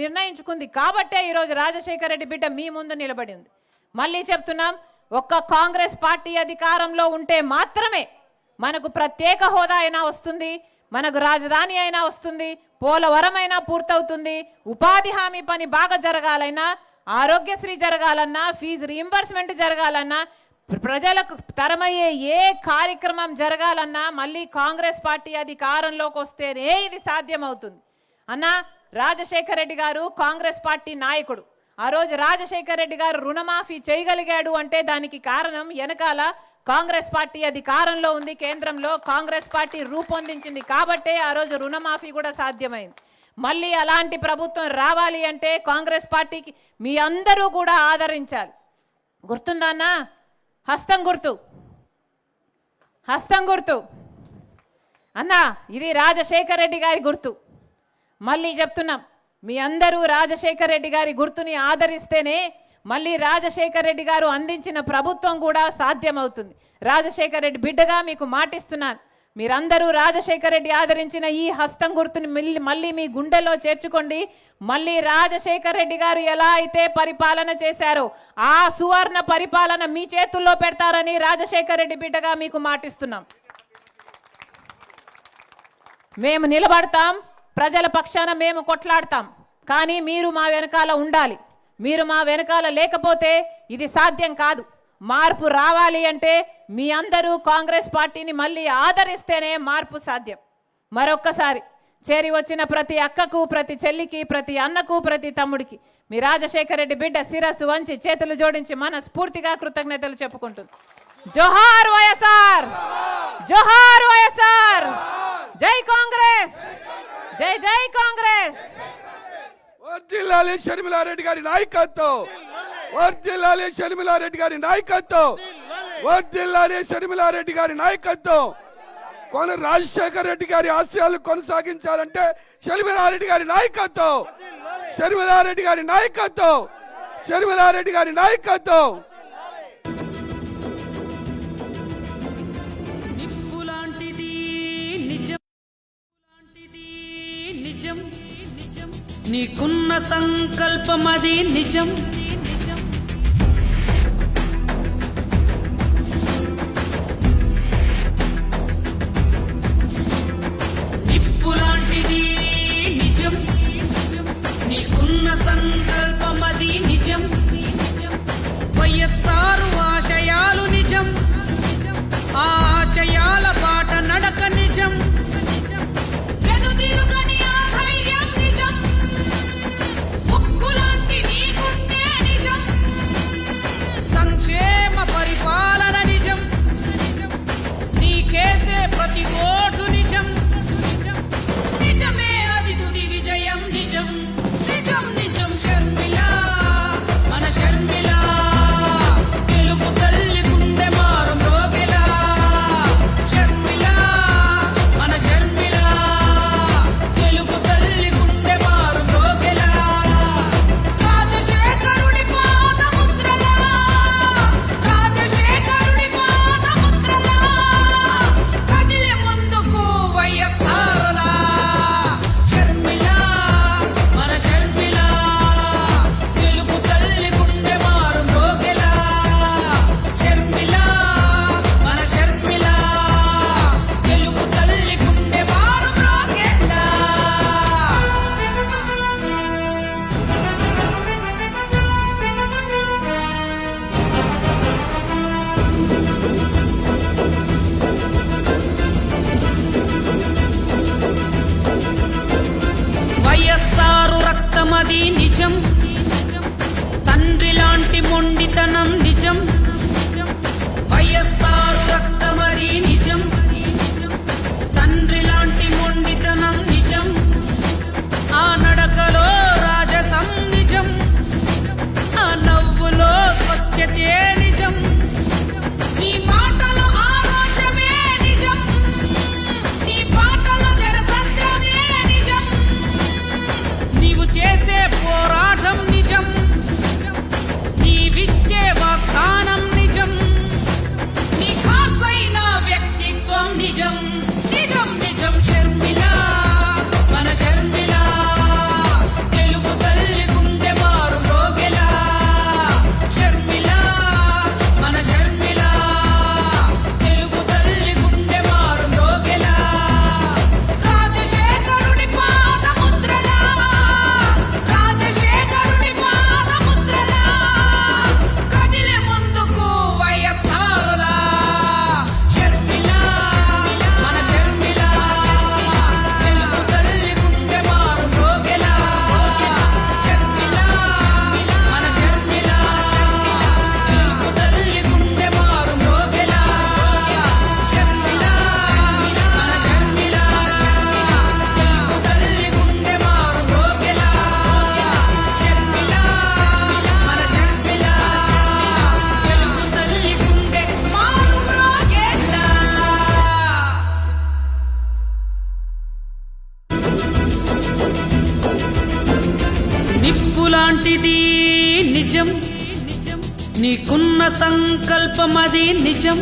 నిర్ణయించుకుంది కాబట్టే ఈరోజు రాజశేఖర రెడ్డి బిడ్డ మీ ముందు నిలబడింది. మళ్ళీ చెప్తున్నాం, ఒక్క కాంగ్రెస్ పార్టీ అధికారంలో ఉంటే మాత్రమే మనకు ప్రత్యేక హోదా అయినా వస్తుంది, మనకు రాజధాని అయినా వస్తుంది, పోలవరం అయినా పూర్తవుతుంది, ఉపాధి హామీ పని బాగా జరగాలన్నా, ఆరోగ్యశ్రీ జరగాలన్నా, ఫీజు రీంబర్స్మెంట్ జరగాలన్నా, ప్రజలకు తరమయ్యే ఏ కార్యక్రమం జరగాలన్నా మళ్ళీ కాంగ్రెస్ పార్టీ అధికారంలోకి వస్తేనే ఇది సాధ్యమవుతుంది. అన్న రాజశేఖర రెడ్డి గారు కాంగ్రెస్ పార్టీ నాయకుడు. ఆ రోజు రాజశేఖర రెడ్డి గారు రుణమాఫీ చేయగలిగాడు అంటే దానికి కారణం వెనకాల కాంగ్రెస్ పార్టీ అధికారంలో ఉంది, కేంద్రంలో కాంగ్రెస్ పార్టీ రూపొందించింది కాబట్టే ఆ రోజు రుణమాఫీ కూడా సాధ్యమైంది. మళ్ళీ అలాంటి ప్రభుత్వం రావాలి అంటే కాంగ్రెస్ పార్టీకి మీ అందరూ కూడా ఆదరించాలి. గుర్తుందా అన్న? హస్తం గుర్తు, హస్తం గుర్తు అన్న, ఇది రాజశేఖర రెడ్డి గారి గుర్తు. మళ్ళీ చెప్తున్నాం, మీ అందరూ రాజశేఖర రెడ్డి గారి గుర్తుని ఆదరిస్తేనే మళ్ళీ రాజశేఖర రెడ్డి గారు అందించిన ప్రభుత్వం కూడా సాధ్యమవుతుంది. రాజశేఖర రెడ్డి బిడ్డగా మీకు మాటిస్తున్నాను, మీరందరూ రాజశేఖర రెడ్డి ఆదరించిన ఈ హస్తం గుర్తుని మళ్ళీ మీ గుండెలో చేర్చుకోండి. మళ్ళీ రాజశేఖర రెడ్డి గారు ఎలా అయితే పరిపాలన చేశారో ఆ సువర్ణ పరిపాలన మీ చేతుల్లో పెడతారని రాజశేఖర రెడ్డి బిడ్డగా మీకు మాటిస్తున్నాం. మేము నిలబడతాం, ప్రజల పక్షాన మేము కొట్లాడతాం, కానీ మీరు మా వెనకాల ఉండాలి. మీరు మా వెనకాల లేకపోతే ఇది సాధ్యం కాదు. మార్పు రావాలి అంటే మీ అందరూ కాంగ్రెస్ పార్టీని మళ్ళీ ఆదరిస్తేనే మార్పు సాధ్యం. మరొక్కసారి చేరి వచ్చిన ప్రతి అక్కకు, ప్రతి చెల్లికి, ప్రతి అన్నకు, ప్రతి తమ్ముడికి మీ రాజశేఖర రెడ్డి బిడ్డ శిరస్సు వంచి చేతులు జోడించి మనస్ఫూర్తిగా కృతజ్ఞతలు చెప్పుకుంటుంది. జోహార్ వైఎస్ఆర్, జోహార్ వైఎస్ఆర్, జై కాంగ్రెస్, జై జై కాంగ్రెస్. వర్ధిల్లాలి షర్మిలారెడ్డి గారి నాయకత్వం, వర్ధిల్లాలి షర్మిలారెడ్డి గారి నాయకత్వం, వర్ధిల్లాలి షర్మిలారెడ్డి గారి నాయకత్వం. రాజశేఖర రెడ్డి గారి ఆశయాలు కొనసాగించాలంటే షర్మిలారెడ్డి గారి నాయకత్వం, షర్మిలారెడ్డి గారి నాయకత్వం, షర్మిలారెడ్డి గారి నాయకత్వం. నీకున్న సంకల్పం అది నిజం. నిప్పులాంటిది నిజం, నీకున్న సంకల్పం అది నిజం. వైఎస్ఆర్ ఆశయాలు నిజం, ఆ ఆశయాల బాట నడక నిజం. వెనుదిరుగని ఆ ధైర్యం నిజం, ఉక్కులాంటి నీ గుండె నిజం. సంక్షేమ పరిపాలన నిజం, నీకేసే ప్రతి ఓటు నిజం. నిజమే అది తుది విజయం నిజం, నిజం నిజం. షర్మిల మన షర్మిల, తెలుగు తల్లి గుండె మారు మ్రోగెలా. షర్మిల మన అది నిజం తండ్రి లాంటి మొండితనం నిజం వైఎస్ఆర్ రక్తమది నిజం తండ్రి లాంటి మొండితనం నిజం ఆ నడకలో రాజసం నిజం ఆ నవ్వులో స్వచ్ఛతే నిజం నీ మాటలో ఆరోషమే నిజం నీ పాటలో జనసత్యమే నిజం నీవు చేసే పోరాటం నిజం నీవిచ్చే వాగ్దానం నిజం నీ ఖాసైన వ్యక్తిత్వం నిజం నిజం నిజం షర్మిల మన షర్మిల తెలుగు తల్లి గుండె మారు రోగెలా షర్మిల మన షర్మిల తెలుగు తల్లి గుండె మారు రోగెలా రాజశేఖరుడి పాదముద్రలా రాజశేఖరుడి పాదముద్రలా కదిలే ముందుకు వయస్సారులా షర్మిల మన షర్మిల తెలుగు తల్లి గుండె మారు రోగెలా షర్మిల మన షర్మిల తెలుగు తల్లి గుండె మారు రోగెలా షర్మిల మన షర్మిల తెలుగు తల్లి గుండె మారు రోగెలా షర్మిల మన షర్మిల తెలుగు తల్లి గుండె మారు రోగెలా నిప్పులాంటిది నిజం నీకున్న సంకల్పం అది నిజం